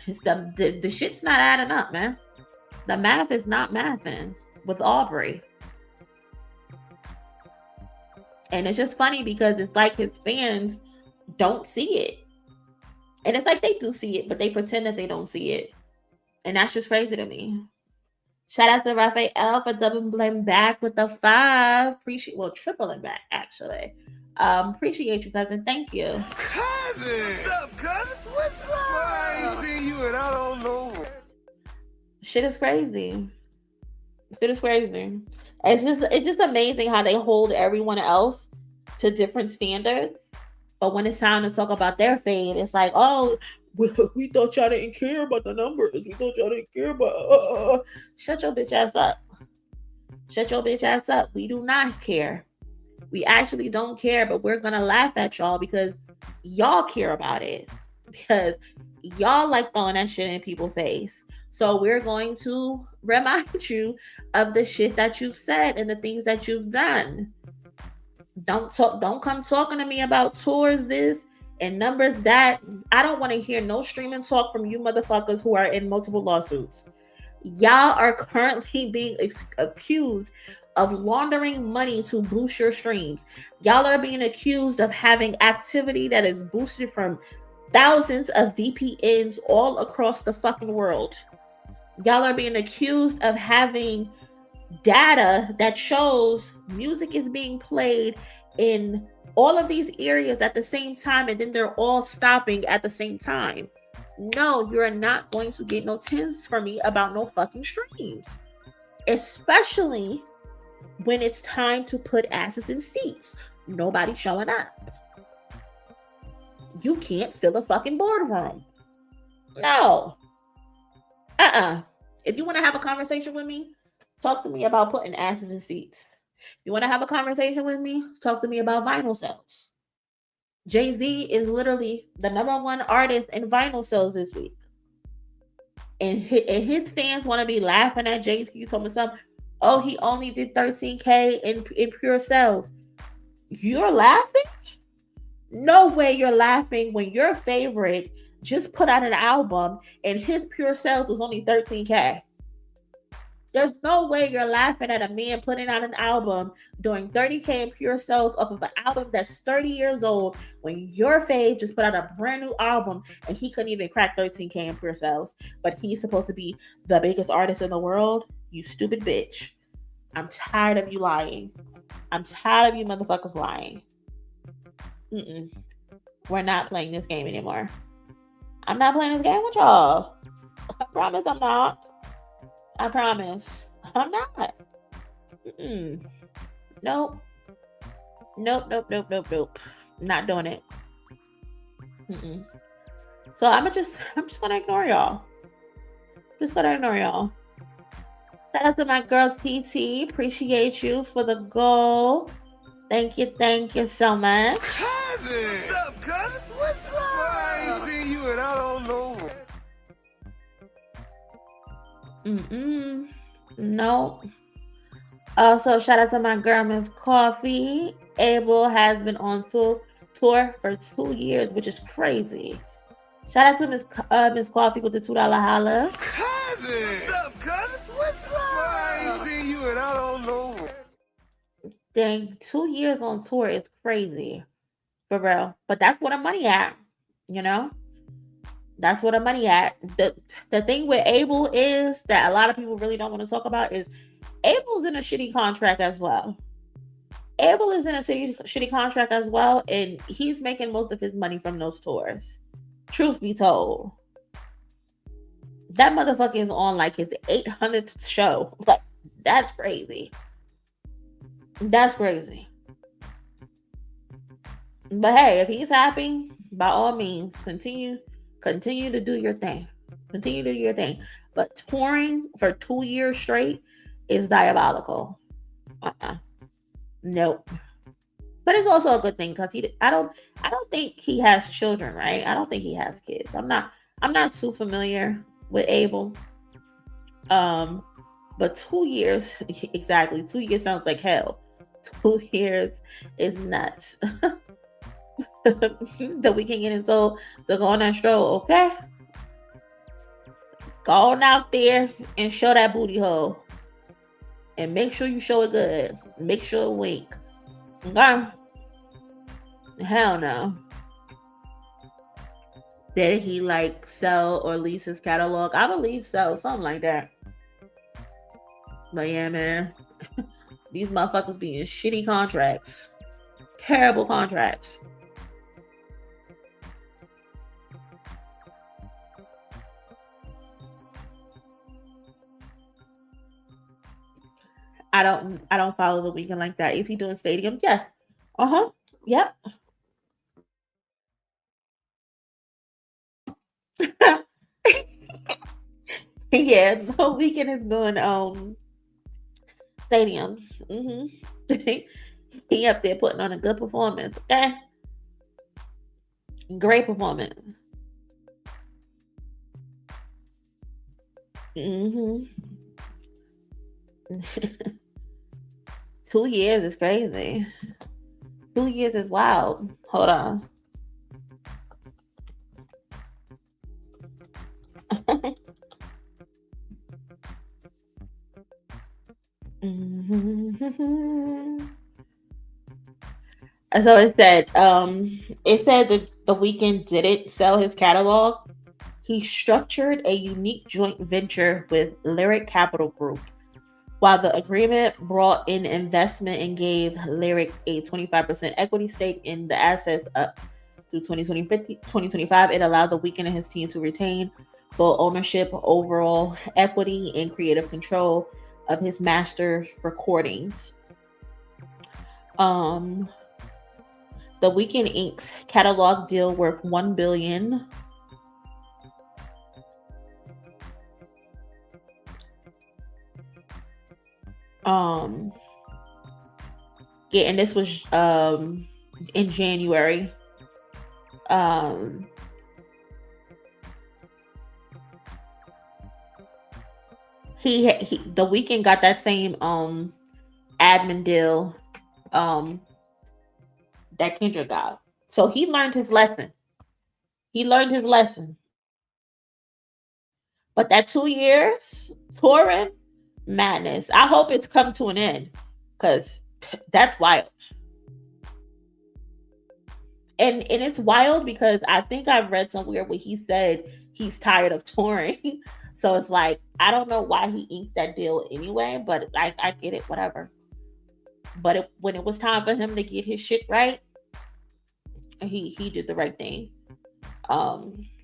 [SPEAKER 4] It's the shit's not adding up, man. The math is not mathing with Aubrey. And it's just funny because it's like his fans don't see it. And it's like they do see it, but they pretend that they don't see it. And that's just crazy to me. Shout out to Raphael for doubling back with the 5. Tripling back, actually. Appreciate you, cousin. Thank you.
[SPEAKER 2] Cousin! What's up, cousin? What's up? I ain't seen you and I don't know.
[SPEAKER 4] Shit is crazy. It's just amazing how they hold everyone else to different standards. But when it's time to talk about their fame, it's like, oh, we thought y'all didn't care about the numbers. We thought y'all didn't care about... Shut your bitch ass up. Shut your bitch ass up. We do not care. We actually don't care, but we're going to laugh at y'all because y'all care about it. Because y'all like throwing that shit in people's face. So we're going to remind you of the shit that you've said and the things that you've done. Don't come talking to me about tours this and numbers that. I don't want to hear no streaming talk from you motherfuckers who are in multiple lawsuits. Y'all are currently being accused of laundering money to boost your streams. Y'all are being accused of having activity that is boosted from thousands of VPNs all across the fucking world. Y'all are being accused of having data that shows music is being played in all of these areas at the same time, and then they're all stopping at the same time. No, you're not going to get no tins from me about no fucking streams, especially when it's time to put asses in seats. Nobody's showing up. You can't fill a fucking boardroom. No. If you want to have a conversation with me, talk to me about putting asses in seats. You want to have a conversation with me? Talk to me about vinyl sales. Jay-Z is literally the #1 artist in vinyl sales this week. And his fans want to be laughing at Jay-Z. Told me something. Oh, he only did 13K in pure sales. You're laughing? No way you're laughing when your favorite just put out an album and his pure sales was only 13K. There's no way you're laughing at a man putting out an album doing 30K in pure sales off of an album that's 30 years old when your fave just put out a brand new album and he couldn't even crack 13K in pure sales, but he's supposed to be the biggest artist in the world. You stupid bitch. I'm tired of you lying. I'm tired of you motherfuckers lying. We're not playing this game anymore. I'm not playing this game with y'all. I promise I'm not. I promise. I'm not. Nope. Nope. Not doing it. So I'm just gonna ignore y'all. Shout out to my girls PT. Appreciate you for the goal. Thank you so much.
[SPEAKER 2] Cousin! What's up, cousin? What's up? I ain't seen you and I don't know.
[SPEAKER 4] No. Also, shout out to my girl, Miss Coffee. Abel has been on tour for 2 years, which is crazy. Shout out to Miss Coffee with the $2 holla.
[SPEAKER 2] Cousin! What's up, cousin? What's up? I ain't seen you and I don't know.
[SPEAKER 4] Dang, 2 years on tour is crazy. For real. But that's where the money at, you know? That's where the money at. The thing with Abel is that a lot of people really don't want to talk about is Abel's in a shitty contract as well. Abel is in a shitty contract as well, and he's making most of his money from those tours. Truth be told. That motherfucker is on like his 800th show. Like, that's crazy. That's crazy. But hey, if he's happy, by all means, continue to do your thing. Continue to do your thing. But touring for 2 years straight is diabolical. Nope. But it's also a good thing because I don't think he has children, right? I don't think he has kids. I'm not too familiar with Abel. But 2 years, exactly. 2 years sounds like hell. 2 years is nuts. The weekend getting so go on that stroll, okay? Go on out there and show that booty hole. And make sure you show it good. Make sure it wink. Okay? Hell no. Did he like sell or lease his catalog? I believe so. Something like that. But yeah, man. These motherfuckers be in shitty contracts. Terrible contracts. I don't follow the weekend like that. Is he doing stadiums? Yes. Yep. Yeah, the weekend is doing stadiums. He up there putting on a good performance. Okay. Great performance. 2 years is crazy. 2 years is wild. Hold on. So it said that the Weeknd didn't sell his catalog. He structured a unique joint venture with Lyric Capital Group. While the agreement brought in investment and gave Lyric a 25% equity stake in the assets up to 2025, it allowed the Weeknd and his team to retain full ownership, overall equity, and creative control of his master recordings. The Weeknd inks catalog deal worth $1 billion. Yeah, and this was in January. He The Weeknd got that same admin deal that Kendrick got. So he learned his lesson. But that 2 years touring, madness. I hope it's come to an end, because that's wild. And it's wild because I think I've read somewhere where he said he's tired of touring. So it's like, I don't know why he inked that deal anyway, but I get it, whatever. But when it was time for him to get his shit right, he did the right thing.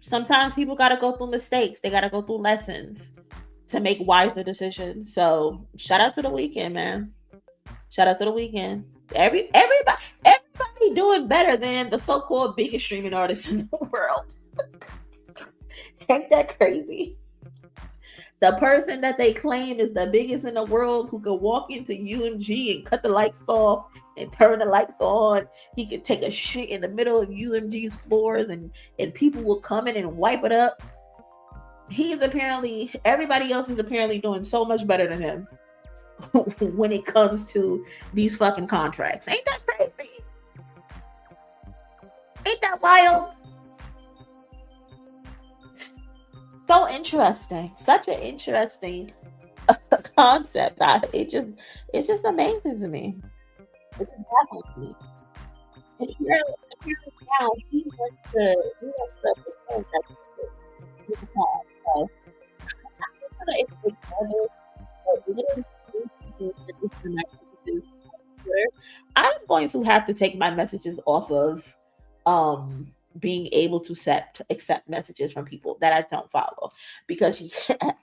[SPEAKER 4] Sometimes people got to go through mistakes. They got to go through lessons to make wiser decisions. So shout out to the Weeknd, man. Shout out to the Weeknd. Everybody doing better than the so-called biggest streaming artists in the world. Ain't that crazy? The person that they claim is the biggest in the world, who could walk into UMG and cut the lights off and turn the lights on. He could take a shit in the middle of UMG's floors and people will come in and wipe it up. Everybody else is apparently doing so much better than him when it comes to these fucking contracts. Ain't that crazy? Ain't that wild? So interesting. Such an interesting concept. It's just amazing to me. It's baffling to me. And apparently now he wants to pretend that he's a call. So I'm gonna explain this, but literally I'm going to have to take my messages off of being able to accept messages from people that I don't follow, because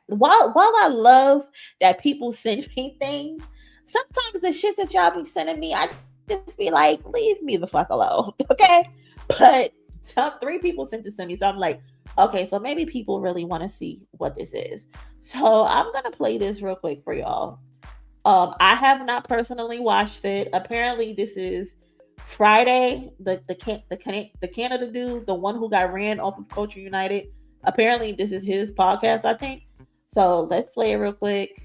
[SPEAKER 4] while I love that people send me things, sometimes the shit that y'all be sending me, I just be like, leave me the fuck alone, okay? But 3 people sent this to me, so I'm like, okay, so maybe people really want to see what this is. So I'm gonna play this real quick for y'all. I have not personally watched it. Apparently, this is Friday, the Canada dude, the one who got ran off of Culture United. Apparently, this is his podcast, I think. So let's play it real quick.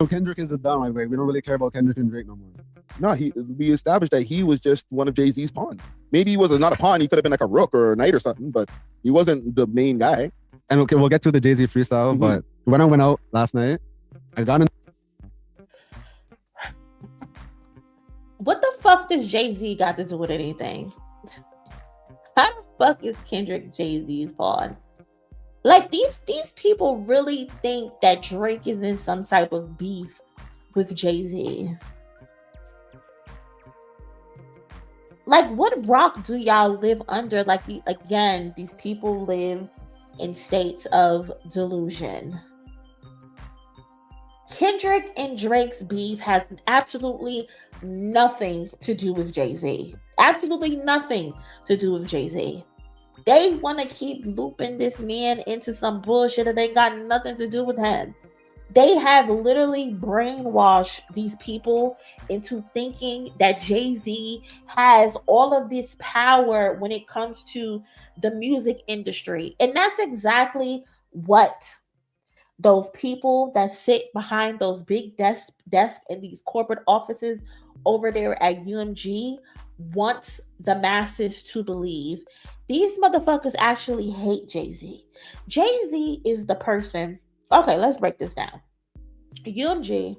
[SPEAKER 8] So Kendrick is a down, right? We don't really care about Kendrick and Drake no more.
[SPEAKER 9] No, we established that he was just one of Jay-Z's pawns. Maybe he was not a pawn. He could have been like a rook or a knight or something, but he wasn't the main guy.
[SPEAKER 8] And okay, we'll get to the Jay-Z freestyle, but when I went out last night, I got in.
[SPEAKER 4] What the fuck does Jay-Z got to do with anything? How the fuck is Kendrick Jay-Z's pawn? Like, these people really think that Drake is in some type of beef with Jay-Z. Like, what rock do y'all live under? Like, again, these people live in states of delusion. Kendrick and Drake's beef has absolutely nothing to do with Jay-Z. Absolutely nothing to do with Jay-Z. They want to keep looping this man into some bullshit that ain't got nothing to do with him. They have literally brainwashed these people into thinking that Jay-Z has all of this power when it comes to the music industry. And that's exactly what those people that sit behind those big desks in these corporate offices over there at UMG wants the masses to believe. These motherfuckers actually hate Jay-Z. Jay-Z is the person. Okay, let's break this down. UMG,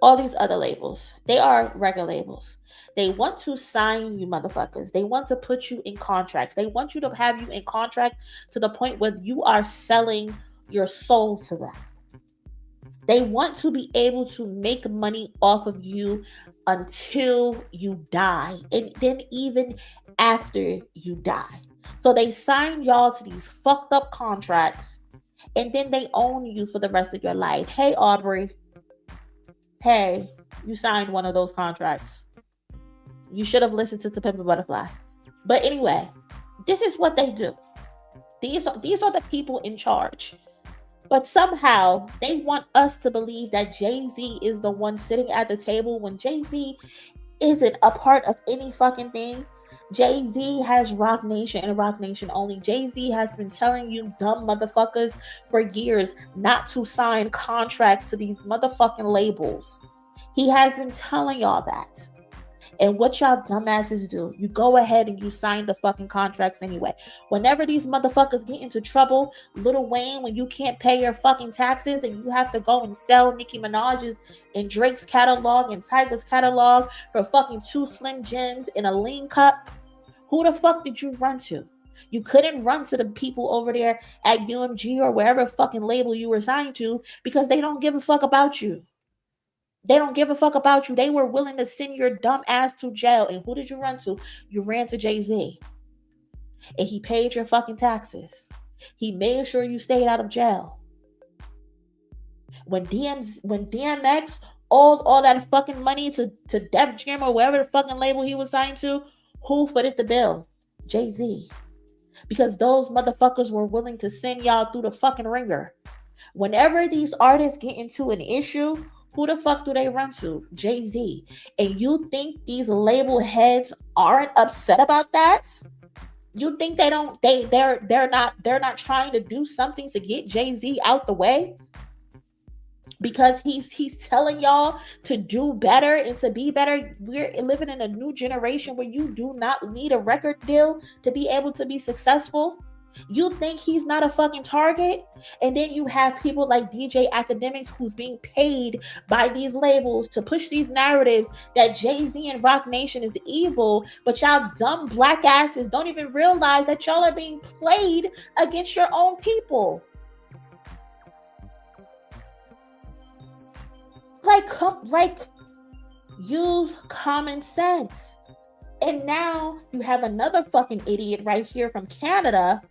[SPEAKER 4] all these other labels, they are record labels. They want to sign you motherfuckers. They want to put you in contracts. They want you to have you in contracts to the point where you are selling your soul to them. They want to be able to make money off of you until you die, and then even after you die. So they sign y'all to these fucked up contracts, and then they own you for the rest of your life. Hey, Aubrey. Hey, you signed one of those contracts. You should have listened to Pimp a Butterfly. But anyway, this is what they do. These are the people in charge. But somehow they want us to believe that Jay-Z is the one sitting at the table when Jay-Z isn't a part of any fucking thing. Jay-Z has Roc Nation and Roc Nation only. Jay-Z has been telling you dumb motherfuckers for years not to sign contracts to these motherfucking labels. He has been telling y'all that. And what y'all dumbasses do, you go ahead and you sign the fucking contracts anyway. Whenever these motherfuckers get into trouble, Lil Wayne, when you can't pay your fucking taxes and you have to go and sell Nicki Minaj's and Drake's catalog and Tyga's catalog for fucking 2 Slim Jims in a lean cup, who the fuck did you run to? You couldn't run to the people over there at UMG or wherever fucking label you were signed to because they don't give a fuck about you. They don't give a fuck about you. They were willing to send your dumb ass to jail. And who did you run to? You ran to Jay-Z. And he paid your fucking taxes. He made sure you stayed out of jail. When DMX owed all that fucking money to Def Jam or wherever the fucking label he was signed to, who footed the bill? Jay-Z. Because those motherfuckers were willing to send y'all through the fucking ringer. Whenever these artists get into an issue, who the fuck do they run to? Jay-Z. And you think these label heads aren't upset about that? You think they're not trying to do something to get Jay-Z out the way? Because he's telling y'all to do better and to be better. We're living in a new generation where you do not need a record deal to be able to be successful. You think he's not a fucking target? And then you have people like DJ Academics who's being paid by these labels to push these narratives that Jay-Z and Roc Nation is evil, but y'all dumb black asses don't even realize that y'all are being played against your own people. Like, use common sense. And now you have another fucking idiot right here from Canada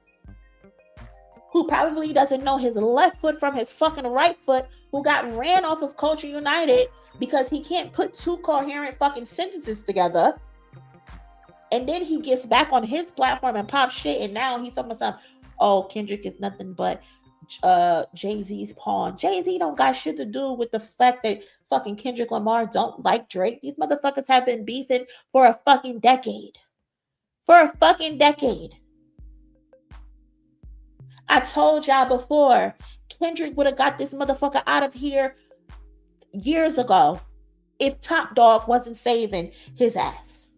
[SPEAKER 4] who probably doesn't know his left foot from his fucking right foot, who got ran off of Culture United because he can't put 2 coherent fucking sentences together. And then he gets back on his platform and pops shit, and now he's talking about, oh, Kendrick is nothing but Jay-Z's pawn. Jay-Z don't got shit to do with the fact that fucking Kendrick Lamar don't like Drake. These motherfuckers have been beefing for a fucking decade. I told y'all before, Kendrick would have got this motherfucker out of here years ago if Top Dog wasn't saving his ass.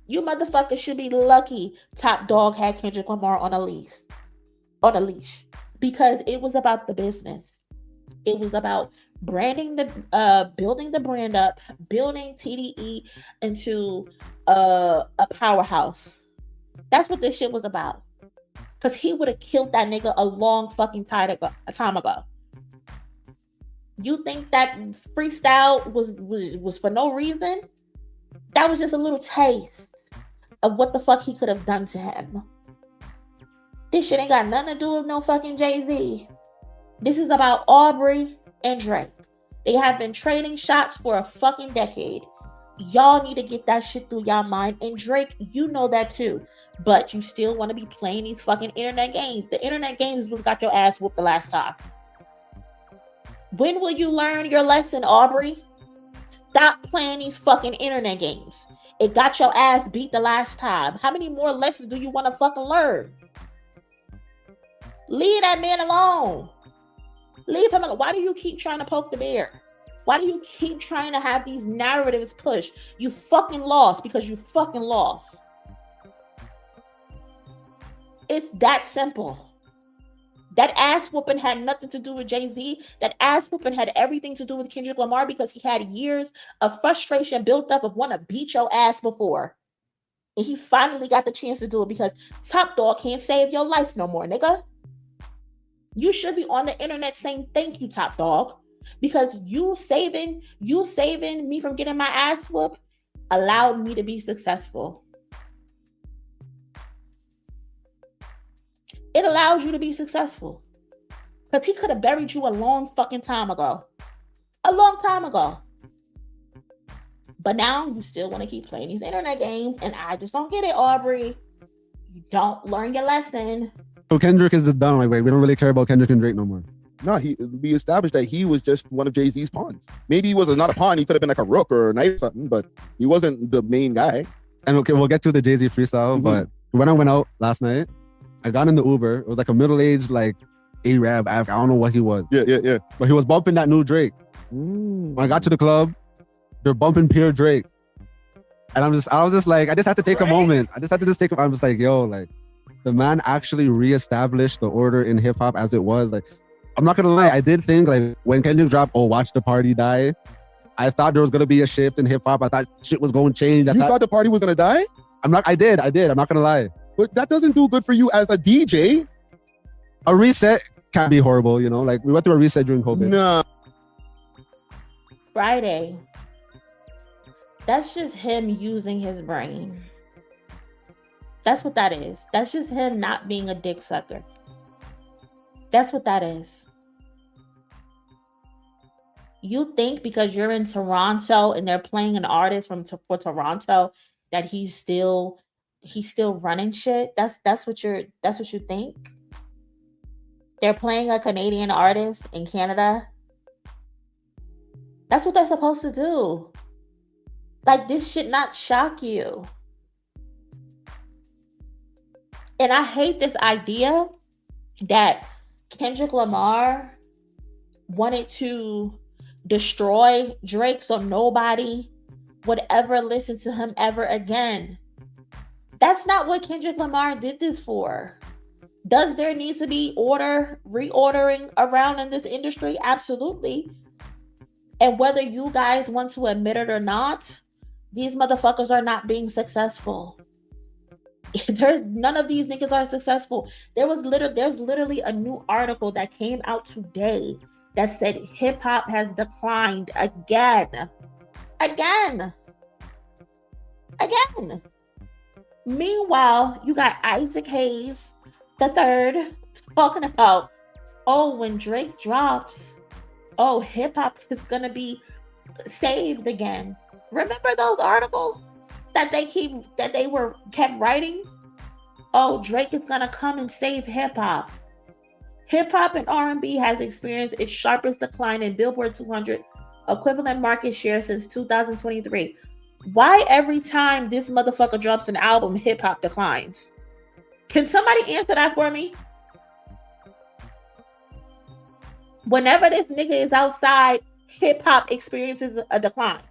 [SPEAKER 4] You motherfuckers should be lucky Top Dog had Kendrick Lamar on a leash. Because it was about the business. It was about building the brand up, building TDE into a powerhouse. That's what this shit was about. Because he would have killed that nigga a long fucking time ago. You think that freestyle was for no reason? That was just a little taste of what the fuck he could have done to him. This shit ain't got nothing to do with no fucking Jay-Z. This is about Aubrey and Drake. They have been trading shots for a fucking decade. Y'all need to get that shit through y'all mind. And Drake, you know that too. But you still want to be playing these fucking internet games. The internet games was got your ass whooped the last time. When will you learn your lesson, Aubrey? Stop playing these fucking internet games. It got your ass beat the last time. How many more lessons do you want to fucking learn? Leave that man alone. Leave him alone. Why do you keep trying to poke the bear? Why do you keep trying to have these narratives pushed? You fucking lost because you fucking lost. It's that simple. That ass whooping had nothing to do with Jay-Z. That ass whooping had everything to do with Kendrick Lamar because he had years of frustration built up of wanting to beat your ass before. And he finally got the chance to do it because Top Dog can't save your life no more, nigga. You should be on the internet saying thank you, Top Dog. Because you saving me from getting my ass whooped allowed me to be successful. It allowed you to be successful. Because he could have buried you a long fucking time ago. A long time ago. But now you still want to keep playing these internet games, and I just don't get it, Aubrey. You don't learn your lesson.
[SPEAKER 8] So Kendrick is just done. Like, wait, we don't really care about Kendrick and Drake no more.
[SPEAKER 9] No, we established that he was just one of Jay-Z's pawns. Maybe he was not a pawn. He could have been like a rook or a knight or something, but he wasn't the main guy.
[SPEAKER 8] And okay, we'll get to the Jay-Z freestyle, but when I went out last night, I got in the Uber. It was like a middle-aged, like, Arab. I don't know what he was.
[SPEAKER 9] Yeah.
[SPEAKER 8] But he was bumping that new Drake. When I got to the club, they're bumping pure Drake. And I was just like, I just had to take a moment. I was like, yo, like, the man actually reestablished the order in hip-hop as it was. Like, I'm not gonna lie, I did think, like, when Kendrick dropped, oh, watch the party die, I thought there was gonna be a shift in hip-hop. I thought shit was gonna change.
[SPEAKER 9] You thought the party was gonna die?
[SPEAKER 8] I did. I'm not gonna lie.
[SPEAKER 9] But that doesn't do good for you as a DJ.
[SPEAKER 8] A reset can't be horrible, you know? Like, we went through a reset during COVID.
[SPEAKER 9] No.
[SPEAKER 4] Friday. That's just him using his brain. That's what that is. That's just him not being a dick sucker. That's what that is. You think because you're in Toronto and they're playing an artist for Toronto that he's still running shit? That's what you think? They're playing a Canadian artist in Canada. That's what they're supposed to do. Like, this should not shock you. And I hate this idea that Kendrick Lamar wanted to destroy Drake so nobody would ever listen to him ever again. That's not what Kendrick Lamar did this for. Does there need to be reordering around in this industry? Absolutely. And whether you guys want to admit it or not, these motherfuckers are not being successful. None of these niggas are successful. There's literally a new article that came out today that said hip hop has declined again. Meanwhile, you got Isaac Hayes the third talking about, oh, when Drake drops, oh, hip hop is gonna be saved again. Remember those articles that they kept writing? Oh, Drake is gonna come and save hip hop. Hip hop and R&B has experienced its sharpest decline in Billboard 200 equivalent market share since 2023. Why every time this motherfucker drops an album, hip hop declines? Can somebody answer that for me? Whenever this nigga is outside, hip hop experiences a decline.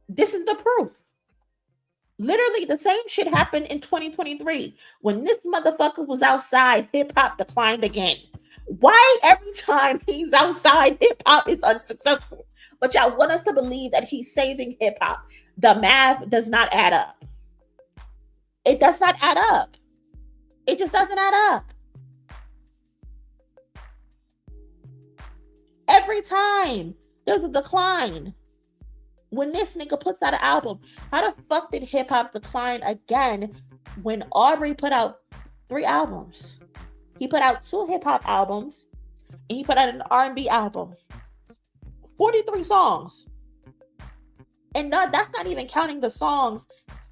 [SPEAKER 4] This is the proof. Literally, the same shit happened in 2023. When this motherfucker was outside, hip hop declined again. Why every time he's outside, hip hop is unsuccessful? But y'all want us to believe that he's saving hip hop. The math does not add up. It does not add up. It just doesn't add up. Every time there's a decline. When this nigga puts out an album, how the fuck did hip hop decline again when Aubrey put out 3 albums? He put out 2 hip hop albums and he put out an R&B album. 43 songs. And that's not even counting the songs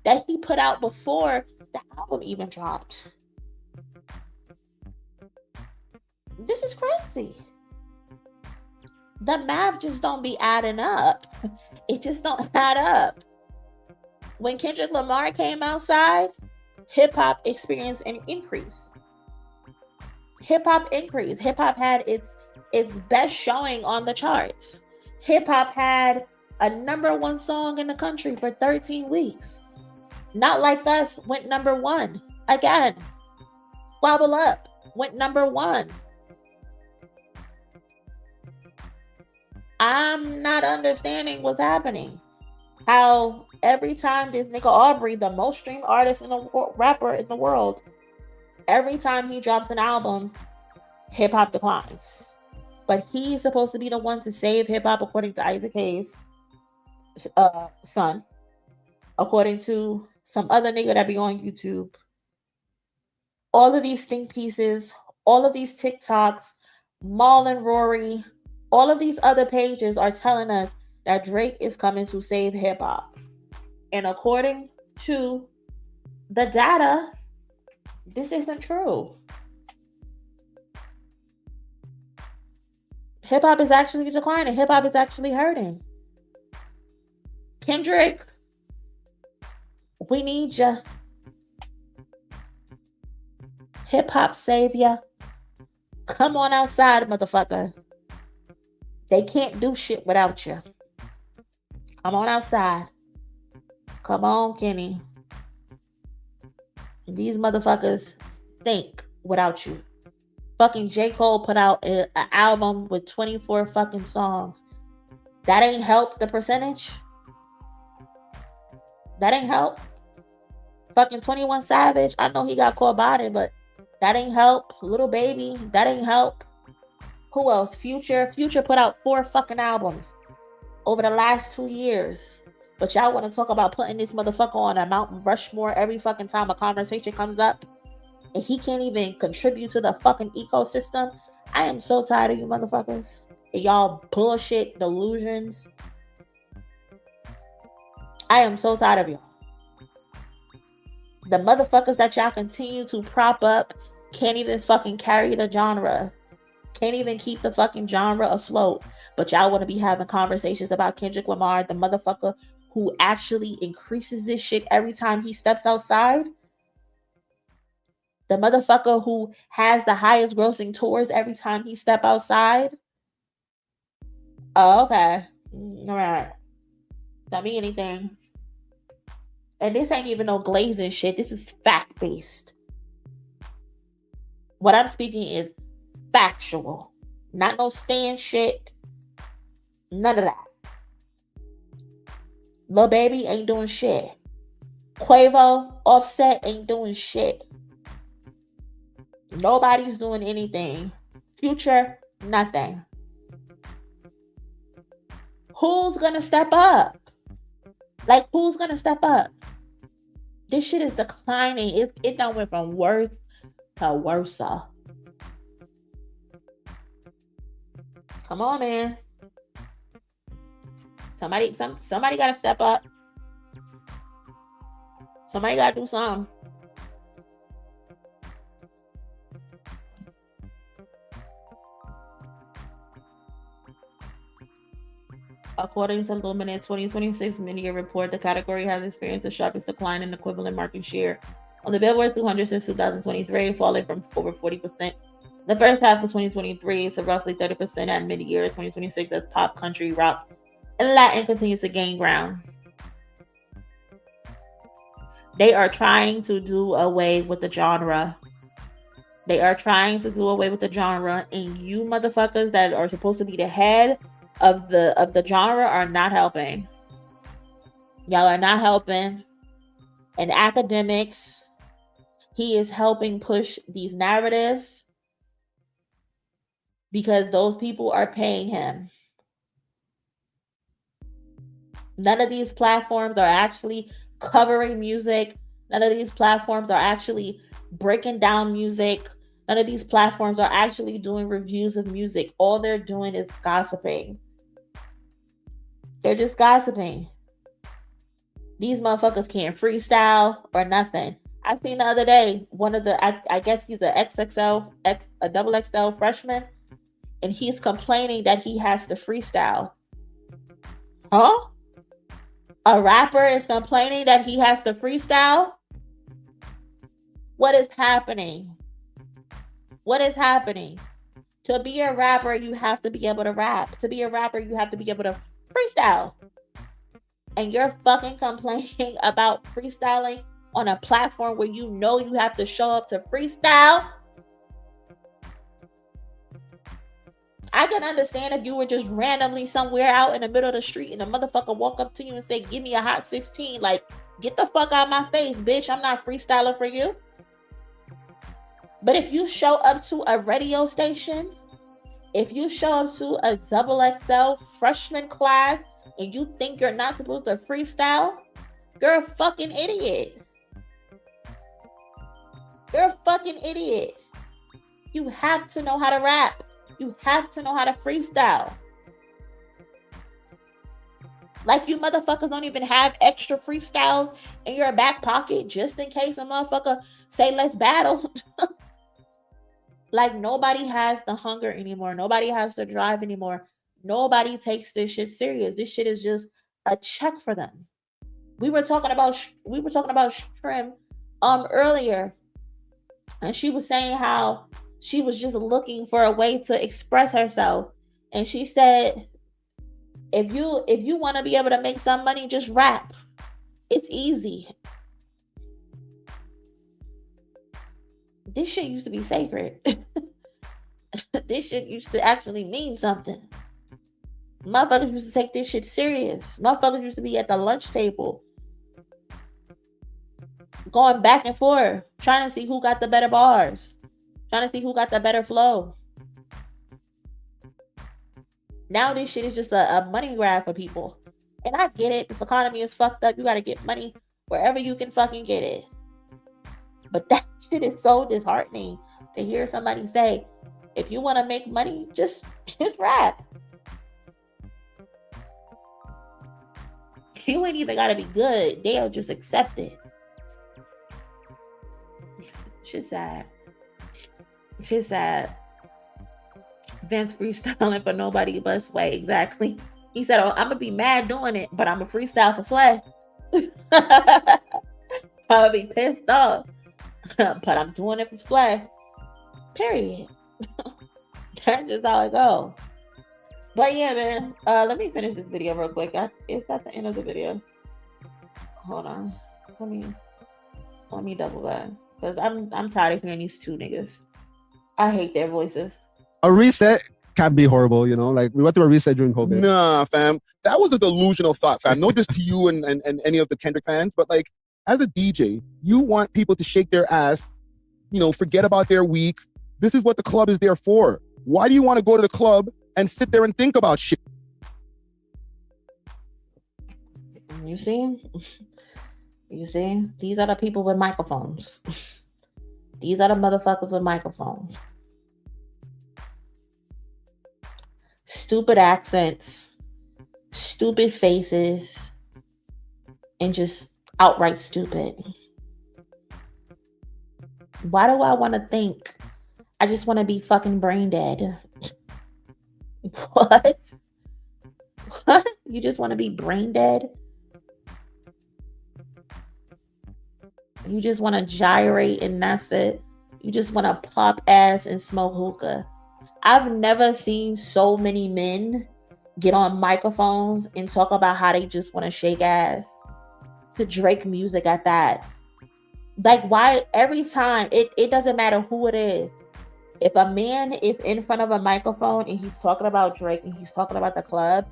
[SPEAKER 4] that he put out before the album even dropped. This is crazy. The math just don't be adding up. It just don't add up. When Kendrick Lamar came outside, hip hop experienced an increase. Hip hop increased. Hip hop had its best showing on the charts. Hip hop had a #1 song in the country for 13 weeks. Not Like Us went #1 again. Squabble Up went #1. I'm not understanding what's happening. How every time this nigga Aubrey, the most streamed artist in the rapper in the world, every time he drops an album, hip hop declines. But he's supposed to be the one to save hip hop, according to Isaac Hayes' son, according to some other nigga that be on YouTube. All of these think pieces, all of these TikToks, Maul and Rory, all of these other pages are telling us that Drake is coming to save hip hop. And according to the data, this isn't true. Hip hop is actually declining. Hip hop is actually hurting. Kendrick, we need you. Hip hop savior. Come on outside, motherfucker. They can't do shit without you. Come on outside. Come on, Kenny. These motherfuckers think without you. Fucking J. Cole put out an album with 24 fucking songs. That ain't help the percentage. That ain't help. Fucking 21 Savage. I know he got caught by it, but that ain't help. Little Baby. That ain't help. Who else? Future. Future put out 4 fucking albums over the last 2 years. But y'all want to talk about putting this motherfucker on a Mount Rushmore every fucking time a conversation comes up, and he can't even contribute to the fucking ecosystem. I am so tired of you motherfuckers and y'all bullshit delusions. I am so tired of you. The motherfuckers that y'all continue to prop up can't even fucking carry the genre. Can't even keep the fucking genre afloat. But y'all want to be having conversations about Kendrick Lamar, the motherfucker who actually increases this shit every time he steps outside. The motherfucker who has the highest grossing tours every time he step outside. Oh, okay. All right. Not me anything. And this ain't even no glazing shit. This is fact-based. What I'm speaking is factual. Not no stand shit. None of that. Lil Baby ain't doing shit. Quavo, Offset ain't doing shit. Nobody's doing anything. Future, nothing. Who's gonna step up? Like, who's gonna step up? This shit is declining. It done went from worse to worse. Come on, man. Somebody gotta step up. Somebody gotta do something. According to Luminance 2026 media report, the category has experienced the sharpest decline in equivalent market share on the Billboard 200 since 2023, falling from over 40% the first half of 2023 to roughly 30% at mid-year 2026 as pop, country, rock, and Latin continues to gain ground. They are trying to do away with the genre. They are trying to do away with the genre, and you motherfuckers that are supposed to be the head of the genre are not helping. Y'all are not helping. And academics, he is helping push these narratives because those people are paying him. None of these platforms are actually covering music. None of these platforms are actually breaking down music. None of these platforms are actually doing reviews of music. All they're doing is gossiping. They're just gossiping. These motherfuckers can't freestyle or nothing. I seen the other day, one of the, I guess he's a double XL freshman, and he's complaining that he has to freestyle. Huh? A rapper is complaining that he has to freestyle? What is happening? What is happening? To be a rapper, you have to be able to rap. To be a rapper, you have to be able to freestyle. And you're fucking complaining about freestyling on a platform where you know you have to show up to freestyle? I can understand if you were just randomly somewhere out in the middle of the street and a motherfucker walk up to you and say, give me a hot 16. Like, get the fuck out of my face, bitch. I'm not freestyling for you. But if you show up to a radio station, if you show up to a double XL freshman class and you think you're not supposed to freestyle, you're a fucking idiot. You're a fucking idiot. You have to know how to rap. You have to know how to freestyle. Like you motherfuckers don't even have extra freestyles in your back pocket just in case a motherfucker say let's battle. Like nobody has the hunger anymore. Nobody has the drive anymore. Nobody takes this shit serious. This shit is just a check for them. We were talking about Trim earlier, and she was saying how she was just looking for a way to express herself, and she said, if you want to be able to make some money, just rap. It's easy. This shit used to be sacred. This shit used to actually mean something. Motherfuckers used to take this shit serious. Motherfuckers used to be at the lunch table going back and forth, trying to see who got the better bars, trying to see who got the better flow. Now this shit is just a money grab for people. And I get it. This economy is fucked up. You got to get money wherever you can fucking get it. But that shit is so disheartening to hear somebody say, if you want to make money, just rap. You ain't even got to be good. They'll just accept it. Shit's sad. Shit's sad. Vince freestyling for nobody but Sway. Exactly. He said, oh, I'm gonna be mad doing it, but I'm a freestyle for Sway. I'm gonna be pissed off, but I'm doing it for Sway. Period. That's just how it goes. But yeah, man. Let me finish this video real quick. It's at the end of the video. Hold on. Let me double back. Because I'm tired of hearing these two niggas. I hate their voices.
[SPEAKER 8] A reset can be horrible, you know? Like, we went through a reset during COVID.
[SPEAKER 9] Nah, fam. That was a delusional thought, fam. No diss to you and any of the Kendrick fans, but like, as a DJ, you want people to shake their ass, you know, forget about their week. This is what the club is there for. Why do you want to go to the club and sit there and think about shit?
[SPEAKER 4] You see? You see? These are the people with microphones. These are the motherfuckers with microphones. Stupid accents, stupid faces, and just outright stupid. Why do I want to think? I just want to be fucking brain dead. What? What? You just want to be brain dead? You just want to gyrate and that's it? You just want to pop ass and smoke hookah? I've never seen so many men get on microphones and talk about how they just want to shake ass to Drake music at that. Like, why every time, it doesn't matter who it is. If a man is in front of a microphone and he's talking about Drake and he's talking about the club,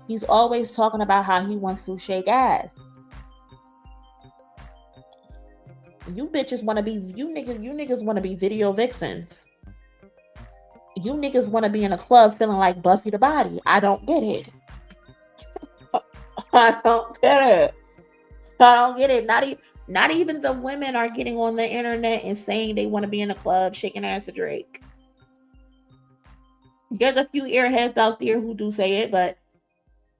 [SPEAKER 4] he's always talking about how he wants to shake ass. You bitches want to be, you niggas want to be video vixens. You niggas want to be in a club feeling like Buffy the Body. I don't get it. I don't get it. I don't get it. Not even the women are getting on the internet and saying they want to be in a club shaking ass to Drake. There's a few airheads out there who do say it, but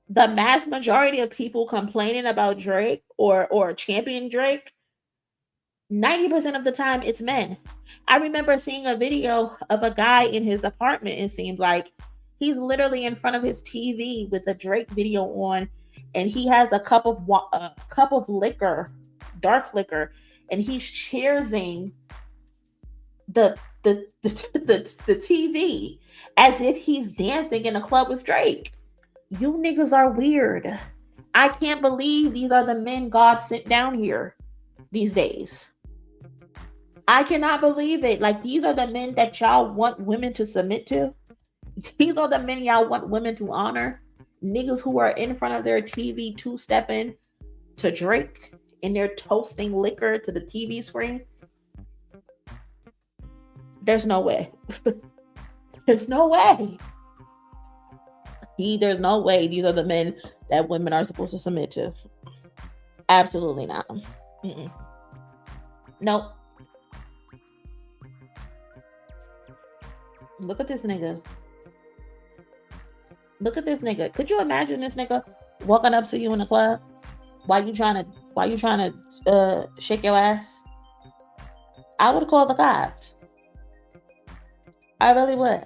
[SPEAKER 4] the mass majority of people complaining about Drake or champion Drake, 90% of the time it's men. I remember seeing a video of a guy in his apartment. It seems like he's literally in front of his TV with a Drake video on, and he has a cup of liquor, dark liquor, and he's cheersing the TV as if he's dancing in a club with Drake. You niggas are weird. I can't believe these are the men God sent down here these days. I cannot believe it. Like, these are the men that y'all want women to submit to. These are the men y'all want women to honor. Niggas who are in front of their TV two-stepping to Drake and they're toasting liquor to the TV screen. There's no way. There's no way. There's no way these are the men that women are supposed to submit to. Absolutely not. Nope. Look at this nigga. Look at this nigga. Could you imagine this nigga walking up to you in the club, why you trying to shake your ass? I would call the cops. I really would.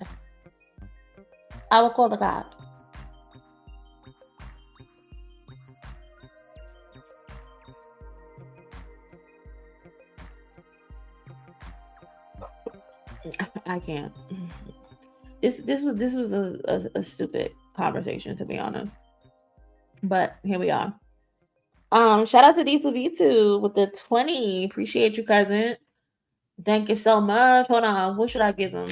[SPEAKER 4] I would call the cops. I can't. This was a stupid conversation, to be honest. But here we are. Shout out to D2B2 with the 20. Appreciate you, cousin. Thank you so much. Hold on. What should I give him?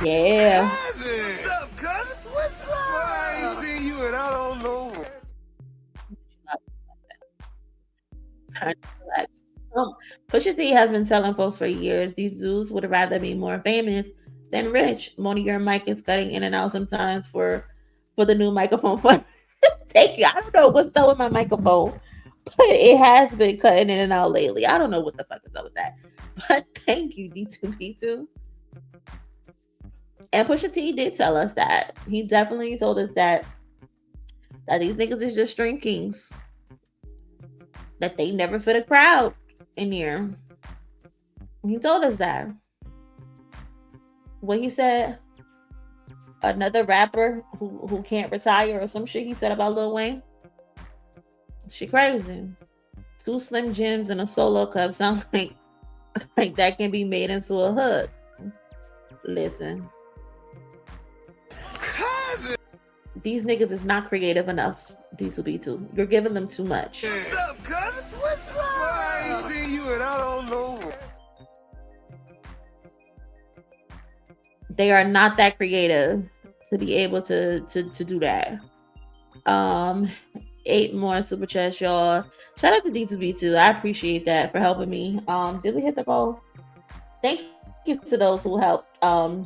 [SPEAKER 4] Yeah.
[SPEAKER 2] What's up, cousin? What's up? I ain't seen you and I don't know.
[SPEAKER 4] Pusha T has been telling folks for years these dudes would rather be more famous than rich. Monie, your mic is cutting in and out sometimes for the new microphone. Thank you. I don't know what's up with my microphone, but it has been cutting in and out lately. I don't know what the fuck is up with that. But thank you, D2B2. And Pusha T did tell us that. He definitely told us that these niggas is just stream kings. That they never fit a crowd in here. He told us that. What he said, another rapper who can't retire or some shit he said about Lil Wayne. She crazy. 2 Slim Jims and a solo cup sound like that can be made into a hook. Listen.
[SPEAKER 2] Cousin.
[SPEAKER 4] These niggas is not creative enough, D2B2. You're giving them too much.
[SPEAKER 2] What's up, cousin? What's up? I ain't seen you and I don't know.
[SPEAKER 4] They are not that creative to be able to do that. 8 more super chats, y'all. Shout out to D2B2. I appreciate that for helping me. Did we hit the goal? Thank you to those who helped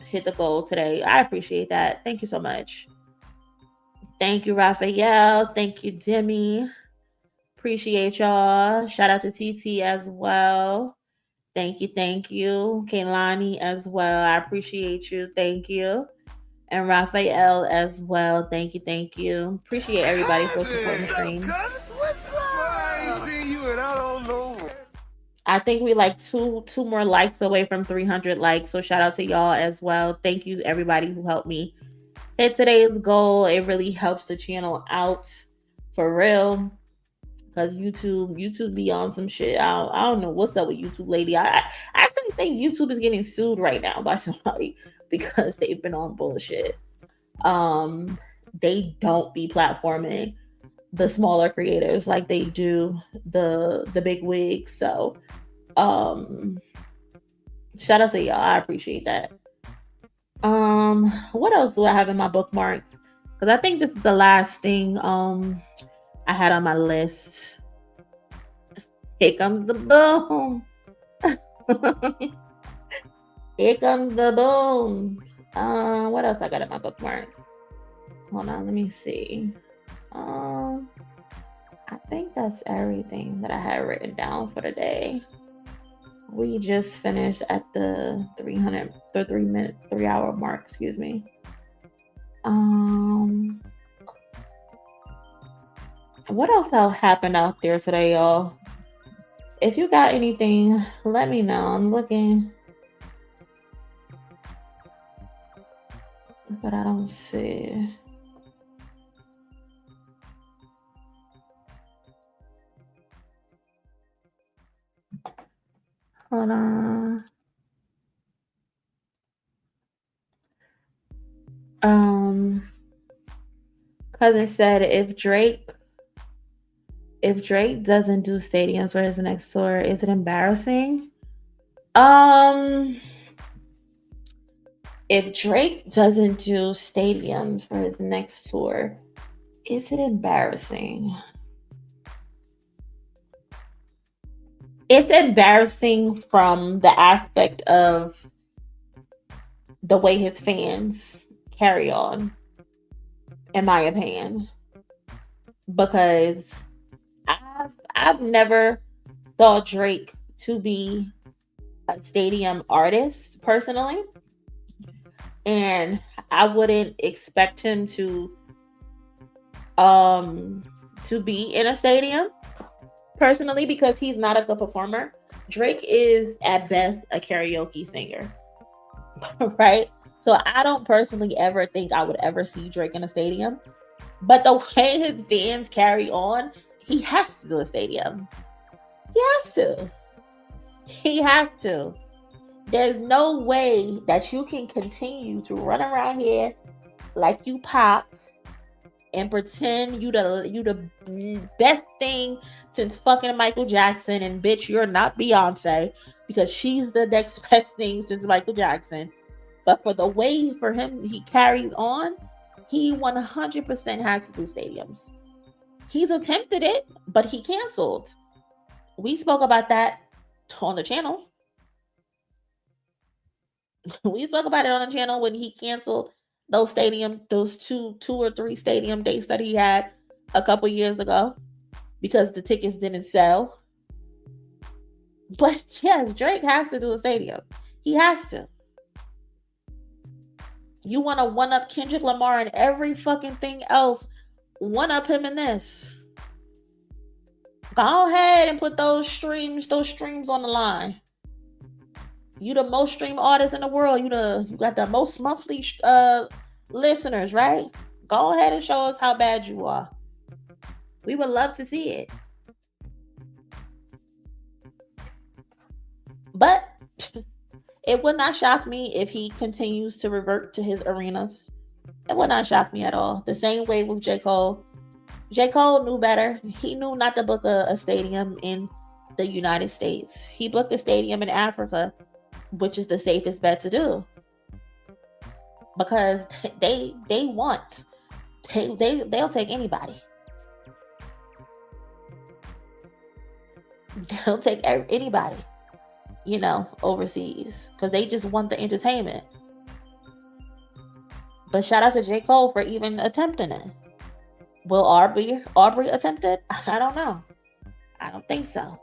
[SPEAKER 4] hit the goal today. I appreciate that. Thank you so much. Thank you, Raphael. Thank you, Demi. Appreciate y'all. Shout out to TT as well. Thank you. Kaylani as well. I appreciate you. Thank you. And Raphael as well. Thank you. Appreciate everybody for supporting the stream.
[SPEAKER 2] What's up? I ain't seen you and I don't know.
[SPEAKER 4] I think we like two more likes away from 300 likes. So shout out to y'all as well. Thank you everybody who helped me hit today's goal. It really helps the channel out for real. Because YouTube be on some shit. I don't know what's up with YouTube lately. I actually think YouTube is getting sued right now by somebody because they've been on bullshit. They don't be platforming the smaller creators like they do the big wigs. So shout out to y'all. I appreciate that. What else do I have in my bookmarks? Because I think this is the last thing I had on my list. Here comes the boom. Here comes the boom. What else I got in my bookmarks? Hold on, let me see. I think that's everything that I had written down for today. We just finished at the 3 hour mark, excuse me. What else happened out there today, y'all? If you got anything, let me know. I'm looking, but I don't see. Hold on. Cousin said if Drake doesn't do stadiums for his next tour, is it embarrassing? If Drake doesn't do stadiums for his next tour, is it embarrassing? It's embarrassing from the aspect of the way his fans carry on, in my opinion. Because I've never thought Drake to be a stadium artist personally, and I wouldn't expect him to to be in a stadium, personally, because he's not a good performer. Drake is at best a karaoke singer, right? So I don't personally ever think I would ever see Drake in a stadium. But the way his fans carry on, he has to do a stadium. He has to. He has to. There's no way that you can continue to run around here like you Pop and pretend you the best thing since fucking Michael Jackson, and bitch, you're not Beyonce, because she's the next best thing since Michael Jackson. But for the way for him he carries on, he 100% has to do stadiums. He's attempted it, but he canceled. We spoke about that on the channel. We spoke about it on the channel when he canceled those two or three stadium dates that he had a couple years ago because the tickets didn't sell. But yes, Drake has to do a stadium. He has to. You want to one-up Kendrick Lamar and every fucking thing else, one-up him in this. Go ahead and put those streams on the line. You the most streamed artist in the world. You got the most monthly listeners, right? Go ahead and show us how bad you are. We would love to see it. But it would not shock me if he continues to revert to his arenas. It would not shock me at all. The same way with J. Cole. J. Cole knew better. He knew not to book a stadium in the United States. He booked a stadium in Africa, which is the safest bet to do. Because they'll take anybody. They'll take anybody, overseas, because they just want the entertainment. But shout out to J. Cole for even attempting it. Will Aubrey attempt it? I don't know. I don't think so.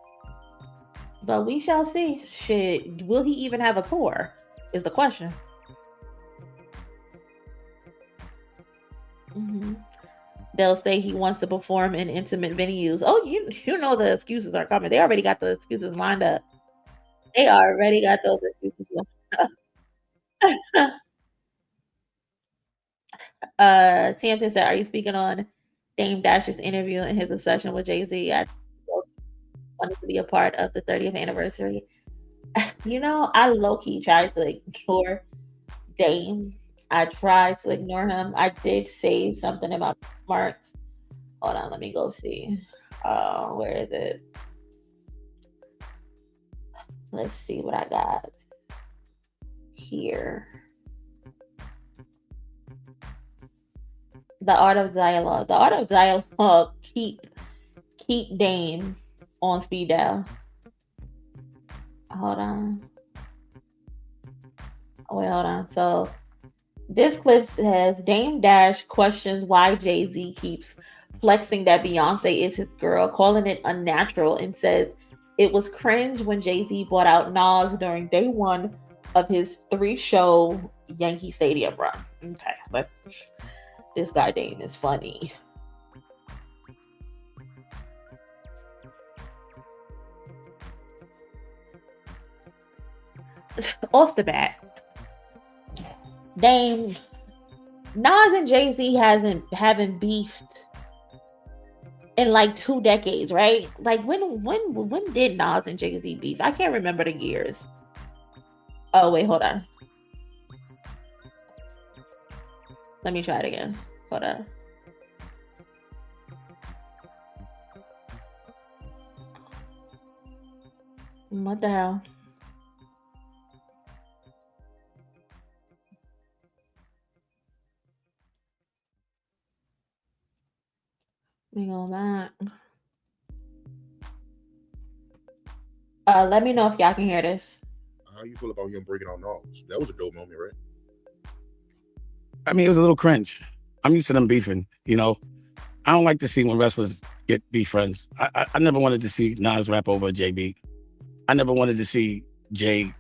[SPEAKER 4] But we shall see. Shit, will he even have a tour? Is the question. Mm-hmm. They'll say he wants to perform in intimate venues. Oh, you know the excuses are coming. They already got the excuses lined up. They already got those excuses lined up. Samson said, "Are you speaking on Dame Dash's interview and his obsession with Jay-Z? I wanted to be a part of the 30th anniversary." I low-key tried to ignore Dame. I tried to ignore him. I did save something in my marks. Hold on, let me go see. Where is it? Let's see what I got here. The Art of Dialogue. The Art of Dialogue keep Dame on speed dial. Hold on. Wait, hold on. So this clip says Dame Dash questions why Jay-Z keeps flexing that Beyonce is his girl, calling it unnatural, and says it was cringe when Jay-Z bought out Nas during day one of his 3-show Yankee Stadium run. Okay, this guy Dame is funny. Off the bat, Dame, Nas and Jay-Z haven't beefed in 2 decades, right? When did Nas and Jay-Z beef? I can't remember the years. Oh wait, hold on. Let me try it again. Hold on. What the hell? Let me go back. Let me know if y'all can hear this.
[SPEAKER 9] How you feel about him breaking out Nas? That was a dope moment, right?
[SPEAKER 10] I mean, it was a little cringe. I'm used to them beefing, I don't like to see when wrestlers be friends. I never wanted to see Nas rap over a J beat. I never wanted to see Jay,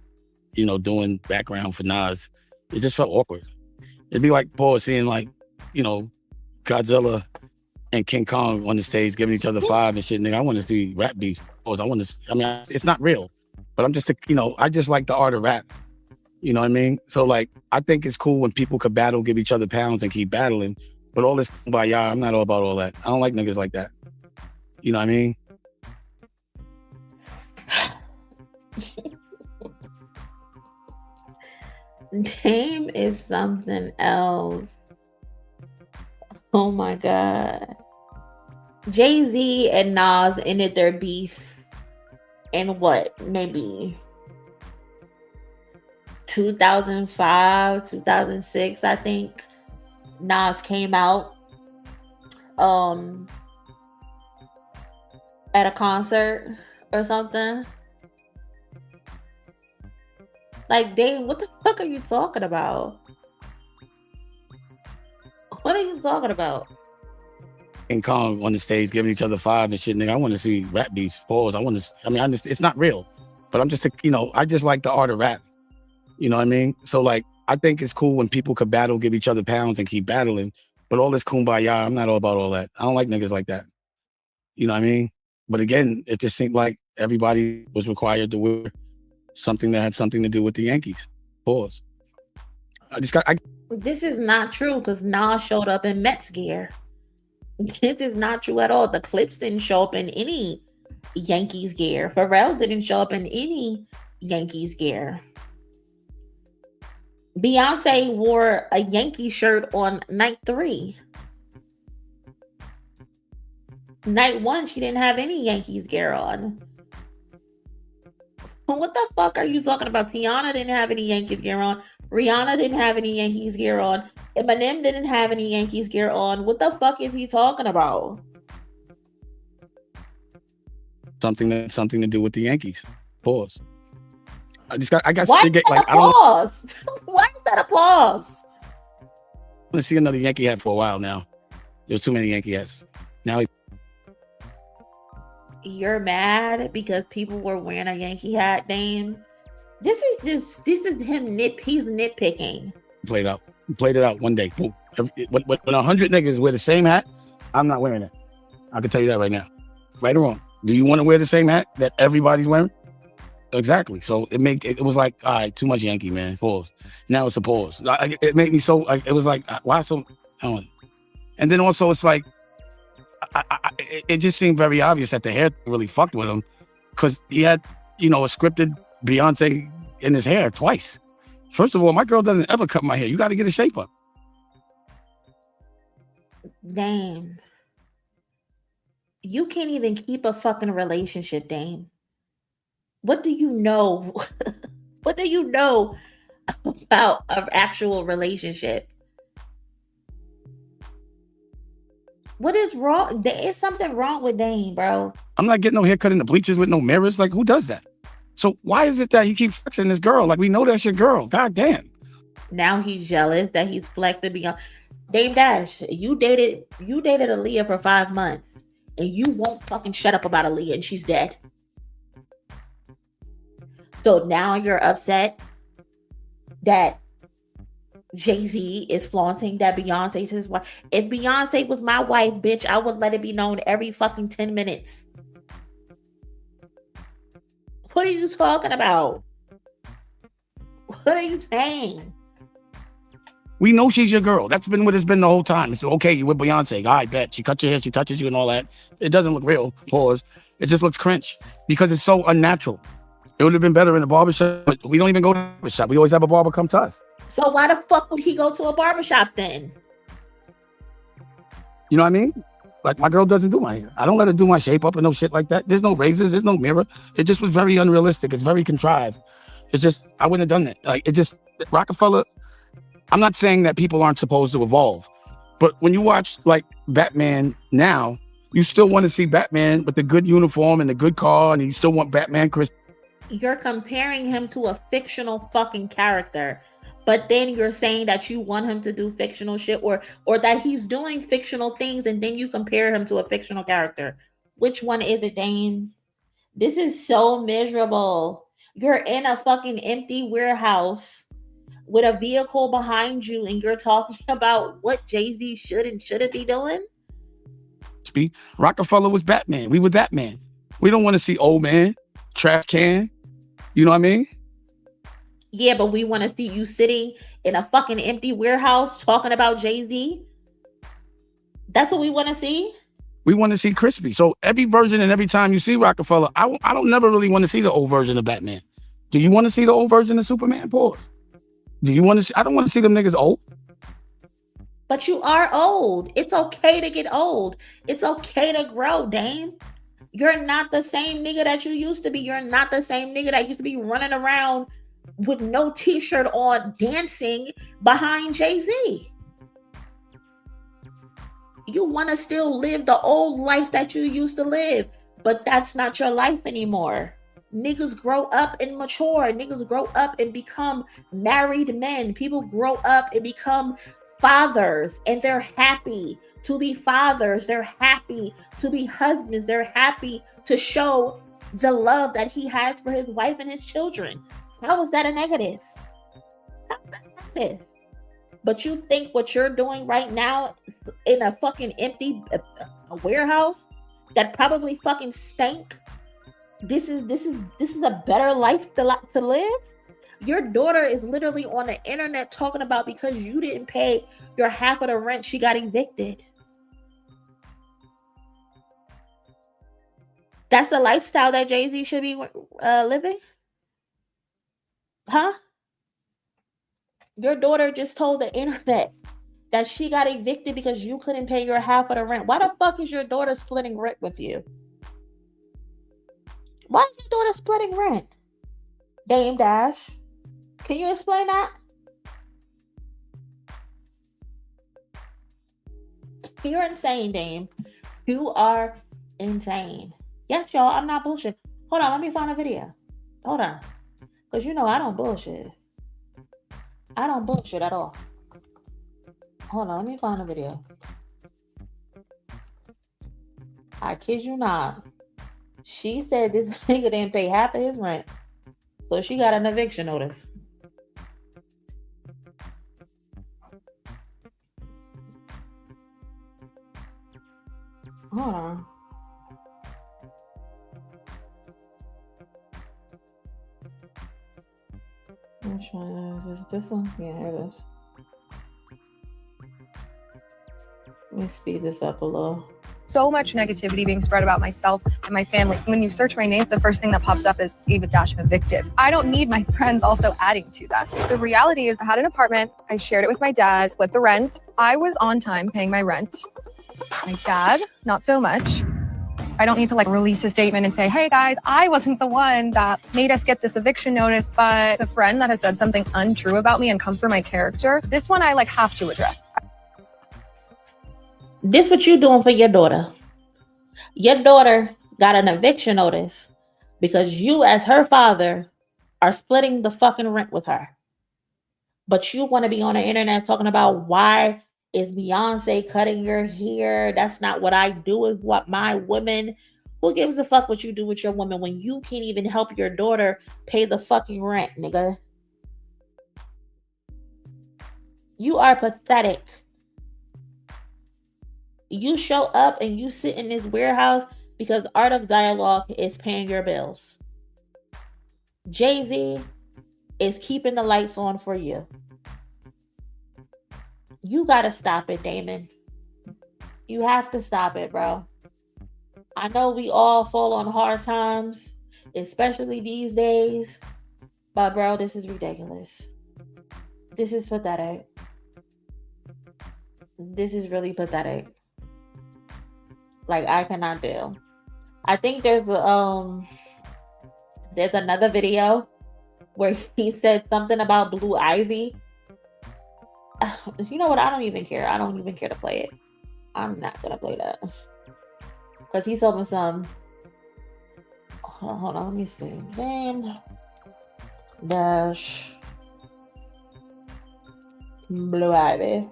[SPEAKER 10] doing background for Nas. It just felt awkward. It'd be like Paul seeing Godzilla and King Kong on the stage giving each other five and shit, nigga. I want to see rap beef. It's not real, but I just like the art of rap. You know what I mean? So like, I think it's cool when people could battle, give each other pounds and keep battling. But all this by y'all, I'm not all about all that. I don't like niggas like that. You know what I mean?
[SPEAKER 4] Dame is something else. Oh my God. Jay-Z and Nas ended their beef in what? Maybe 2005, 2006, I think. Nas came out at a concert or something. Like, Dame, what the fuck are you talking about? What are you talking about?
[SPEAKER 10] King Kong on the stage giving each other five and shit, nigga. I want to see rap beef. Pause. It's not real, but I just like the art of rap. You know what I mean? So like, I think it's cool when people could battle, give each other pounds and keep battling. But all this kumbaya, I'm not all about all that. I don't like niggas like that. You know what I mean? But again, it just seemed like everybody was required to wear something that had something to do with the Yankees. Pause.
[SPEAKER 4] This is not true because Nas showed up in Mets gear. This is not true at all. The Clips didn't show up in any Yankees gear. Pharrell didn't show up in any Yankees gear. Beyonce wore a Yankee shirt on night 3. Night 1, she didn't have any Yankees gear on. What the fuck are you talking about? Teyana didn't have any Yankees gear on. Rihanna didn't have any Yankees gear on. Eminem didn't have any Yankees gear on. What the fuck is he talking about?
[SPEAKER 10] Something to do with the Yankees. Pause.
[SPEAKER 4] Why is that a pause? Why is that a pause?
[SPEAKER 10] I want to see another Yankee hat for a while now. There's too many Yankee hats. Now
[SPEAKER 4] you're mad because people were wearing a Yankee hat, Dame. This is him he's nitpicking.
[SPEAKER 10] Played it out one day. Boom. When 100 niggas wear the same hat, I'm not wearing it. I can tell you that right now. Right or wrong. Do you want to wear the same hat that everybody's wearing? Exactly. So it was like, all right, too much Yankee, man. Pause. Now it's a pause. It made me so, it was like, why so? And then also it's like, it just seemed very obvious that the hair really fucked with him because he had, a scripted Beyonce in his hair twice. First of all, my girl doesn't ever cut my hair. You got to get a shape up.
[SPEAKER 4] Damn. You can't even keep a fucking relationship, Dame. What do you know? What do you know about an actual relationship? What is wrong? There is something wrong with Dame, bro.
[SPEAKER 10] I'm not getting no haircut in the bleachers with no mirrors. Like, who does that? So why is it that you keep flexing this girl? Like, we know that's your girl. God damn.
[SPEAKER 4] Now he's jealous that he's flexing beyond. Dame Dash, you dated Aaliyah for 5 months, and you won't fucking shut up about Aaliyah, and she's dead. So now you're upset that Jay-Z is flaunting that Beyonce's his wife. If Beyonce was my wife, bitch, I would let it be known every fucking 10 minutes. What are you talking about? What are you saying?
[SPEAKER 10] We know she's your girl. That's been what it's been the whole time. It's okay, you with Beyonce. I bet. She cut your hair, she touches you and all that. It doesn't look real. Pause. It just looks cringe because it's so unnatural. It would have been better in a barbershop, but we don't even go to the barbershop. We always have a barber come to us.
[SPEAKER 4] So why the fuck would he go to a barbershop then?
[SPEAKER 10] You know what I mean? Like, my girl doesn't do my hair. I don't let her do my shape up and no shit like that. There's no razors. There's no mirror. It just was very unrealistic. It's very contrived. It's just, I wouldn't have done that. Like, it just, Rockefeller, I'm not saying that people aren't supposed to evolve, but when you watch, like, Batman now, you still want to see Batman with the good uniform and the good car, and you still want Batman Chris.
[SPEAKER 4] You're comparing him to a fictional fucking character, but then you're saying that you want him to do fictional shit or that he's doing fictional things, and then you compare him to a fictional character. Which one is it, Dane? This is so miserable. You're in a fucking empty warehouse with a vehicle behind you, and you're talking about what Jay-Z should and shouldn't be doing?
[SPEAKER 10] crispy. Rockefeller was Batman. We were that man. We don't want to see old man, trash can. You know what I mean?
[SPEAKER 4] Yeah, but we want to see you sitting in a fucking empty warehouse talking about Jay-Z. That's what we want to see.
[SPEAKER 10] We want to see crispy. So every version and every time you see Rockefeller, I don't never really want to see the old version of Batman. Do you want to see the old version of Superman? Pause. Do you want to see? I don't want to see them niggas old.
[SPEAKER 4] But you are old. It's okay to get old. It's okay to grow, Dame. You're not the same nigga that you used to be. You're not the same nigga that used to be running around with no t-shirt on dancing behind Jay-Z. You want to still live the old life that you used to live, but that's not your life anymore. Niggas grow up and mature. Niggas grow up and become married men. People grow up and become fathers, and they're happy to be fathers. They're happy to be husbands. They're happy to show the love that he has for his wife and his children. How is that a negative? How is that a negative? But you think what you're doing right now in a fucking empty warehouse that probably fucking stank, this is a better life to live? Your daughter is literally on the internet talking about because you didn't pay your half of the rent, she got evicted. That's the lifestyle that Jay-Z should be living? Huh? Your daughter just told the internet that she got evicted because you couldn't pay your half of the rent. Why the fuck is your daughter splitting rent with you? Why is your daughter splitting rent? Dame Dash, can you explain that? You're insane, Dame. You are insane. Yes, y'all, I'm not bullshit. Hold on, let me find a video. Hold on. Because you know I don't bullshit. I don't bullshit at all. Hold on, let me find a video. I kid you not. She said this nigga didn't pay half of his rent. So she got an eviction notice. Hold on. Which one is this one? Yeah, here it is. Let me speed this up a little.
[SPEAKER 11] So much negativity being spread about myself and my family. When you search my name, the first thing that pops up is Ava Dash evicted. I don't need my friends also adding to that. The reality is I had an apartment. I shared it with my dad, split the rent. I was on time paying my rent. My dad, not so much. I don't need to release a statement and say, hey guys, I wasn't the one that made us get this eviction notice, but the friend that has said something untrue about me and come for my character, this one I have to address.
[SPEAKER 4] This what you doing for your daughter. Your daughter got an eviction notice because you as her father are splitting the fucking rent with her. But you want to be on the internet talking about why is Beyonce cutting your hair? That's not what I do with what my woman. Who gives a fuck what you do with your woman when you can't even help your daughter pay the fucking rent, nigga? You are pathetic. You show up and you sit in this warehouse because Art of Dialogue is paying your bills. Jay-Z is keeping the lights on for you. You gotta stop it, Damon. You have to stop it, bro. I know we all fall on hard times, especially these days. But bro, this is ridiculous. This is pathetic. This is really pathetic. I cannot deal. I think there's another video where he said something about Blue Ivy. You know what? I don't even care. I don't even care to play it. I'm not gonna play that because he told me some. Hold on, let me see. Dame Dash Blue Ivy.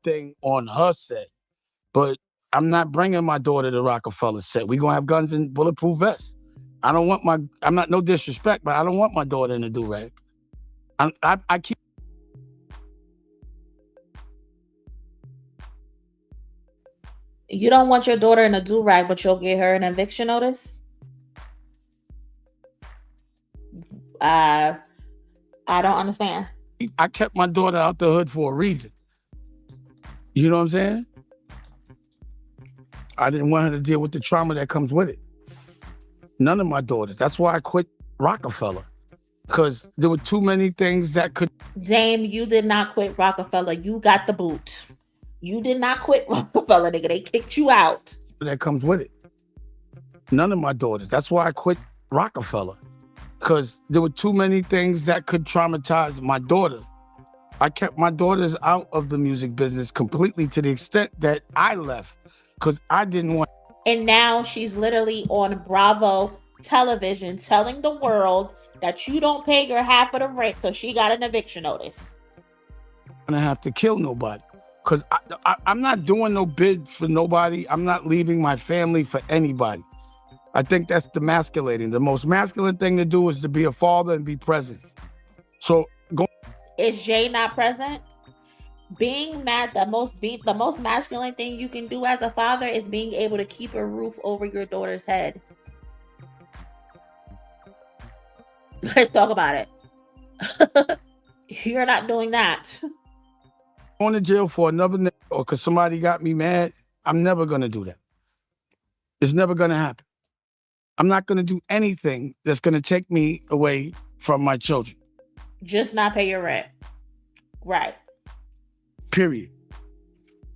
[SPEAKER 10] thing on her set, but I'm not bringing my daughter to Rockefeller set. We're gonna have guns and bulletproof vests. I'm not no disrespect, but I don't want my daughter in a do-rag. I keep.
[SPEAKER 4] You don't want your daughter in a do-rag, but you'll get her an eviction notice? I don't understand.
[SPEAKER 10] I kept my daughter out the hood for a reason. You know what I'm saying? I didn't want her to deal with the trauma that comes with it. None of my daughters. That's why I quit Rockefeller. Because there were too many things that could...
[SPEAKER 4] Dame, you did not quit Rockefeller. You got the boot. You did not quit Rockefeller, nigga. They kicked you out.
[SPEAKER 10] That comes with it. None of my daughters. That's why I quit Rockefeller. Because there were too many things that could traumatize my daughter. I kept my daughters out of the music business completely to the extent that I left because I didn't want.
[SPEAKER 4] And now she's literally on Bravo television telling the world that you don't pay her half of the rent, so she got an eviction notice.
[SPEAKER 10] I'm gonna have to kill nobody because I'm not doing no bid for nobody. I'm not leaving my family for anybody. I think that's demasculating. The most masculine thing to do is to be a father and be present. So go.
[SPEAKER 4] Is Jay not present? Being mad, the most masculine thing you can do as a father is being able to keep a roof over your daughter's head. Let's talk about it. You're not doing that.
[SPEAKER 10] Going to jail for another nigga or because somebody got me mad, I'm never going to do that. It's never going to happen. I'm not going to do anything that's going to take me away from my children.
[SPEAKER 4] Just not pay your rent. Right.
[SPEAKER 10] Period.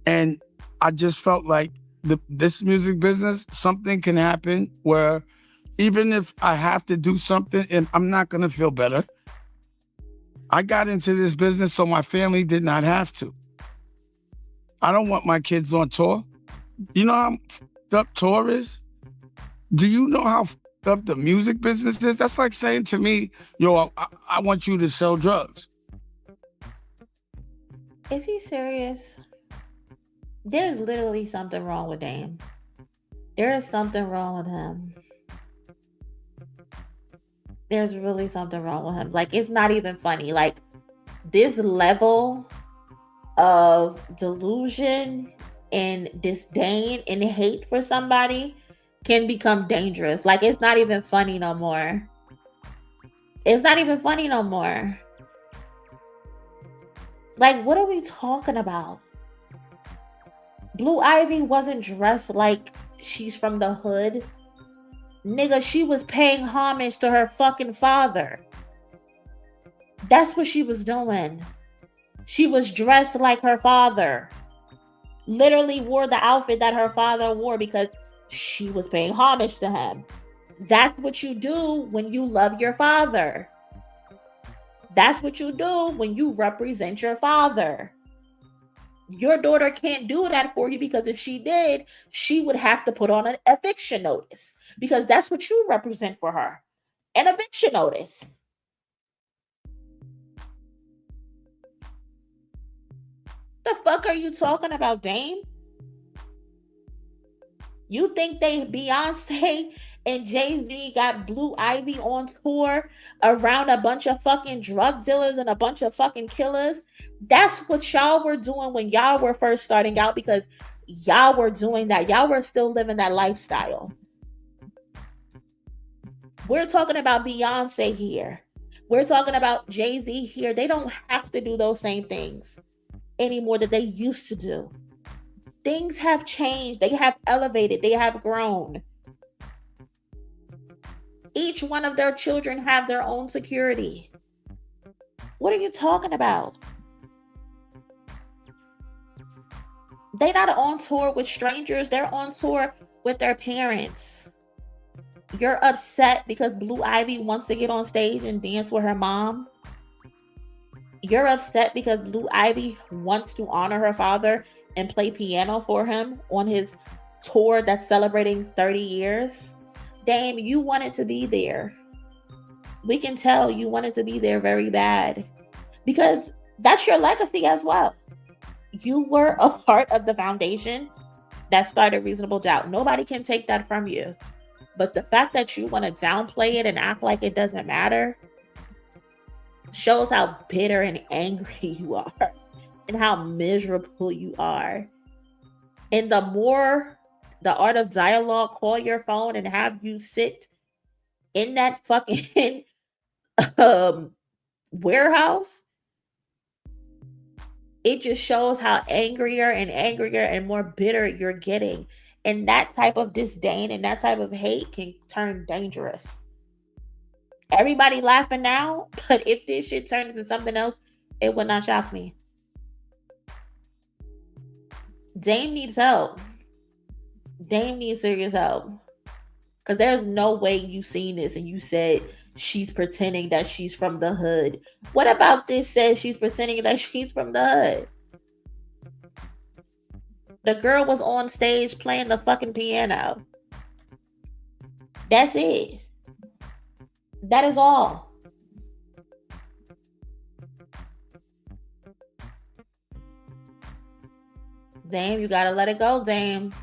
[SPEAKER 10] And I just felt like this music business, something can happen where even if I have to do something and I'm not going to feel better, I got into this business so my family did not have to. I don't want my kids on tour. You know how fucked up tour is? Do you know how fucked up the music business is? That's like saying to me, yo, I want you to sell drugs.
[SPEAKER 4] Is he serious? There's literally something wrong with Dame. There is something wrong with him. There's really something wrong with him. Like, it's not even funny. Like, this level of delusion and disdain and hate for somebody can become dangerous. Like, it's not even funny no more. It's not even funny no more. Like, what are we talking about? Blue Ivy wasn't dressed like she's from the hood. Nigga, she was paying homage to her fucking father. That's what she was doing. She was dressed like her father. Literally wore the outfit that her father wore because she was paying homage to him. That's what you do when you love your father. That's what you do when you represent your father. Your daughter can't do that for you because if she did, she would have to put on an eviction notice because that's what you represent for her. An eviction notice. The fuck are you talking about, Dame? You think Beyonce and Jay-Z got Blue Ivy on tour around a bunch of fucking drug dealers and a bunch of fucking killers? That's what y'all were doing when y'all were first starting out because y'all were doing that. Y'all were still living that lifestyle. We're talking about Beyonce here. We're talking about Jay-Z here. They don't have to do those same things anymore that they used to do. Things have changed. They have elevated. They have grown. Each one of their children have their own security. What are you talking about? They're not on tour with strangers. They're on tour with their parents. You're upset because Blue Ivy wants to get on stage and dance with her mom. You're upset because Blue Ivy wants to honor her father and play piano for him on his tour that's celebrating 30 years. Dame, you wanted to be there. We can tell you wanted to be there very bad because that's your legacy as well. You were a part of the foundation that started Reasonable Doubt. Nobody can take that from you. But the fact that you want to downplay it and act like it doesn't matter shows how bitter and angry you are and how miserable you are. And the more the art of dialogue call your phone and have you sit in that fucking warehouse, it just shows how angrier and angrier and more bitter you're getting. And that type of disdain and that type of hate can turn dangerous. Everybody laughing now, but if this shit turned into something else, it would not shock me. Dame needs help. Dame needs serious help. Because there's no way you seen this and you said she's pretending that she's from the hood. What about this says she's pretending that she's from the hood? The girl was on stage playing the fucking piano. That's it. That is all. Dame, you gotta let it go, Dame.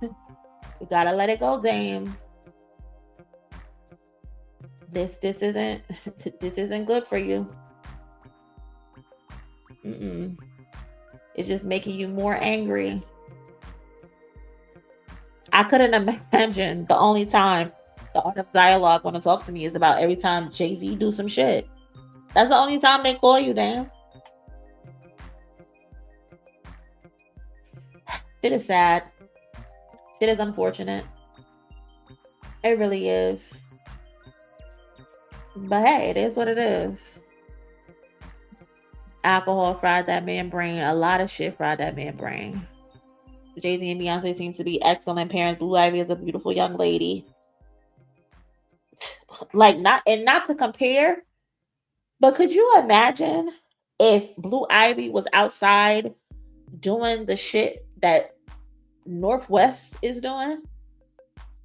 [SPEAKER 4] You gotta let it go, Dame. This isn't good for you. It's just making you more angry. I couldn't imagine the only time the art of dialogue want to talk to me is about every time Jay-Z do some shit. That's the only time they call you, damn. Shit is sad. Shit is unfortunate. It really is. But hey, it is what it is. Alcohol fried that man brain. A lot of shit fried that man brain. Jay-Z and Beyonce seem to be excellent parents. Blue Ivy is a beautiful young lady. Like, not to compare, but could you imagine if Blue Ivy was outside doing the shit that Northwest is doing?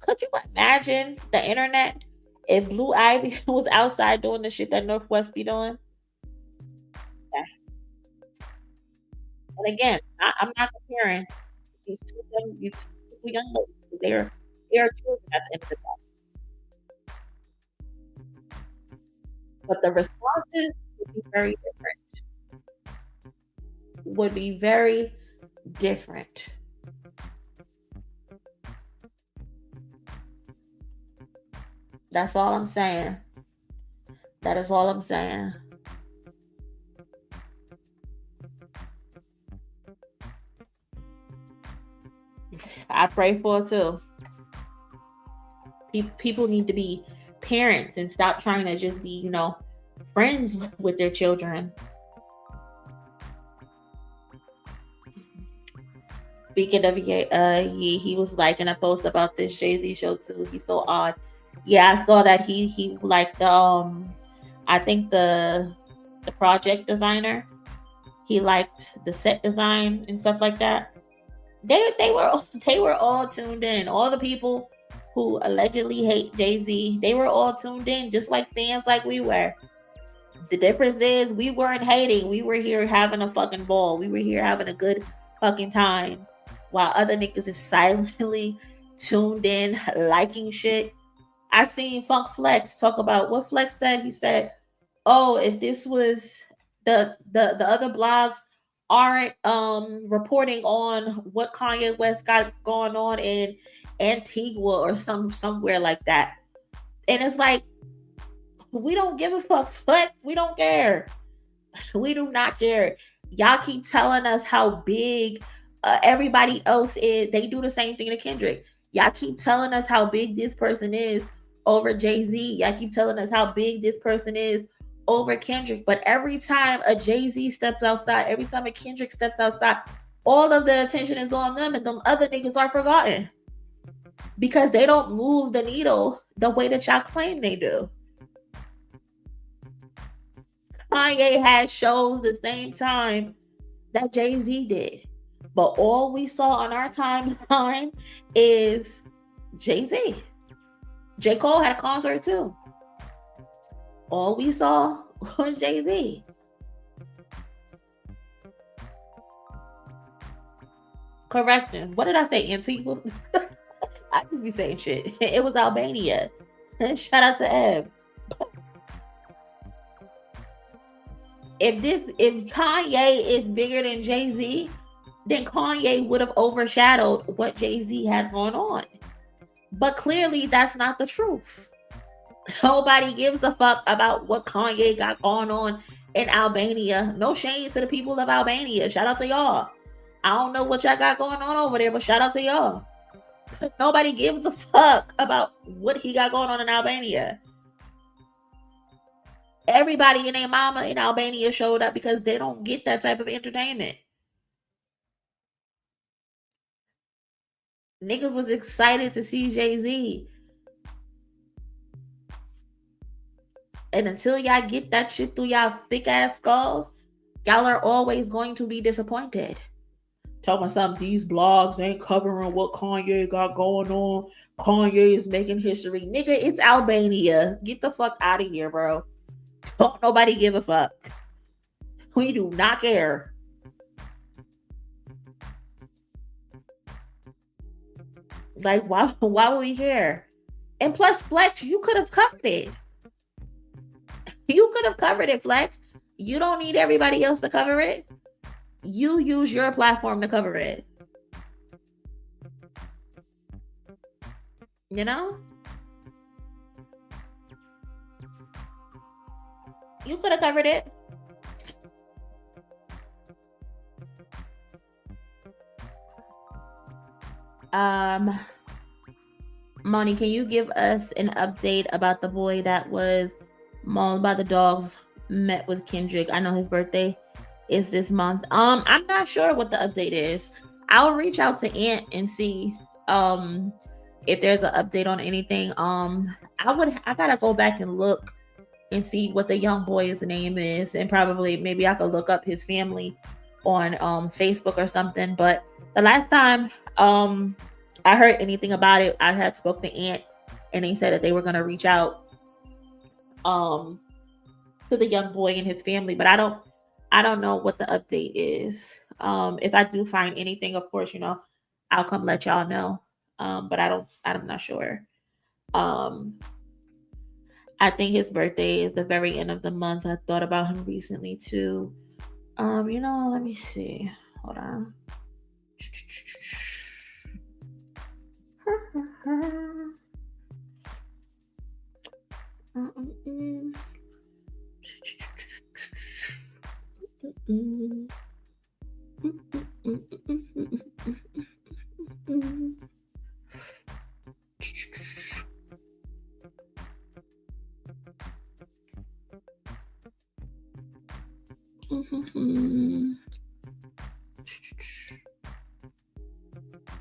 [SPEAKER 4] Could you imagine the internet if Blue Ivy was outside doing the shit that Northwest be doing? Yeah. And again, I'm not comparing these two young ladies. They're children at the end of the day. But the responses would be very different. That's all I'm saying. That is all I'm saying. I pray for it too. People need to be parents and stop trying to just be, friends with their children. Speaking of, he was liking a post about this Jay-Z show too. He's so odd. Yeah, I saw that he liked I think the project designer. He liked the set design and stuff like that. They were all tuned in. All the people who allegedly hate Jay-Z, they were all tuned in, just like fans like we were. The difference is we weren't hating. We were here having a fucking ball. We were here having a good fucking time. While other niggas is silently tuned in, liking shit. I seen Funk Flex talk about what Flex said. He said, oh, if this was the other blogs aren't reporting on what Kanye West got going on in Antigua or somewhere like that. And it's like, we don't give a fuck, Flex. We don't care. We do not care. Y'all keep telling us how big everybody else is. They do the same thing to Kendrick. Y'all keep telling us how big this person is over Jay-Z. Y'all keep telling us how big this person is over Kendrick. But every time a Jay-Z steps outside, every time a Kendrick steps outside, all of the attention is on them, and them other niggas are forgotten because they don't move the needle the way that y'all claim they do. Kanye had shows the same time that Jay-Z did. But all we saw on our timeline is Jay-Z. J. Cole had a concert too. All we saw was Jay-Z. Correction. What did I say? Antigua? I just be saying shit. It was Albania. Shout out to Ev. If Kanye is bigger than Jay-Z, then Kanye would have overshadowed what Jay-Z had going on. But clearly that's not the truth. Nobody gives a fuck about what Kanye got going on in Albania. No shame to the people of Albania. Shout out to y'all. I don't know what y'all got going on over there, but shout out to y'all. Nobody gives a fuck about what he got going on in Albania. Everybody and their mama in Albania showed up because they don't get that type of entertainment. Niggas was excited to see Jay-Z. And until y'all get that shit through y'all thick ass skulls, y'all are always going to be disappointed. Talking about something, these blogs ain't covering what Kanye got going on. Kanye is making history. Nigga, it's Albania. Get the fuck out of here, bro. Don't nobody give a fuck. We do not care. Like, why would we care? And plus, Flex, you could have covered it. You could have covered it, Flex. You don't need everybody else to cover it. You use your platform to cover it. You know? You could have covered it. Monie, can you give us an update about the boy that was mauled by the dogs, met with Kendrick? I know his birthday is this month. I'm not sure what the update is. I'll reach out to Ant and see if there's an update on anything. I gotta go back and look and see what the young boy's name is, and probably maybe I could look up his family on Facebook or something. But the last time I heard anything about it, I had spoke to Ant and they said that they were gonna reach out to the young boy and his family, but I don't know what the update is. If I do find anything, of course, you know, I'll come let y'all know. But I'm not sure. I think his birthday is the very end of the month. I thought about him recently too. You know, let me see. Hold on.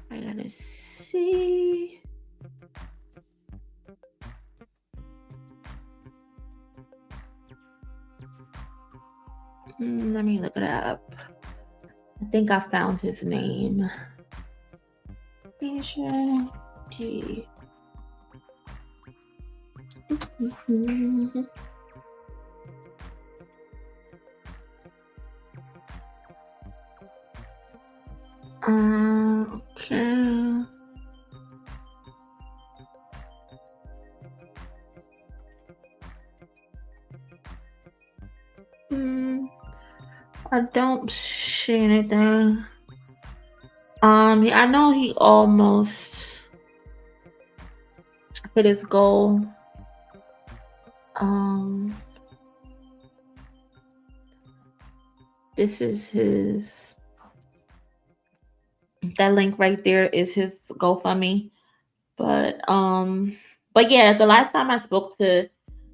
[SPEAKER 4] I gotta see. Let me look it up. I think I found his name. JID. Okay. I don't see anything. I know he almost hit his goal. This is his. That link right there is his GoFundMe. But yeah, the last time I spoke to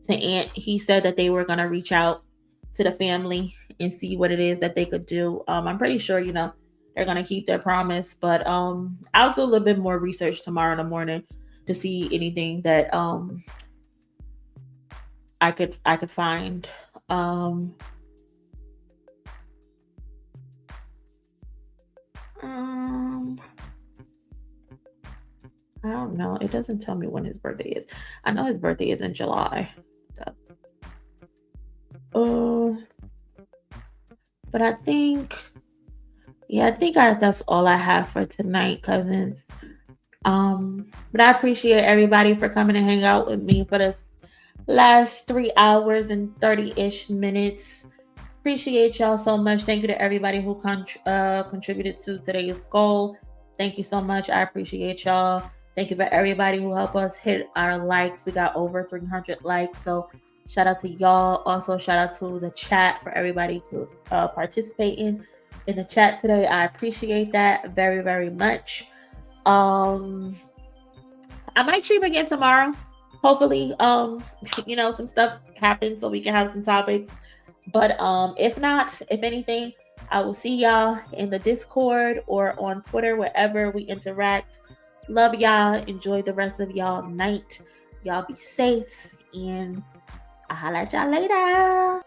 [SPEAKER 4] Ant, he said that they were gonna reach out to the family and see what it is that they could do. I'm pretty sure, you know, they're gonna keep their promise, but I'll do a little bit more research tomorrow in the morning to see anything that I could find. I don't know. It doesn't tell me when his birthday is. I know his birthday is in July. But I think, Yeah, I think that's all I have for tonight, cousins. But I appreciate everybody for coming to hang out with me for this last 3 hours and 30-ish minutes. Appreciate y'all so much. Thank you to everybody who contributed to today's goal. Thank you so much. I appreciate y'all. Thank you for everybody who helped us hit our likes. We got over 300 likes. So shout out to y'all. Also, shout out to the chat for everybody to participate in the chat today. I appreciate that very, very much. I might stream again tomorrow. Hopefully, some stuff happens so we can have some topics. But if not, if anything, I will see y'all in the Discord or on Twitter, wherever we interact. Love y'all. Enjoy the rest of y'all night. Y'all be safe, and I'll holla at y'all later.